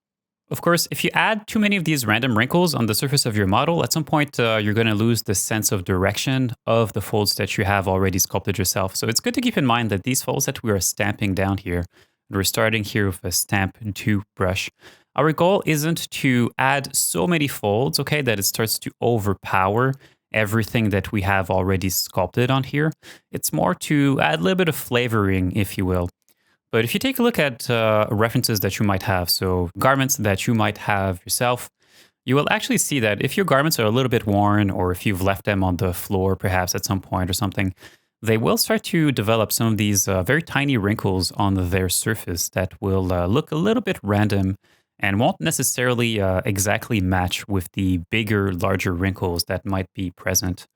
Of course, if you add too many of these random wrinkles on the surface of your model, at some point you're going to lose the sense of direction of the folds that you have already sculpted yourself. So it's good to keep in mind that these folds that we are stamping down here, we're starting here with a stamp 2 brush. Our goal isn't to add so many folds, okay, that it starts to overpower everything that we have already sculpted on here. It's more to add a little bit of flavoring, if you will. But if you take a look at references that you might have, so garments that you might have yourself, you will actually see that if your garments are a little bit worn or if you've left them on the floor perhaps at some point or something, they will start to develop some of these very tiny wrinkles on their surface that will look a little bit random and won't necessarily exactly match with the bigger, larger wrinkles that might be present.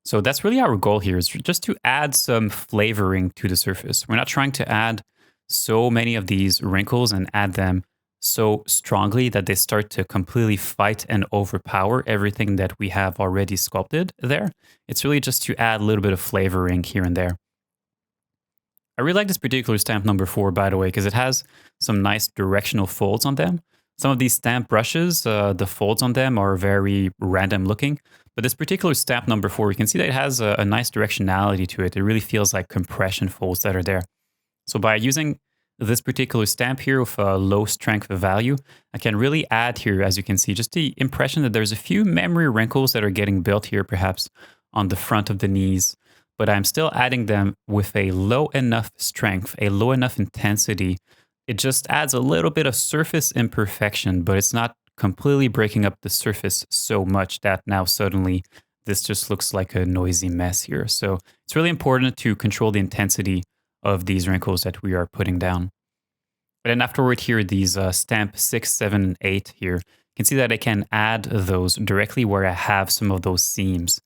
So that's really our goal here, is just to add some flavoring to the surface. We're not trying to add so many of these wrinkles and add them so strongly that they start to completely fight and overpower everything that we have already sculpted there. It's really just to add a little bit of flavoring here and there. I really like this particular stamp number 4, by the way, because it has some nice directional folds on them. Some of these stamp brushes, the folds on them are very random looking. But this particular stamp number 4, you can see that it has a nice directionality to it. It really feels like compression folds that are there. So by using this particular stamp here with a low strength value, I can really add here, as you can see, just the impression that there's a few memory wrinkles that are getting built here, perhaps on the front of the knees. But I'm still adding them with a low enough strength, a low enough intensity. It just adds a little bit of surface imperfection, but it's not completely breaking up the surface so much that now suddenly this just looks like a noisy mess here. So it's really important to control the intensity of these wrinkles that we are putting down. But then afterward here, these stamp 6, 7, and 8 here, you can see that I can add those directly where I have some of those seams.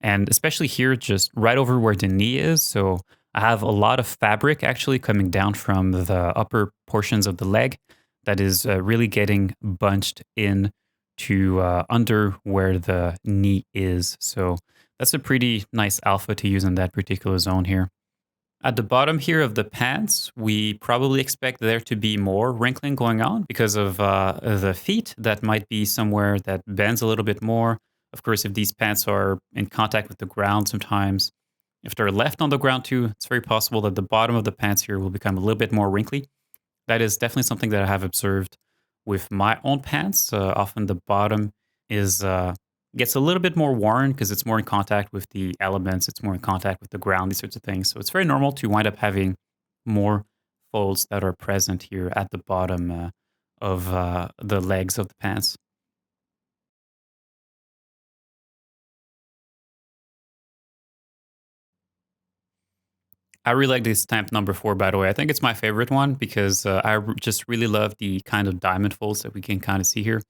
And especially here, just right over where the knee is. So I have a lot of fabric actually coming down from the upper portions of the leg that is really getting bunched in to under where the knee is. So that's a pretty nice alpha to use in that particular zone here. At the bottom here of the pants, we probably expect there to be more wrinkling going on because of the feet that might be somewhere that bends a little bit more. Of course, if these pants are in contact with the ground sometimes, if they're left on the ground too, it's very possible that the bottom of the pants here will become a little bit more wrinkly. That is definitely something that I have observed with my own pants. Often the bottom is gets a little bit more worn because it's more in contact with the elements, it's more in contact with the ground, these sorts of things. So it's very normal to wind up having more folds that are present here at the bottom of the legs of the pants. I really like this stamp number 4, by the way. I think it's my favorite one because just really love the kind of diamond folds that we can kind of see here.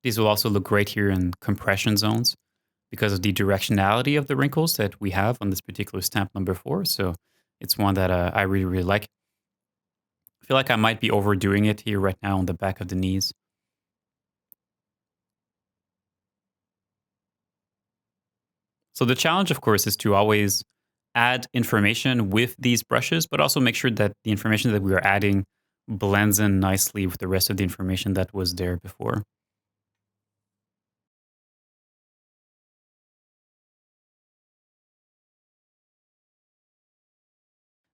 These will also look great here in compression zones because of the directionality of the wrinkles that we have on this particular stamp number 4. So it's one that I really, really like. I feel like I might be overdoing it here right now on the back of the knees. So the challenge, of course, is to always add information with these brushes, but also make sure that the information that we are adding blends in nicely with the rest of the information that was there before.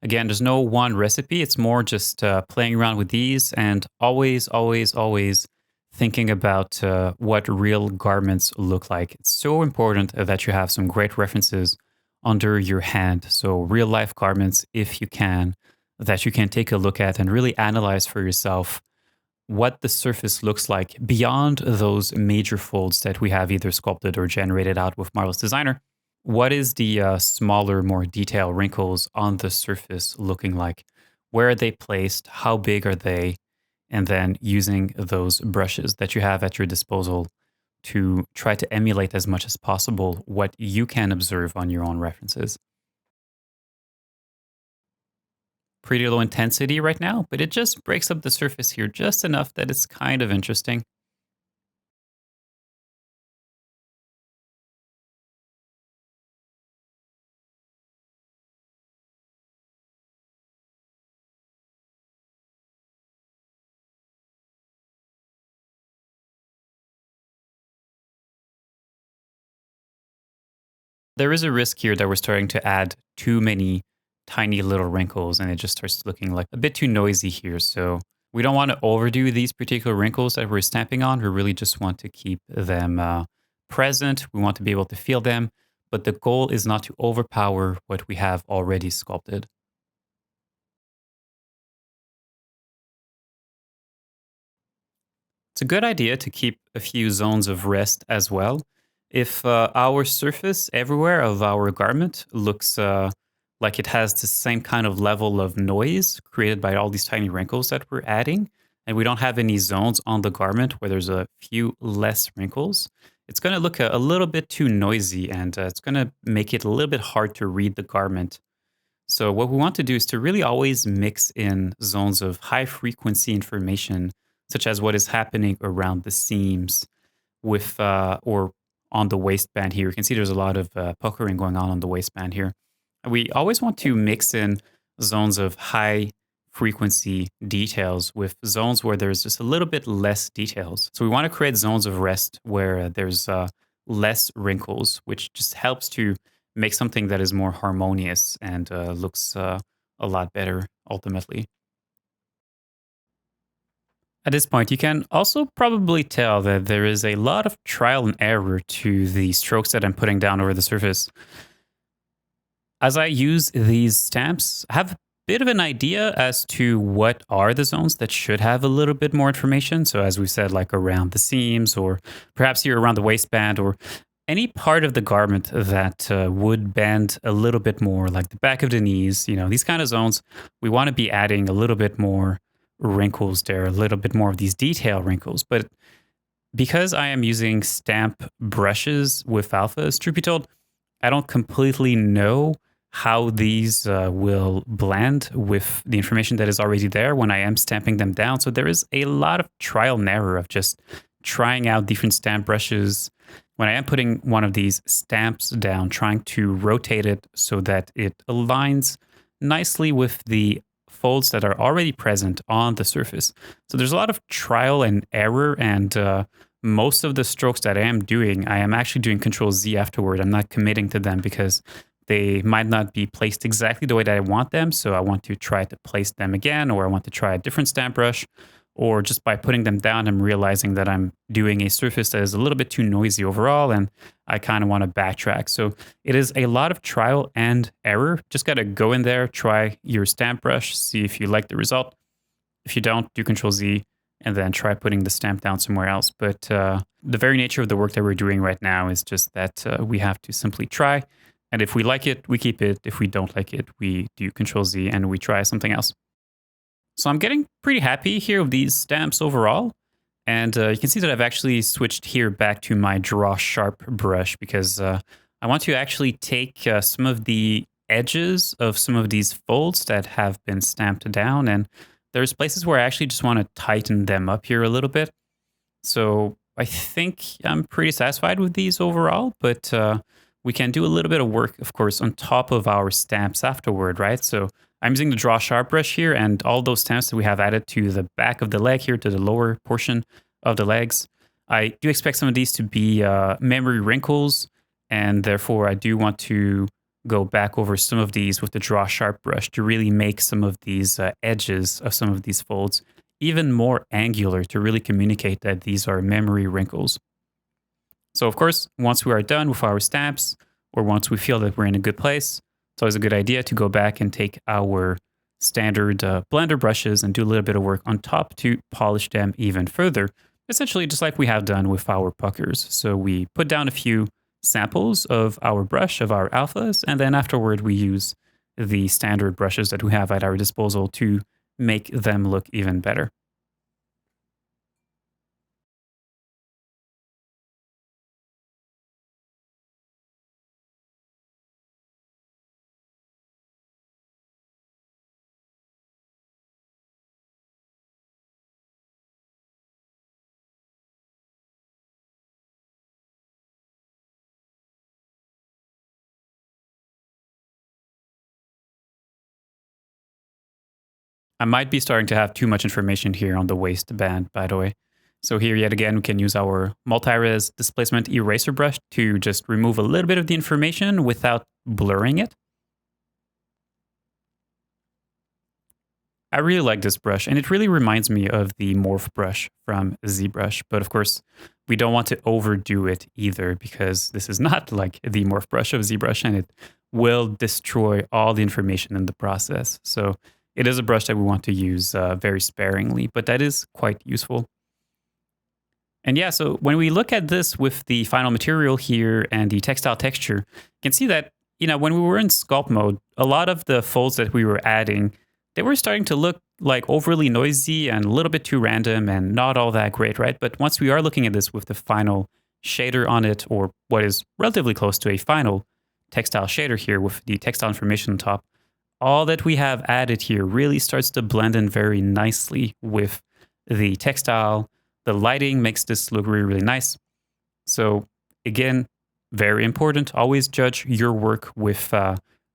Again, there's no one recipe. It's more just playing around with these and always, always, always thinking about what real garments look like. It's so important that you have some great references under your hand. So, real life garments, if you can, that you can take a look at and really analyze for yourself what the surface looks like beyond those major folds that we have either sculpted or generated out with Marvel's Designer. What is the smaller, more detailed wrinkles on the surface looking like? Where are they placed? How big are they? and then using those brushes that you have at your disposal to try to emulate as much as possible what you can observe on your own references. Pretty low intensity right now, but it just breaks up the surface here just enough that it's kind of interesting. There is a risk here that we're starting to add too many tiny little wrinkles and it just starts looking like a bit too noisy here. So we don't want to overdo these particular wrinkles that we're stamping on. We really just want to keep them present. We want to be able to feel them, but the goal is not to overpower what we have already sculpted. It's a good idea to keep a few zones of rest as well. If our surface everywhere of our garment looks like it has the same kind of level of noise created by all these tiny wrinkles that we're adding, and we don't have any zones on the garment where there's a few less wrinkles, it's going to look a little bit too noisy and it's going to make it a little bit hard to read the garment. So what we want to do is to really always mix in zones of high frequency information, such as what is happening around the seams with or on the waistband here. You can see there's a lot of puckering going on the waistband here. We always want to mix in zones of high frequency details with zones where there's just a little bit less details. So we want to create zones of rest where there's less wrinkles, which just helps to make something that is more harmonious and looks a lot better ultimately. At this point, you can also probably tell that there is a lot of trial and error to the strokes that I'm putting down over the surface. As I use these stamps, I have a bit of an idea as to what are the zones that should have a little bit more information. So, as we said, like around the seams, or perhaps here around the waistband, or any part of the garment that would bend a little bit more, like the back of the knees, these kind of zones, we want to be adding a little bit more wrinkles there, a little bit more of these detail wrinkles. But because I am using stamp brushes with alphas, truth be told, I don't completely know how these will blend with the information that is already there when I am stamping them down. So there is a lot of trial and error of just trying out different stamp brushes. When I am putting one of these stamps down, trying to rotate it so that it aligns nicely with the folds that are already present on the surface. So there's a lot of trial and error, and most of the strokes that I am doing, I am actually doing Control Z afterward. I'm not committing to them because they might not be placed exactly the way that I want them. So I want to try to place them again, or I want to try a different stamp brush, or just by putting them down, I'm realizing that I'm doing a surface that is a little bit too noisy overall, and I kind of want to backtrack. So it is a lot of trial and error. Just got to go in there, try your stamp brush, see if you like the result. If you don't, do Control Z, and then try putting the stamp down somewhere else. But the very nature of the work that we're doing right now is just that we have to simply try. And if we like it, we keep it. If we don't like it, we do Control Z and we try something else. So I'm getting pretty happy here with these stamps overall. And you can see that I've actually switched here back to my Draw Sharp brush because I want to actually take some of the edges of some of these folds that have been stamped down. And there's places where I actually just want to tighten them up here a little bit. So I think I'm pretty satisfied with these overall, but we can do a little bit of work, of course, on top of our stamps afterward, right? So I'm using the Draw Sharp brush here, and all those stamps that we have added to the back of the leg here, to the lower portion of the legs. I do expect some of these to be memory wrinkles, and therefore I do want to go back over some of these with the Draw Sharp brush to really make some of these edges of some of these folds even more angular to really communicate that these are memory wrinkles. So of course, once we are done with our stamps, or once we feel that we're in a good place, it's always a good idea to go back and take our standard blender brushes and do a little bit of work on top to polish them even further, essentially just like we have done with our puckers. So we put down a few samples of our brush, of our alphas, and then afterward we use the standard brushes that we have at our disposal to make them look even better. I might be starting to have too much information here on the waistband, by the way. So here yet again, we can use our multi-res displacement eraser brush to just remove a little bit of the information without blurring it. I really like this brush, and it really reminds me of the Morph brush from ZBrush. But of course, we don't want to overdo it either, because this is not like the Morph brush of ZBrush, and it will destroy all the information in the process. So it is a brush that we want to use very sparingly, but that is quite useful. And yeah, so when we look at this with the final material here and the textile texture, you can see that, when we were in sculpt mode, a lot of the folds that we were adding, they were starting to look like overly noisy and a little bit too random and not all that great, right? But once we are looking at this with the final shader on it, or what is relatively close to a final textile shader here with the textile information on top, all that we have added here really starts to blend in very nicely with the textile. The lighting makes this look really, really nice. So again, very important, always judge your work with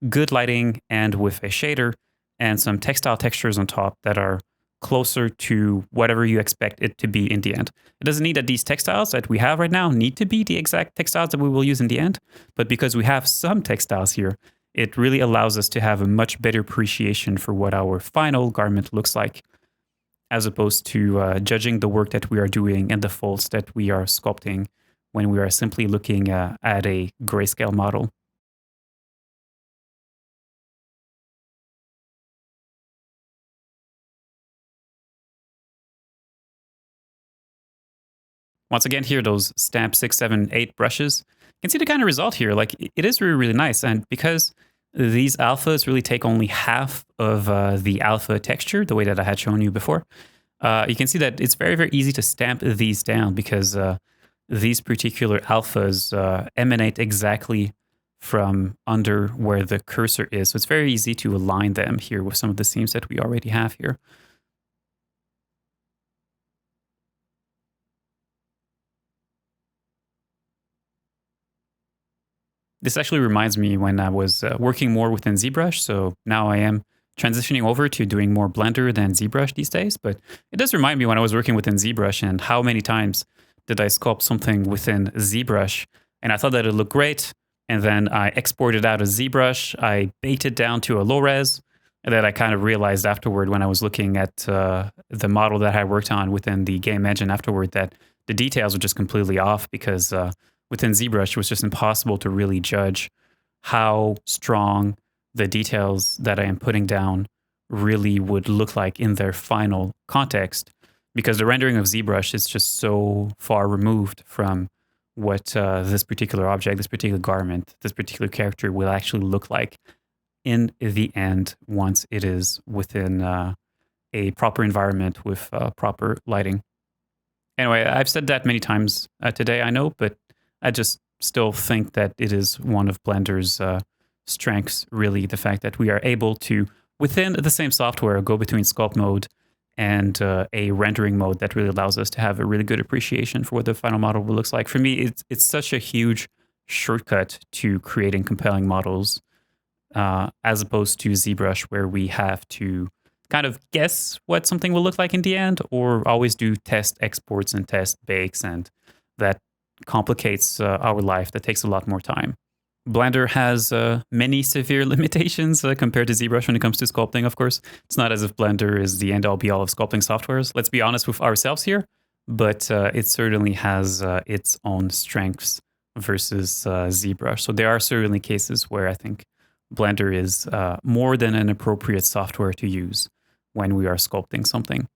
good lighting and with a shader and some textile textures on top that are closer to whatever you expect it to be in the end. It doesn't need that these textiles that we have right now need to be the exact textiles that we will use in the end, but because we have some textiles here, it really allows us to have a much better appreciation for what our final garment looks like, as opposed to judging the work that we are doing and the folds that we are sculpting when we are simply looking at a grayscale model. Once again, here, those stamp 6, 7, 8 brushes, you can see the kind of result here. Like, it is really, really nice. And because these alphas really take only half of the alpha texture, the way that I had shown you before, you can see that it's very, very easy to stamp these down because these particular alphas emanate exactly from under where the cursor is. So it's very easy to align them here with some of the seams that we already have here. This actually reminds me when I was working more within ZBrush. So now I am transitioning over to doing more Blender than ZBrush these days. But it does remind me when I was working within ZBrush and how many times did I sculpt something within ZBrush and I thought that it looked great. And then I exported out of ZBrush. I baked it down to a low res. And then I kind of realized afterward when I was looking at the model that I worked on within the game engine afterward that the details were just completely off because within ZBrush, it was just impossible to really judge how strong the details that I am putting down really would look like in their final context, because the rendering of ZBrush is just so far removed from what this particular object, this particular garment, this particular character will actually look like in the end once it is within a proper environment with proper lighting. Anyway, I've said that many times today, I know, but I just still think that it is one of Blender's strengths, really, the fact that we are able to, within the same software, go between sculpt mode and a rendering mode that really allows us to have a really good appreciation for what the final model looks like. For me, it's such a huge shortcut to creating compelling models, as opposed to ZBrush, where we have to kind of guess what something will look like in the end, or always do test exports and test bakes, and that complicates our life. That takes a lot more time. Blender has many severe limitations compared to ZBrush when it comes to sculpting, of course. It's not as if Blender is the end-all be-all of sculpting softwares. Let's be honest with ourselves here, but it certainly has its own strengths versus ZBrush. So there are certainly cases where I think Blender is more than an appropriate software to use when we are sculpting something.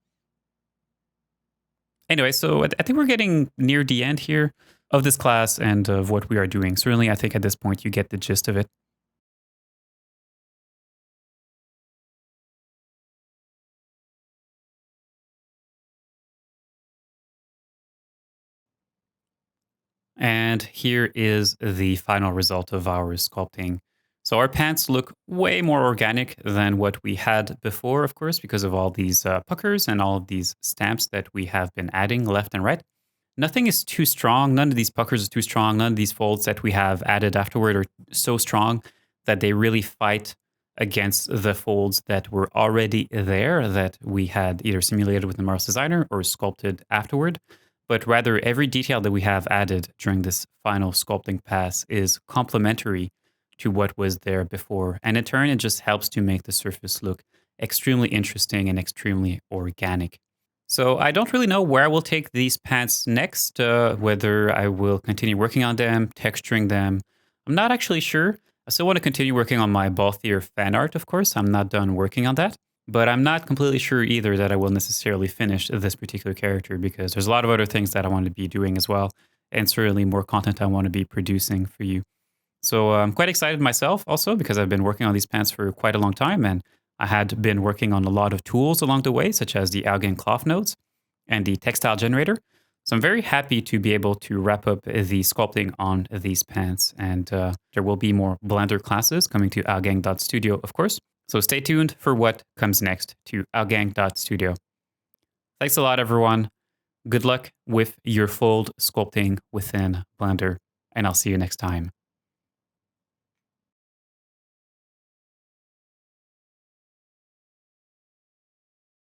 Anyway, so I think we're getting near the end here of this class and of what we are doing. Certainly, I think at this point you get the gist of it. And here is the final result of our sculpting. So our pants look way more organic than what we had before, of course, because of all these puckers and all of these stamps that we have been adding left and right. Nothing is too strong. None of these puckers are too strong. None of these folds that we have added afterward are so strong that they really fight against the folds that were already there that we had either simulated with the Mars Designer or sculpted afterward, but rather every detail that we have added during this final sculpting pass is complementary to what was there before. And in turn, it just helps to make the surface look extremely interesting and extremely organic. So I don't really know where I will take these pants next, whether I will continue working on them, texturing them. I'm not actually sure. I still want to continue working on my Balthier fan art, of course. I'm not done working on that. But I'm not completely sure either that I will necessarily finish this particular character because there's a lot of other things that I want to be doing as well. And certainly more content I want to be producing for you. So I'm quite excited myself also because I've been working on these pants for quite a long time. And I had been working on a lot of tools along the way, such as the Algain cloth nodes and the textile generator. So I'm very happy to be able to wrap up the sculpting on these pants. And there will be more Blender classes coming to algang.studio, of course. So stay tuned for what comes next to algang.studio. Thanks a lot, everyone. Good luck with your fold sculpting within Blender, and I'll see you next time.